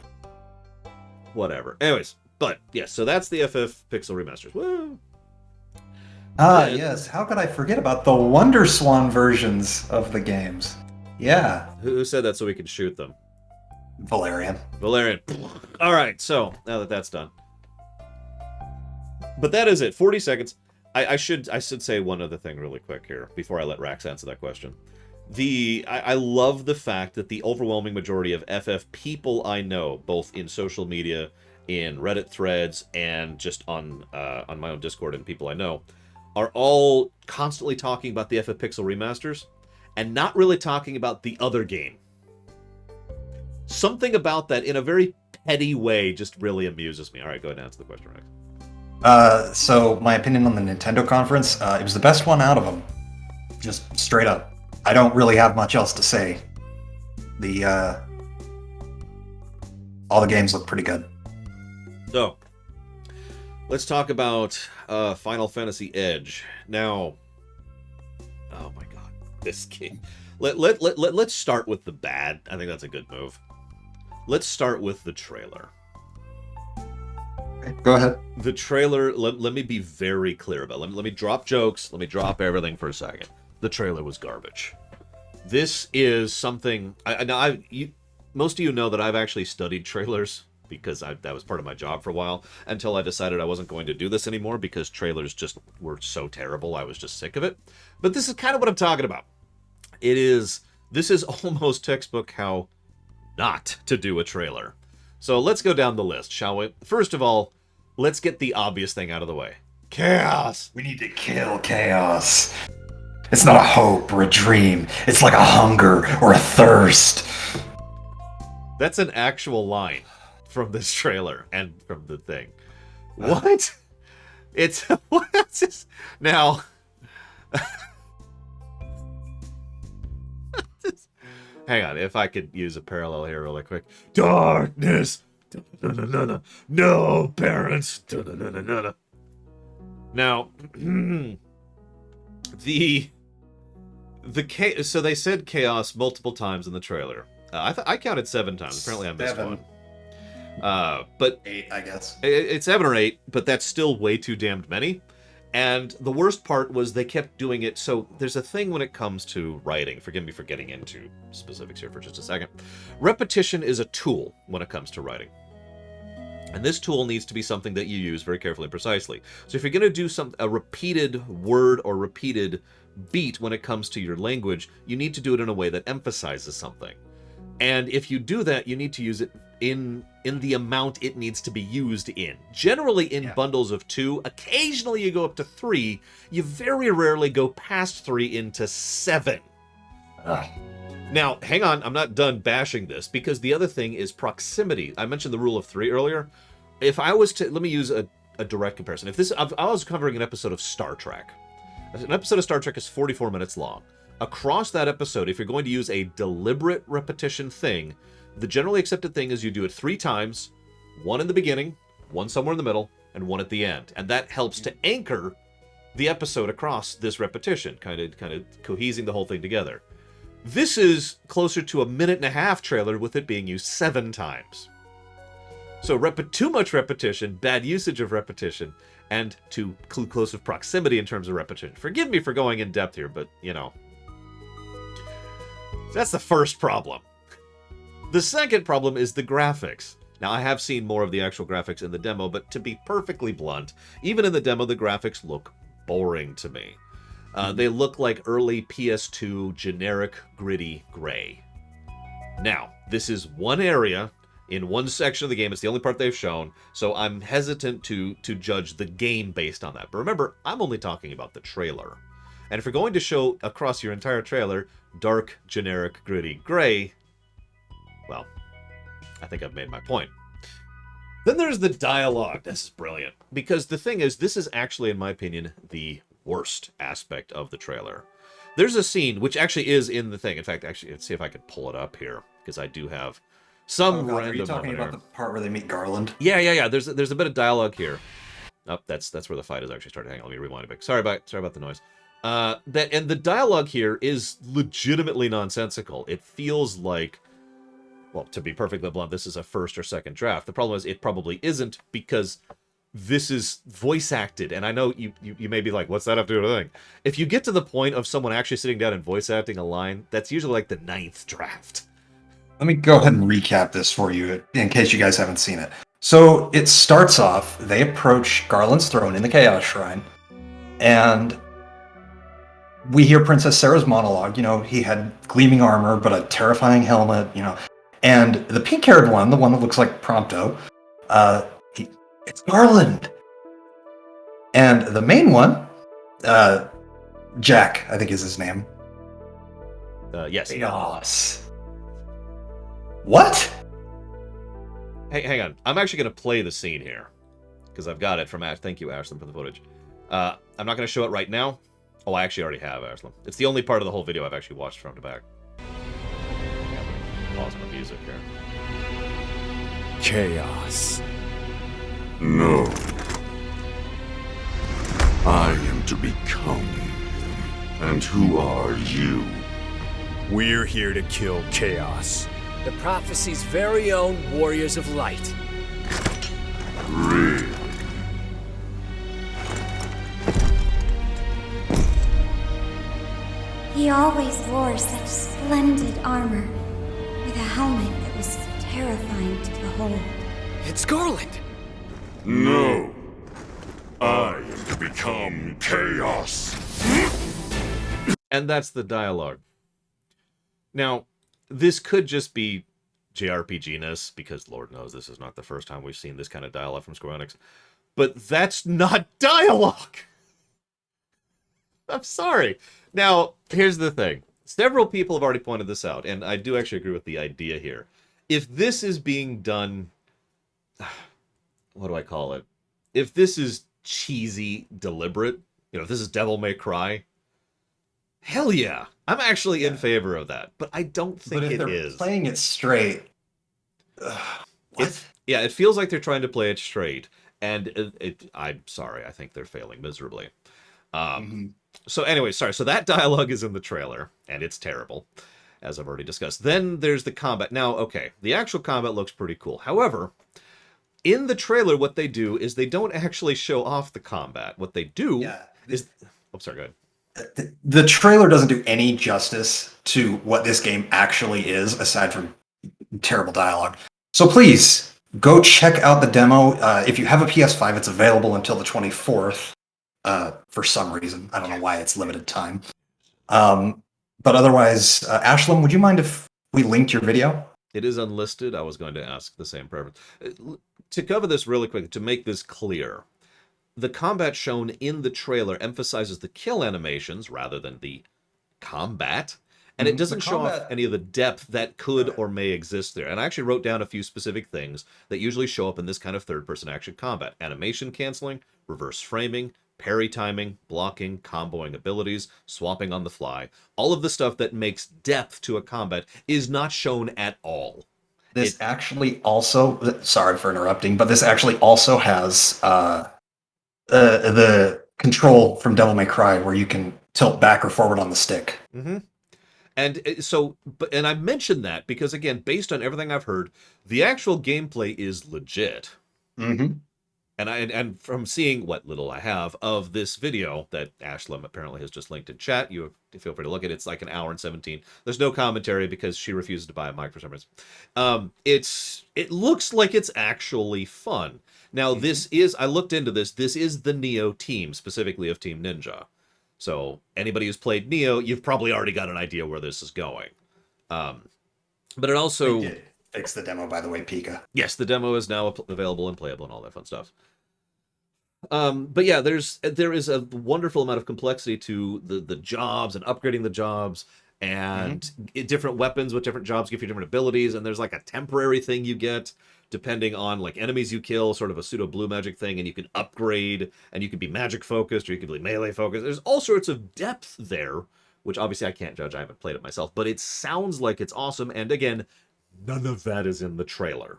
Whatever. Anyways, but yes, so that's the FF Pixel Remasters. Woo! Yes. How could I forget about the Wonder Swan versions of the games? Yeah. Who said that so we can shoot them? Valerian. All right, so now that that's done. But that is it. 40 seconds. I should say one other thing really quick here before I let Rax answer that question. I love the fact that the overwhelming majority of FF people I know, both in social media, in Reddit threads, and just on my own Discord and people I know, are all constantly talking about the FF Pixel Remasters and not really talking about the other game. Something about that in a very petty way just really amuses me. All right, go ahead and answer the question, Rex. So my opinion on the Nintendo conference, it was the best one out of them. Just straight up. I don't really have much else to say. All the games look pretty good. So, let's talk about Final Fantasy Edge. Now, oh my god, this game. Let's start with the bad. I think that's a good move. Let's start with the trailer. Go ahead. The trailer, let me be very clear about it. Let me drop jokes. Let me drop everything for a second. The trailer was garbage. This is something... most of you know that I've actually studied trailers because that was part of my job for a while until I decided I wasn't going to do this anymore because trailers just were so terrible. I was just sick of it. But this is kind of what I'm talking about. This is almost textbook how not to do a trailer. So let's go down the list, shall we? First of all, let's get the obvious thing out of the way. Chaos! We need to kill chaos. It's not a hope or a dream. It's like a hunger or a thirst. That's an actual line from this trailer and from the thing. What? It's... What's this? Now... Hang on, if I could use a parallel here really quick. Darkness! No parents! Now, so they said chaos multiple times in the trailer. I counted 7 times. Apparently I missed 7. one. But 8, I guess. It's 7 or 8, but that's still way too damned many. And the worst part was they kept doing it. So there's a thing when it comes to writing. Forgive me for getting into specifics here for just a second. Repetition is a tool when it comes to writing. And this tool needs to be something that you use very carefully and precisely. So if you're going to do a repeated word or repeated beat when it comes to your language, you need to do it in a way that emphasizes something. And if you do that, you need to use it in the amount it needs to be used in. Generally in bundles of 2. Occasionally you go up to 3. You very rarely go past 3 into 7. Now, hang on. I'm not done bashing this because the other thing is proximity. I mentioned the rule of 3 earlier. If I was to... Let me use a direct comparison. If I was covering an episode of Star Trek. An episode of Star Trek is 44 minutes long. Across that episode, if you're going to use a deliberate repetition thing, the generally accepted thing is you do it 3 times, 1 in the beginning, 1 somewhere in the middle, and 1 at the end. And that helps to anchor the episode across this repetition, kind of cohesing the whole thing together. This is closer to a 1.5-minute trailer with it being used 7 times. So too much repetition, bad usage of repetition, and too close of proximity in terms of repetition. Forgive me for going in depth here, but, you know... That's the first problem. The second problem is the graphics. Now, I have seen more of the actual graphics in the demo, but to be perfectly blunt, even in the demo, the graphics look boring to me. They look like early PS2 generic gritty gray. Now, this is one area in one section of the game. It's the only part they've shown, so I'm hesitant to judge the game based on that. But remember, I'm only talking about the trailer. And if you're going to show across your entire trailer dark, generic, gritty gray, well, I think I've made my point. Then there's the dialogue. This is brilliant. Because the thing is, this is actually, in my opinion, the worst aspect of the trailer. There's a scene, which actually is in the thing. In fact, actually, let's see if I can pull it up here, because I do have some random... Are you talking about the part where they meet Garland? Yeah. There's a bit of dialogue here. Oh, that's where the fight is actually starting. Hang on, let me rewind it back. Sorry about the noise. And the dialogue here is legitimately nonsensical. It feels like, well, to be perfectly blunt, this is a first or second draft. The problem is it probably isn't because this is voice acted. And I know you may be like, what's that have to do with anything? If you get to the point of someone actually sitting down and voice acting a line, that's usually like the 9th draft. Let me go ahead and recap this for you in case you guys haven't seen it. So it starts off, they approach Garland's throne in the Chaos Shrine, and we hear Princess Sarah's monologue. You know, he had gleaming armor, but a terrifying helmet, you know. And the pink-haired one, the one that looks like Prompto, it's Garland. And the main one, Jack, I think is his name. Yes. Chaos. What? Hey, hang on. I'm actually going to play the scene here, because I've got it from Ash. Thank you, Ashland, for the footage. I'm not going to show it right now. Oh, I actually already have, Ashland. It's the only part of the whole video I've actually watched front to back. Yeah, let me pause my music here. Chaos. No. I am to become him. And who are you? We're here to kill chaos. The prophecy's very own warriors of light. Really? He always wore such splendid armor, with a helmet that was terrifying to behold. It's Garland! No. I am to become chaos. And that's the dialogue. Now, this could just be JRPG-ness, because Lord knows this is not the first time we've seen this kind of dialogue from Square Enix. But that's not dialogue! I'm sorry. Now, here's the thing. Several people have already pointed this out, and I do actually agree with the idea here. If this is being done... What do I call it? If this is cheesy, deliberate, if this is Devil May Cry, hell yeah. I'm actually in favor of that, but I don't think it is. Playing it straight. What? It feels like they're trying to play it straight, and I'm sorry, I think they're failing miserably. So anyway, sorry, so that dialogue is in the trailer, and it's terrible, as I've already discussed. Then there's the combat. Now, okay, the actual combat looks pretty cool. However, in the trailer, what they do is they don't actually show off the combat. What they do is... Oh, sorry, go ahead. The trailer doesn't do any justice to what this game actually is, aside from terrible dialogue. So please, go check out the demo. If you have a PS5, it's available until the 24th. For some reason. I don't know why it's limited time. But otherwise, Ashlam, would you mind if we linked your video? It is unlisted. I was going to ask the same preference. To cover this really quick, to make this clear, the combat shown in the trailer emphasizes the kill animations rather than the combat, and it doesn't show off any of the depth that could or may exist there. And I actually wrote down a few specific things that usually show up in this kind of third-person action combat. Animation canceling, reverse framing, parry timing, blocking, comboing abilities, swapping on the fly. All of the stuff that makes depth to a combat is not shown at all. This actually also, sorry for interrupting, but this actually also has the control from Devil May Cry where you can tilt back or forward on the stick. Mm-hmm. And so, and I mentioned that because, again, based on everything I've heard, the actual gameplay is legit. Mm-hmm. And from seeing what little I have of this video that Ashlam apparently has just linked in chat, you feel free to look at it. It's like an hour and 17. There's no commentary because she refuses to buy a mic for some reason. It looks like it's actually fun. Now, this is, I looked into this is the Neo team, specifically of Team Ninja. So anybody who's played Neo, you've probably already got an idea where this is going. But it also... They did fix the demo, by the way, Pika. Yes, the demo is now available and playable and all that fun stuff. But yeah, there is a wonderful amount of complexity to the jobs and upgrading the jobs and different weapons with different jobs give you different abilities, and there's like a temporary thing you get depending on like enemies you kill, sort of a pseudo blue magic thing, and you can upgrade, and you can be magic focused or you can be melee focused. There's all sorts of depth there, which obviously I can't judge. I haven't played it myself, but it sounds like it's awesome. And again, none of that is in the trailer.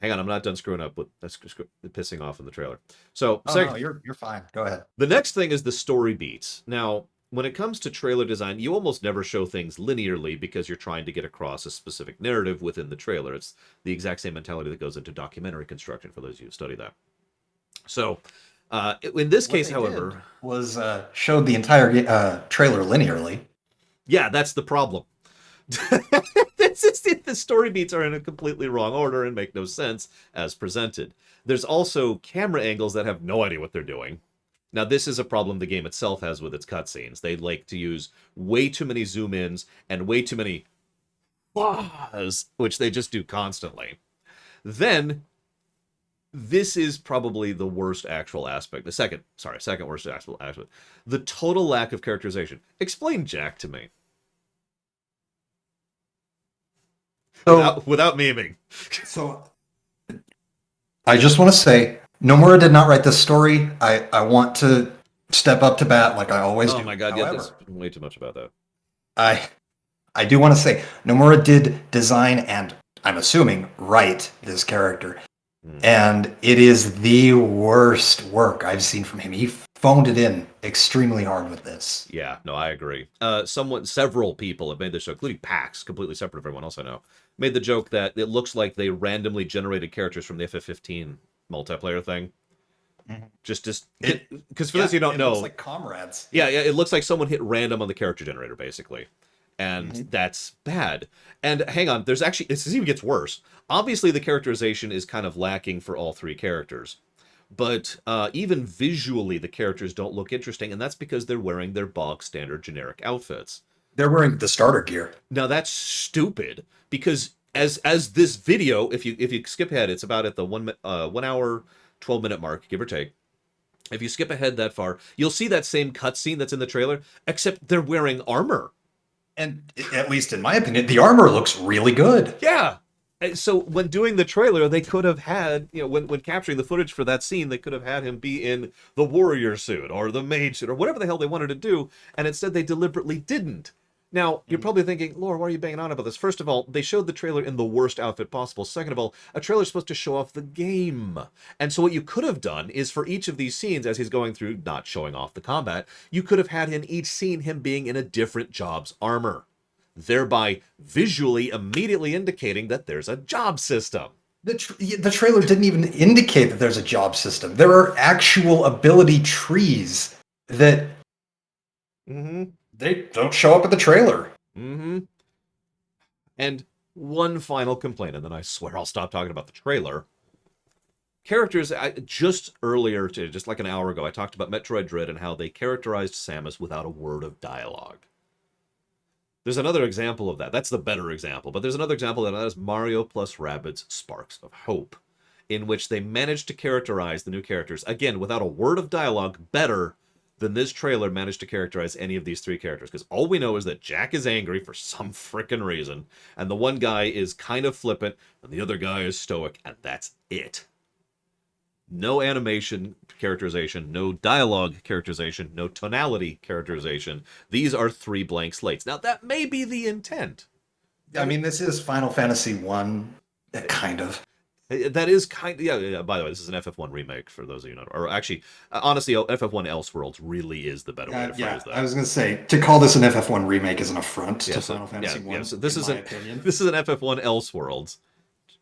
Hang on, I'm not done screwing up with pissing off in the trailer. So, no, you're fine. Go ahead. The next thing is the story beats. Now, when it comes to trailer design, you almost never show things linearly because you're trying to get across a specific narrative within the trailer. It's the exact same mentality that goes into documentary construction for those of you who study that. So, in this case, however, was showed the entire trailer linearly. Yeah, that's the problem. The story beats are in a completely wrong order and make no sense as presented. There's also camera angles that have no idea what they're doing. Now, this is a problem the game itself has with its cutscenes. They like to use way too many zoom-ins and way too many wahs, which they just do constantly. Then, this is probably the worst actual aspect. The second worst actual aspect. The total lack of characterization. Explain Jack to me. So, without memeing. So, I just want to say, Nomura did not write this story. I want to step up to bat like I always do. Oh my god, However, yeah, there's way too much about that. I do want to say, Nomura did design and, I'm assuming, write this character. And it is the worst work I've seen from him. He phoned it in extremely hard with this. Yeah, no, I agree. Several people have made this joke, including PAX, completely separate from everyone else I know, made the joke that it looks like they randomly generated characters from the FF15 multiplayer thing. Mhm. Just because for those you don't it know, looks like comrades. yeah, it looks like someone hit random on the character generator, basically. And Mhm. that's bad. And hang on, there's actually, this even gets worse. Obviously, the characterization is kind of lacking for all three characters. But even visually, the characters don't look interesting, and that's because they're wearing their bog standard generic outfits. They're wearing the starter gear. Now that's stupid because as this video, if you skip ahead, it's about at the 1 hour 12-minute mark, give or take. If you skip ahead that far, you'll see that same cutscene that's in the trailer, except they're wearing armor. And at least in my opinion, the armor looks really good. Yeah. So when doing the trailer, they could have had, when capturing the footage for that scene, they could have had him be in the warrior suit or the mage suit or whatever the hell they wanted to do, and instead they deliberately didn't. Now, you're probably thinking, Lore, why are you banging on about this? First of all, they showed the trailer in the worst outfit possible. Second of all, a trailer's supposed to show off the game. And so what you could have done is for each of these scenes, as he's going through, not showing off the combat, you could have had in each scene him being in a different job's armor, thereby visually immediately indicating that there's a job system. The trailer didn't even indicate that there's a job system. There are actual ability trees that they don't show up at the trailer. And one final complaint, and then I swear I'll stop talking about the trailer. Characters, just earlier, just like an hour ago, I talked about Metroid Dread and how they characterized Samus without a word of dialogue. There's another example of that. That's the better example. But there's another example, and that is Mario plus Rabbids Sparks of Hope, in which they managed to characterize the new characters, again, without a word of dialogue, better than this trailer managed to characterize any of these three characters. Because all we know is that Jack is angry for some frickin' reason, and the one guy is kind of flippant, and the other guy is stoic, and that's it. No animation characterization, no dialogue characterization, no tonality characterization. These are three blank slates. Now, that may be the intent. I mean, this is Final Fantasy 1, kind of. That is kind of, yeah, by the way, this is an FF1 remake, for those of you who know. Or actually, honestly, FF1 Elseworlds really is the better way to phrase that. I was going to say, to call this an FF1 remake is an affront to Final Fantasy 1, yeah, so this is in my opinion. This is an FF1 Elseworlds,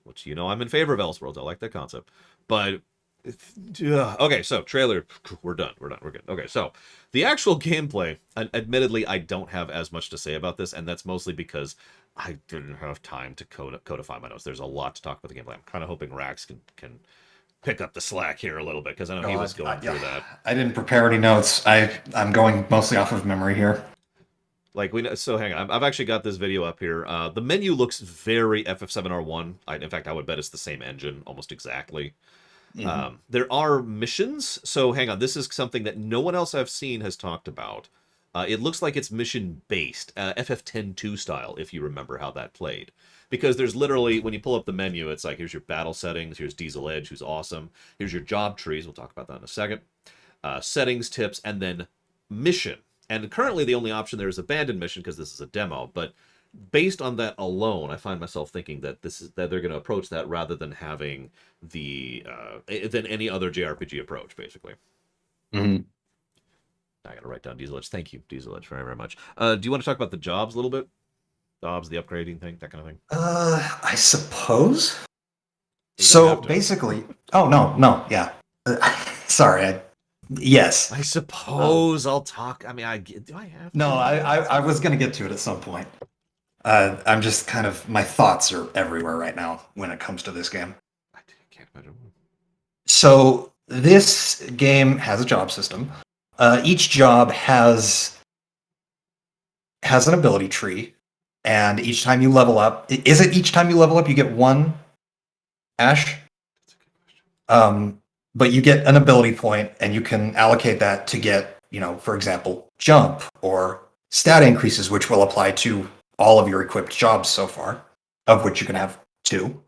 which, I'm in favor of Elseworlds. I like that concept. But okay, so trailer, we're done. We're good. Okay, so the actual gameplay, admittedly, I don't have as much to say about this, and that's mostly because I didn't have time to codify my notes. There's a lot to talk about the gameplay. I'm kind of hoping Rax can pick up the slack here a little bit, because I know he was going through that. I didn't prepare any notes. I'm going mostly off of memory here. Like so hang on. I've actually got this video up here. The menu looks very FF7R1. In fact, I would bet it's the same engine almost exactly. There are missions. So hang on. This is something that no one else I've seen has talked about. It looks like it's mission-based, FF10-2 style, if you remember how that played. Because there's literally, when you pull up the menu, it's like, here's your battle settings, here's Diesel Edge, who's awesome, here's your job trees, we'll talk about that in a second, settings, tips, and then mission. And currently the only option there is abandoned mission, because this is a demo, but based on that alone, I find myself thinking that they're going to approach that rather than having than any other JRPG approach, basically. I gotta write down Diesel Edge. Thank you, Diesel Edge, very, very much. Do you want to talk about the jobs a little bit? Jobs, the upgrading thing, that kind of thing? I suppose. So basically, no, yeah. Sorry, yes. I suppose I'll talk. I mean, do I have to? No, I was gonna get to it at some point. I'm just kind of, my thoughts are everywhere right now when it comes to this game. I can't imagine. So this game has a job system. Each job has an ability tree, and each time you level up, is it each time you level up you get one, Ash? That's a good question. But you get an ability point, and you can allocate that to get, for example, jump or stat increases, which will apply to all of your equipped jobs so far, of which you can have 2.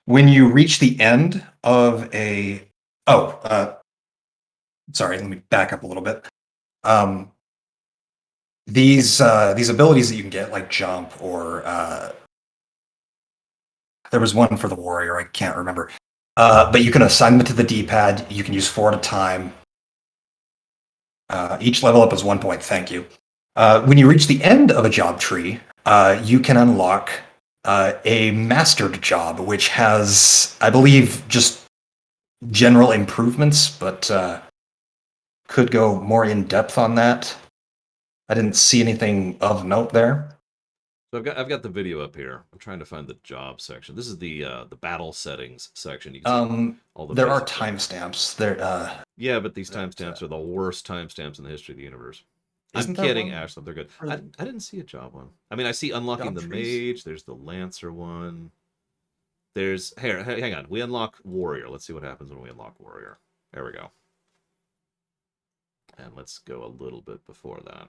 When you reach the end of sorry, let me back up a little bit. These abilities that you can get, like jump, or there was one for the warrior, I can't remember. But you can assign them to the D-pad. You can use 4 at a time. Each level up is 1 point. Thank you. When you reach the end of a job tree, you can unlock a mastered job, which has, I believe, just general improvements, but could go more in depth on that. I didn't see anything of note there. So I've got the video up here. I'm trying to find the job section. This is the battle settings section. You can see all the There are basic things. timestamps. There, Yeah, but these timestamps are the worst timestamps in the history of the universe. I'm Isn't there kidding, one Ashland. They're good. for I the didn't see a job one. I mean, I see unlocking job the trees? mage. There's the lancer one. There's here. Hang on. We unlock warrior. Let's see what happens when we unlock warrior. There we go. And let's go a little bit before that.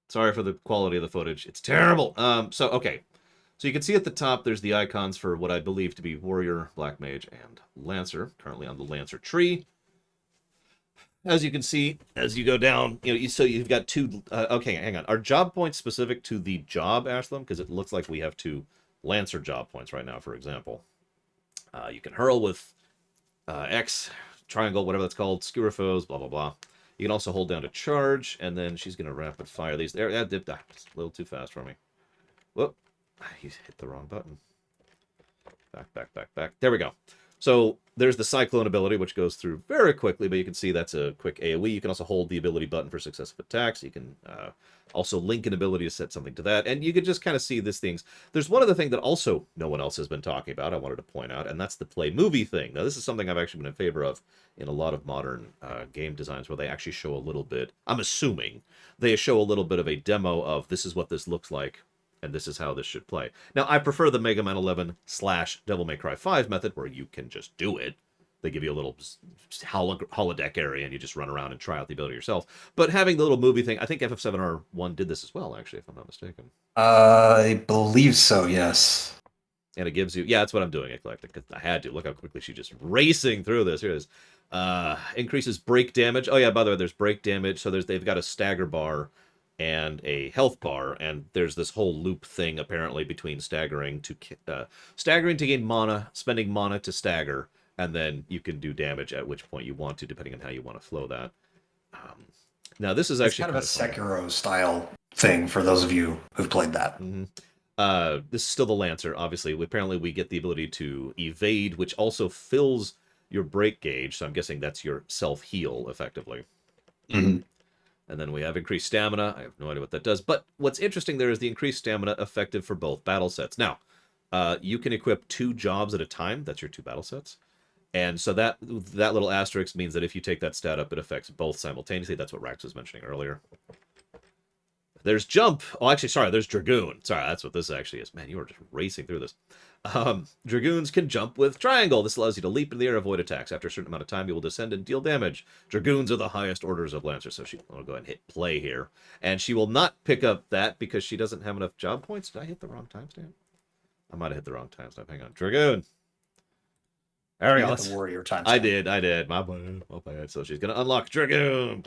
Sorry for the quality of the footage. It's terrible. Okay. So you can see at the top, there's the icons for what I believe to be Warrior, Black Mage, and Lancer, currently on the Lancer tree. As you can see, as you go down, so you've got two... okay, hang on. Are job points specific to the job, Ashlam? Because it looks like we have 2 Lancer job points right now, for example. You can hurl with X, triangle, whatever that's called, skewer foes, blah, blah, blah. You can also hold down to charge, and then she's going to rapid fire these. There, yeah, it's a little too fast for me. Whoop. You hit the wrong button. Back. There we go. So there's the Cyclone ability, which goes through very quickly, but you can see that's a quick AoE. You can also hold the ability button for successive attacks. You can also link an ability to set something to that. And you can just kind of see these things. There's one other thing that also no one else has been talking about, I wanted to point out, and that's the play movie thing. Now, this is something I've actually been in favor of in a lot of modern game designs where they actually show a little bit, I'm assuming, they show a little bit of a demo of this is what this looks like, and this is how this should play. Now, I prefer the Mega Man 11 / Devil May Cry 5 method, where you can just do it. They give you a little holodeck area, and you just run around and try out the ability yourself. But having the little movie thing, I think FF7R1 did this as well, actually, if I'm not mistaken. I believe so, yes. And it gives you... Yeah, that's what I'm doing, Eclectic. I had to. Look how quickly she's just racing through this. Here it is. Increases break damage. Oh, yeah, by the way, there's break damage. So they've got a stagger bar and a health bar, and there's this whole loop thing apparently between staggering to gain mana, spending mana to stagger, and then you can do damage at which point you want to, depending on how you want to flow that. Now this is actually it's kind of a Sekiro style thing for those of you who've played that. Mm-hmm. This is still the Lancer, obviously. Apparently we get the ability to evade, which also fills your break gauge, so I'm guessing that's your self-heal, effectively. Mm-hmm. And then we have increased stamina. I have no idea what that does. But what's interesting there is the increased stamina effective for both battle sets. Now, you can equip 2 jobs at a time. That's your 2 battle sets. And so that little asterisk means that if you take that stat up, it affects both simultaneously. That's what Rax was mentioning earlier. There's jump. Oh, actually, sorry, there's Dragoon. Sorry, that's what this actually is. Man, you are just racing through this. Dragoons can jump with triangle. This allows you to leap in the air, avoid attacks. After a certain amount of time, you will descend and deal damage. Dragoons are the highest orders of Lancer, so I'll go ahead and hit play here. And she will not pick up that because she doesn't have enough job points. Did I hit the wrong timestamp? I might have hit the wrong timestamp. Hang on. Dragoon. There we go. The warrior timestamp. I did. My bad. So she's going to unlock Dragoon.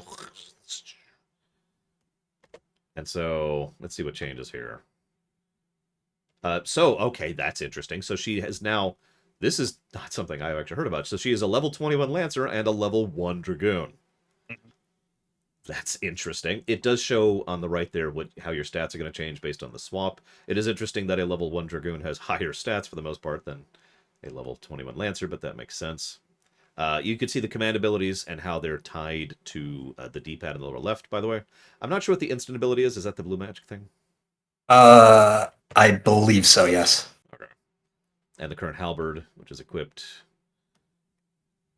And so, let's see what changes here. Okay, that's interesting. So she has now... This is not something I've actually heard about. So she is a level 21 Lancer and a level 1 Dragoon. That's interesting. It does show on the right there how your stats are going to change based on the swap. It is interesting that a level 1 Dragoon has higher stats for the most part than a level 21 Lancer, but that makes sense. You can see the command abilities and how they're tied to the D-pad in the lower left, by the way. I'm not sure what the instant ability is. Is that the blue magic thing? I believe so, yes. Okay. And the current halberd, which is equipped.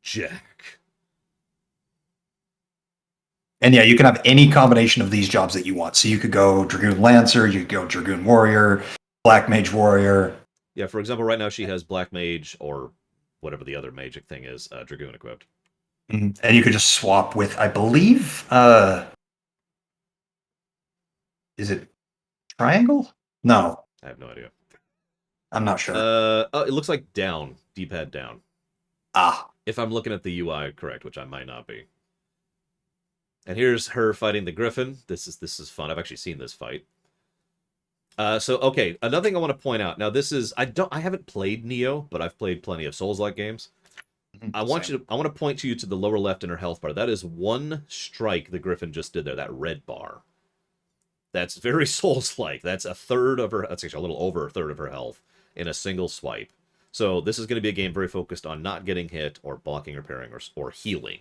Jack. And yeah, you can have any combination of these jobs that you want. So you could go Dragoon Lancer, you could go Dragoon Warrior, Black Mage Warrior. Yeah, for example, right now she has Black Mage, or whatever the other magic thing is, Dragoon equipped. Mm-hmm. And you could just swap with, I believe, is it triangle? No. I have no idea. I'm not sure. It looks like down, D-pad down. Ah. If I'm looking at the UI correct, which I might not be. And here's her fighting the Griffin. This is fun. I've actually seen this fight. So okay, another thing I want to point out. Now this is I haven't played Neo, but I've played plenty of Souls-like games. I want to point you to the lower left inner health bar. That is one strike the Griffin just did there, that red bar. That's very Souls-like. That's a third of her, that's actually a little over a third of her health in a single swipe. So this is going to be a game very focused on not getting hit or blocking, repairing, or healing.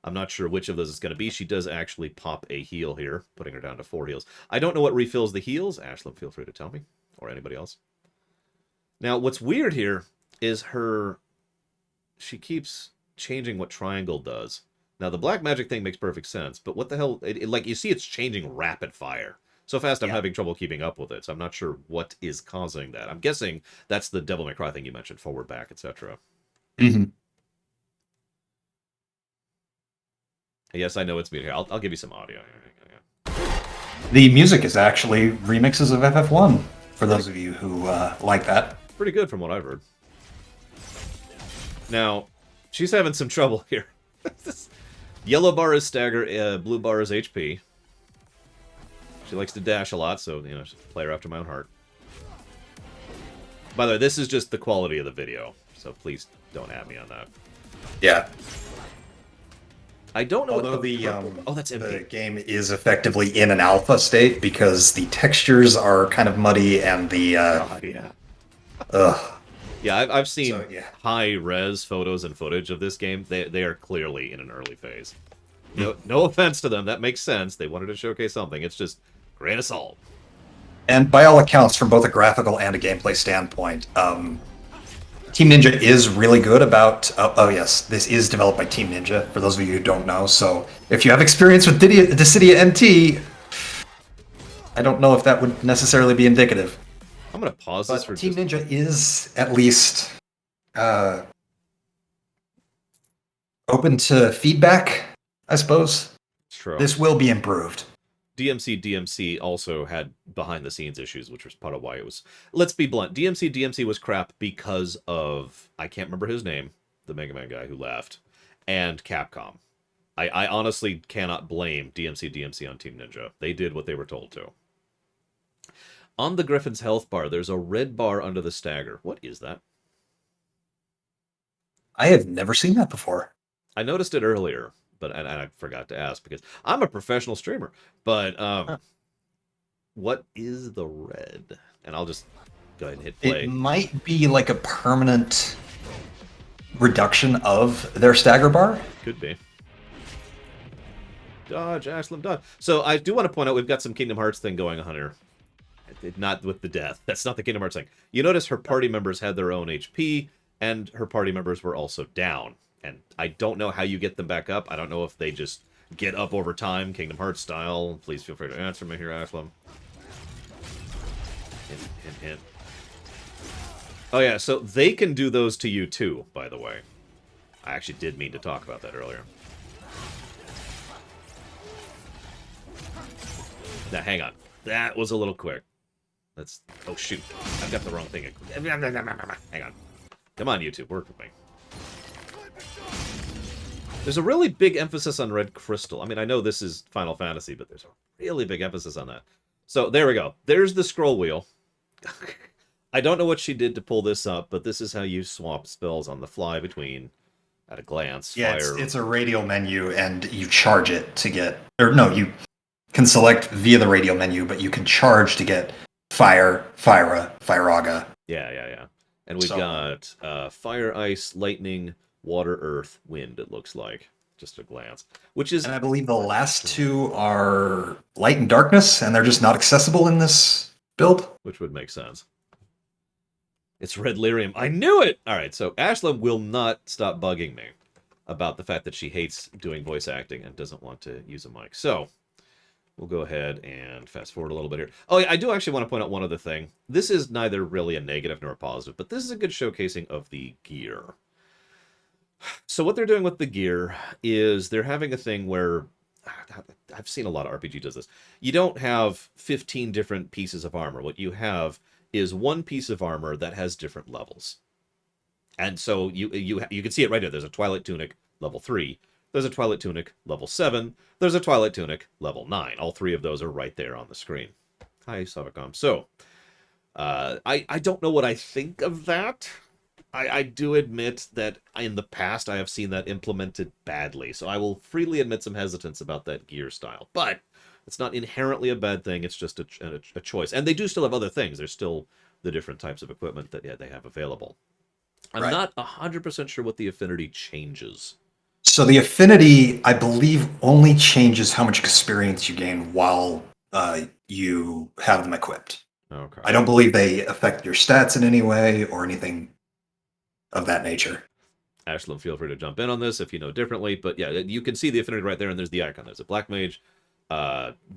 I'm not sure which of those it's going to be. She does actually pop a heal here, putting her down to 4 heals. I don't know what refills the heals. Ashlam, feel free to tell me, or anybody else. Now, what's weird here is she keeps changing what triangle does. Now, the black magic thing makes perfect sense, but what the hell? Like, you see it's changing rapid fire. So fast I'm having trouble keeping up with it, so I'm not sure what is causing that. I'm guessing that's the Devil May Cry thing you mentioned, forward, back, etc. Mm-hmm. Yes, I know it's me here. I'll give you some audio. The music is actually remixes of FF1, for those of you who like that. Pretty good from what I've heard. Now, she's having some trouble here. Yellow bar is stagger, blue bar is HP. She likes to dash a lot, so, you know, she's a player after my own heart. By the way, this is just the quality of the video, so please don't at me on that. Yeah. I don't know Although what the that's empty. The game is effectively in an alpha state because the textures are kind of muddy and the Yeah, I've seen high-res photos and footage of this game. They are clearly in an early phase. No offense to them, that makes sense. They wanted to showcase something. It's just grain of salt. And by all accounts, from both a graphical and a gameplay standpoint, Team Ninja is really good about... Oh, yes, this is developed by Team Ninja, for those of you who don't know. So if you have experience with Dissidia NT, I don't know if that would necessarily be indicative. I'm going to pause this for Team Ninja is at least open to feedback, I suppose. It's true. This will be improved. DMC also had behind-the-scenes issues, which was part of why it was... Let's be blunt. DMC was crap because of... I can't remember his name, the Mega Man guy who left, and Capcom. I honestly cannot blame DMC on Team Ninja. They did what they were told to. On the Griffin's health bar, there's a red bar under the stagger. What is that? I have never seen that before. I noticed it earlier, but and I forgot to ask because I'm a professional streamer. But what is the red? And I'll just go ahead and hit play. It might be like a permanent reduction of their stagger bar. Could be. Dodge, Ashlam, dodge. So I do want to point out we've got some Kingdom Hearts thing going on here. Not with the death. That's not the Kingdom Hearts thing. You notice her party members had their own HP, and her party members were also down. And I don't know how you get them back up. I don't know if they just get up over time, Kingdom Hearts style. Please feel free to answer me here, Ashlam. Hint. Oh yeah, so they can do those to you too, by the way. I actually did mean to talk about that earlier. Now, hang on. That was a little quick. Let's... Oh, shoot. I've got the wrong thing. Hang on. Come on, YouTube. Work with me. There's a really big emphasis on red crystal. I mean, I know this is Final Fantasy, but there's a really big emphasis on that. So, there we go. There's the scroll wheel. I don't know what she did to pull this up, but this is how you swap spells on the fly between, at a glance, Yeah, fire... it's a radial menu, and you charge it to get... Or, no, you can select via the radial menu, but you can charge to get fire, Firaga. Yeah. And we've got fire, ice, lightning, water, earth, wind, it looks like. Just a glance. Which is... And I believe the last two are light and darkness, and they're just not accessible in this build. Which would make sense. It's red lyrium. I knew it! Alright, so Ashlam will not stop bugging me about the fact that she hates doing voice acting and doesn't want to use a mic. So... we'll go ahead and fast forward a little bit here. Oh, yeah, I do actually want to point out one other thing. This is neither really a negative nor a positive, but this is a good showcasing of the gear. So what they're doing with the gear is they're having a thing where... I've seen a lot of RPG does this. You don't have 15 different pieces of armor. What you have is one piece of armor that has different levels. And so you can see it right here. There's a Twilight Tunic, level 3. There's a Twilight Tunic, level 7. There's a Twilight Tunic, level 9. All three of those are right there on the screen. Hi, Savacom. So, I don't know what I think of that. I do admit that in the past I have seen that implemented badly, so I will freely admit some hesitance about that gear style. But it's not inherently a bad thing, it's just a choice. And they do still have other things. There's still the different types of equipment that they have available. I'm not 100% sure what the affinity changes. So the affinity, I believe, only changes how much experience you gain while you have them equipped. Okay. I don't believe they affect your stats in any way or anything of that nature. Ashland, feel free to jump in on this if you know differently, but yeah, you can see the affinity right there, and there's the icon. There's a black mage,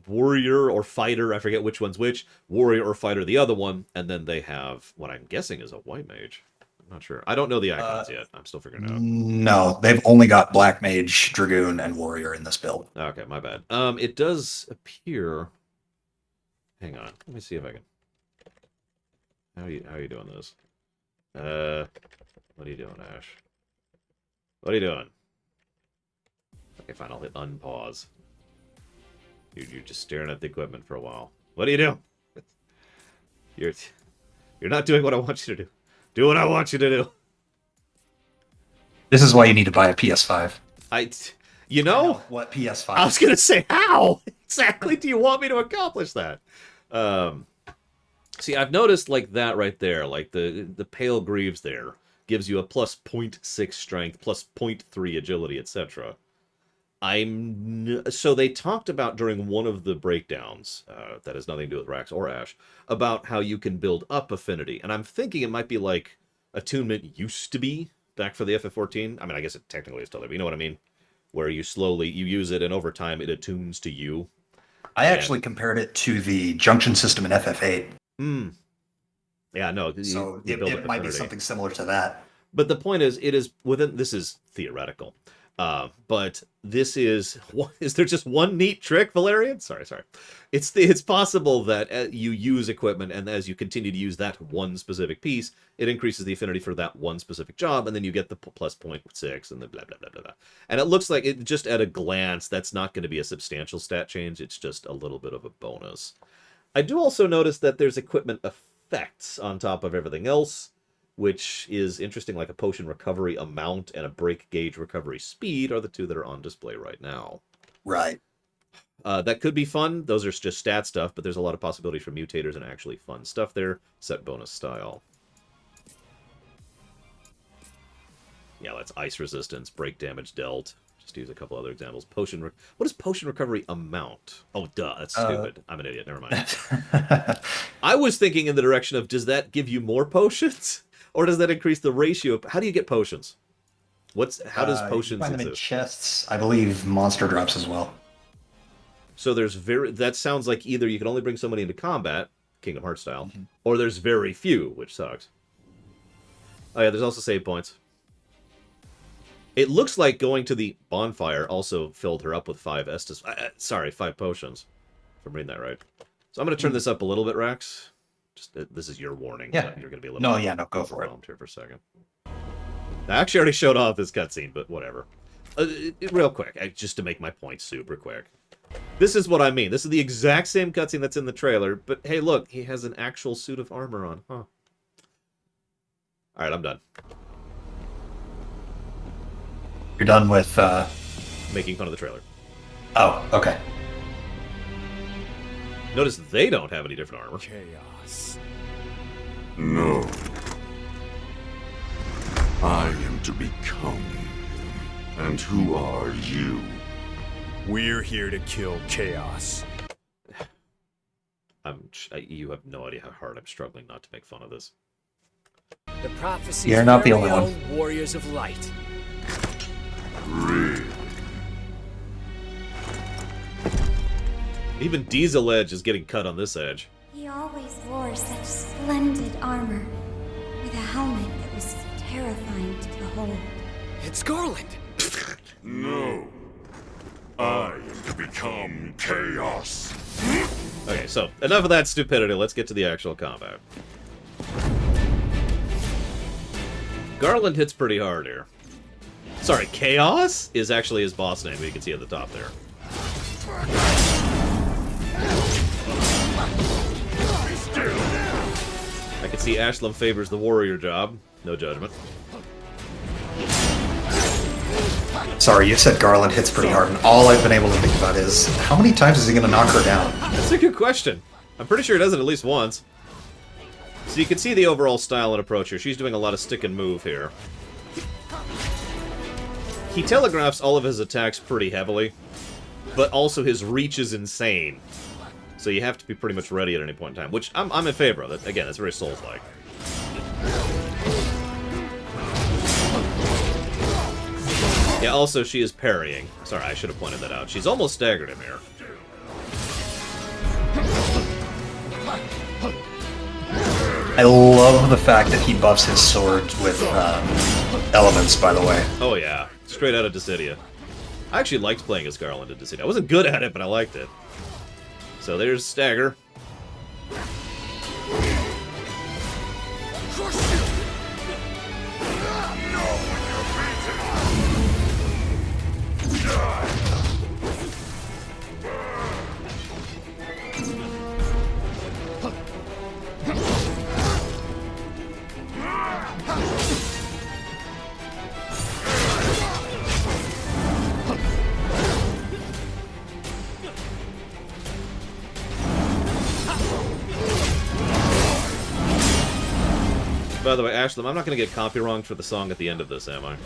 warrior or fighter, I forget which one's which, warrior or fighter the other one, and then they have what I'm guessing is a white mage. I'm not sure. I don't know the icons yet. I'm still figuring it out. No, they've only got black mage, dragoon, and warrior in this build. Okay, my bad. It does appear... Hang on. Let me see if I can... How are you doing this? What are you doing, Ash? What are you doing? Okay, fine. I'll hit unpause. You're just staring at the equipment for a while. What are you doing? You're not doing what I want you to do. Do what I want you to do. This is why you need to buy a PS5. You know what PS5? I was gonna say, how exactly do you want me to accomplish that? See, I've noticed like that right there, like the pale greaves there gives you a plus 0.6 strength, plus 0.3 agility, etc. So they talked about during one of the breakdowns, that has nothing to do with Rax or Ash, about how you can build up affinity. And I'm thinking it might be like attunement used to be back for the FF14. I mean, I guess it technically is still there, but you know what I mean? Where you use it, and over time it attunes to you. I actually compared it to the junction system in FF8. Yeah, no. So it might be something similar to that. But the point is, it is within. This is theoretical. But this is there just one neat trick, Valerian? Sorry. It's possible that you use equipment, and as you continue to use that one specific piece, it increases the affinity for that one specific job, and then you get the plus 0.6 and the blah, blah, blah, blah, blah. And it looks like, it just at a glance, that's not going to be a substantial stat change. It's just a little bit of a bonus. I do also notice that there's equipment effects on top of everything else, which is interesting, like a potion recovery amount and a break gauge recovery speed are the two that are on display right now. Right. That could be fun. Those are just stat stuff, but there's a lot of possibilities for mutators and actually fun stuff there. Set bonus style. Yeah, that's ice resistance, break damage dealt. Just to use a couple other examples. What is potion recovery amount? Oh, duh, that's stupid. I'm an idiot. Never mind. I was thinking in the direction of, does that give you more potions? Or does that increase the ratio? How do you get potions? How does potions you find them in exist? chests. I believe monster drops as well. So that sounds like either you can only bring somebody into combat, Kingdom Hearts style, or there's very few, which sucks. Oh yeah, there's also save points. It looks like going to the bonfire also filled her up with 5 potions. If I'm reading that right. So I'm going to turn this up a little bit, Rax. This is your warning. Yeah. You're going to be a little... No, go for it. Here for a second. I actually already showed off this cutscene, but whatever. Real quick, just to make my point super quick. This is what I mean. This is the exact same cutscene that's in the trailer, but hey, look, he has an actual suit of armor on, huh? Alright, I'm done. You're done with... Making fun of the trailer. Oh, okay. Notice they don't have any different armor. Chaos. No. I am to become. And who are you? We're here to kill Chaos. You have no idea how hard I'm struggling not to make fun of this. The prophecy's You're not the very only one. own warriors of light. Really? Even Diesel Edge is getting cut on this edge. He always wore such splendid armor, with a helmet that was terrifying to behold. It's Garland. No. I am to become chaos. Okay, so enough of that stupidity. Let's get to the actual combat. Garland hits pretty hard here. Sorry, Chaos is actually his boss name, you can see at the top there. can see Ashlam favors the warrior job. No judgment. Sorry, you said Garland hits pretty hard, and all I've been able to think about is, how many times is he going to knock her down? That's a good question. I'm pretty sure he does it at least once. So you can see the overall style and approach here. She's doing a lot of stick and move here. He telegraphs all of his attacks pretty heavily, but also his reach is insane. So you have to be pretty much ready at any point in time, which I'm in favor of. That, again, it's very Souls-like. Yeah, also, she is parrying. Sorry, I should have pointed that out. She's almost staggered him here. I love the fact that he buffs his sword with elements, by the way. Oh yeah, straight out of Dissidia. I actually liked playing as Garland in Dissidia. I wasn't good at it, but I liked it. So there's Stagger. By the way, Ashlam, I'm not going to get copy-wronged for the song at the end of this, am I?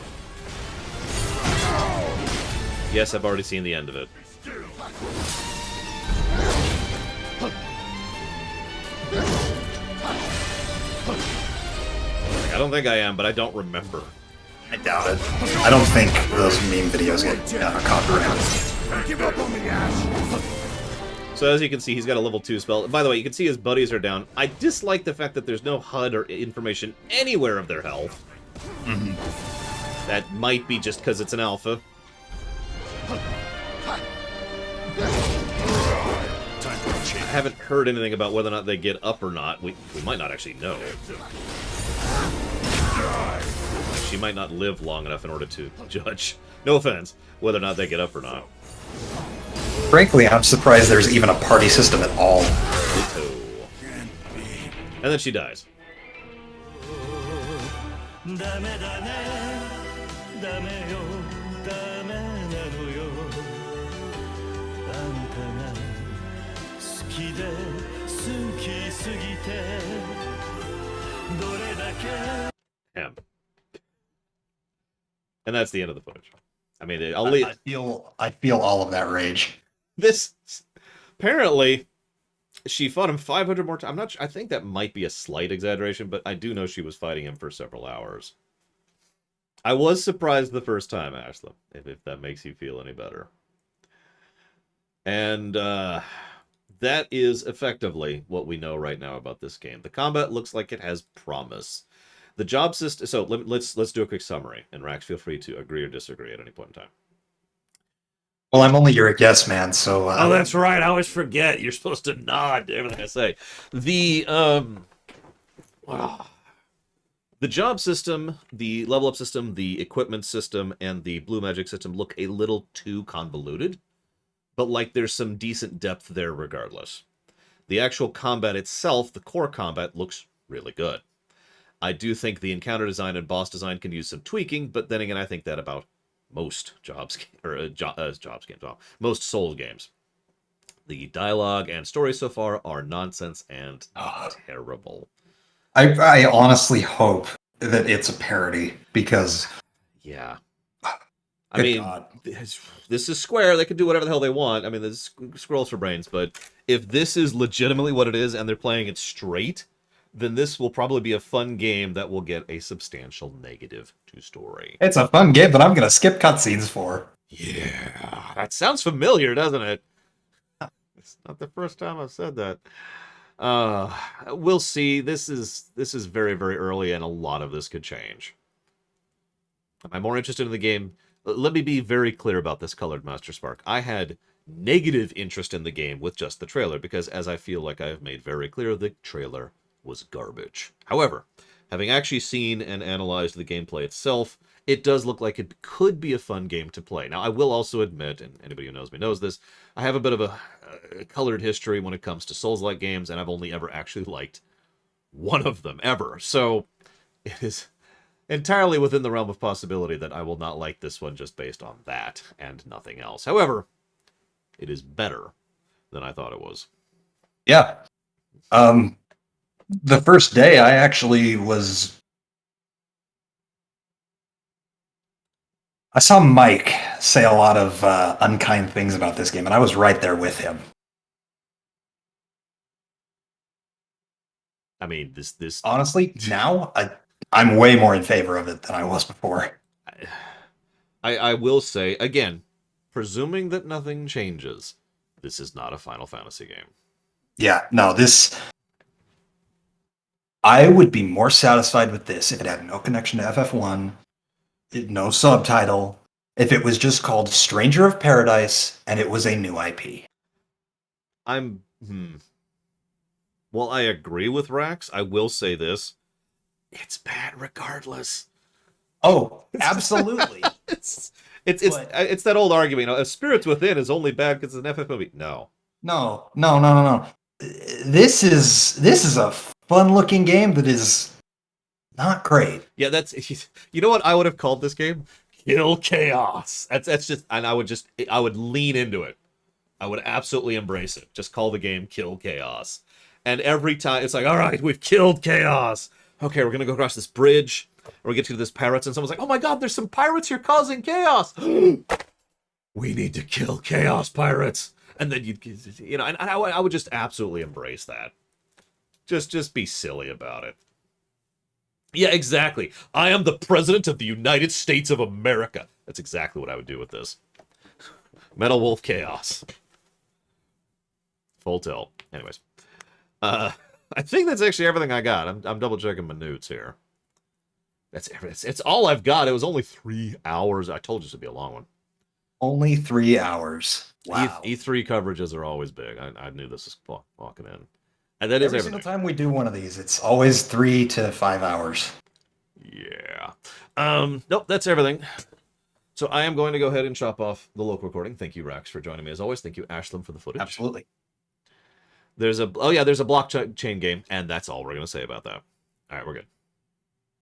Yes, I've already seen the end of it. I don't think I am, but I don't remember. I doubt it. I don't think those meme videos get copyrighted. Give up on me, Ash! So as you can see, he's got a level 2 spell. By the way, you can see his buddies are down. I dislike the fact that there's no HUD or information anywhere of their health. Mm-hmm. That might be just because it's an alpha. I haven't heard anything about whether or not they get up or not. We might not actually know. She might not live long enough in order to judge. No offense, whether or not they get up or not. Frankly, I'm surprised there's even a party system at all. And then she dies. And that's the end of the footage. I mean, I'll leave. I feel all of that rage. This apparently she fought him 500 more times. I'm not. I think that might be a slight exaggeration, but I do know she was fighting him for several hours. I was surprised the first time, Ashlam, if that makes you feel any better. And that is effectively what we know right now about this game. The combat looks like it has promise. The job system. So let's do a quick summary, and Rax, feel free to agree or disagree at any point in time. Well, I'm only your guess man, so... Oh, that's right. I always forget. You're supposed to nod to everything I say. The job system, the level up system, the equipment system, and the blue magic system look a little too convoluted, but like there's some decent depth there regardless. The actual combat itself, the core combat, looks really good. I do think the encounter design and boss design can use some tweaking, but then again, I think that about most most Souls games. The dialogue and story so far are nonsense and terrible. I honestly hope that it's a parody, because... Yeah. I mean, this is Square. They can do whatever the hell they want. I mean, there's scrolls for brains, but if this is legitimately what it is and they're playing it straight, then this will probably be a fun game that will get a substantial negative to story. It's a fun game that I'm going to skip cutscenes for. Yeah, that sounds familiar, doesn't it? It's not the first time I've said that. We'll see. This is very, very early, and a lot of this could change. Am I more interested in the game? Let me be very clear about this, Colored Master Spark. I had negative interest in the game with just the trailer, because as I feel like I have made very clear, the trailer was garbage. However, having actually seen and analyzed the gameplay itself, it does look like it could be a fun game to play. Now, I will also admit, and anybody who knows me knows this, I have a bit of a colored history when it comes to Souls-like games, and I've only ever actually liked one of them ever. So it is entirely within the realm of possibility that I will not like this one just based on that and nothing else. However, it is better than I thought it was. Yeah. The first day I actually was... I saw Mike say a lot of unkind things about this game, and I was right there with him. I mean, this Honestly, now I'm way more in favor of it than I was before. I will say, again, presuming that nothing changes, this is not a Final Fantasy game. Yeah, no, this... I would be more satisfied with this if it had no connection to FF1, no subtitle, if it was just called Stranger of Paradise and it was a new IP. Well, I agree with Rax. I will say this. It's bad regardless. Oh, absolutely. It's that old argument. You know, Spirits Within is only bad because it's an FF movie. No. No. This is a fun-looking game that is not great. Yeah, that's... You know what I would have called this game? Kill Chaos. That's just... And I would lean into it. I would absolutely embrace it. Just call the game Kill Chaos. And every time, it's like, all right, we've killed Chaos. Okay, we're going to go across this bridge. Or we get to this pirates, and someone's like, oh my god, there's some pirates here causing chaos. We need to kill Chaos pirates. And then you know, and I would just absolutely embrace that. Just be silly about it. Yeah, exactly. I am the President of the United States of America. That's exactly what I would do with this. Metal Wolf Chaos. Full tilt. Anyways. I think that's actually everything I got. I'm double checking my notes here. It's all I've got. It was only 3 hours. I told you this would be a long one. Only 3 hours. Wow. E3 coverages are always big. I knew this was walking in. And that is Every everything. single time we do one of these, it's always 3 to 5 hours. Yeah. Nope, that's everything. So I am going to go ahead and chop off the local recording. Thank you, Rax, for joining me as always. Thank you, Ashlam, for the footage. Absolutely. There's a blockchain game, and that's all we're going to say about that. All right, we're good.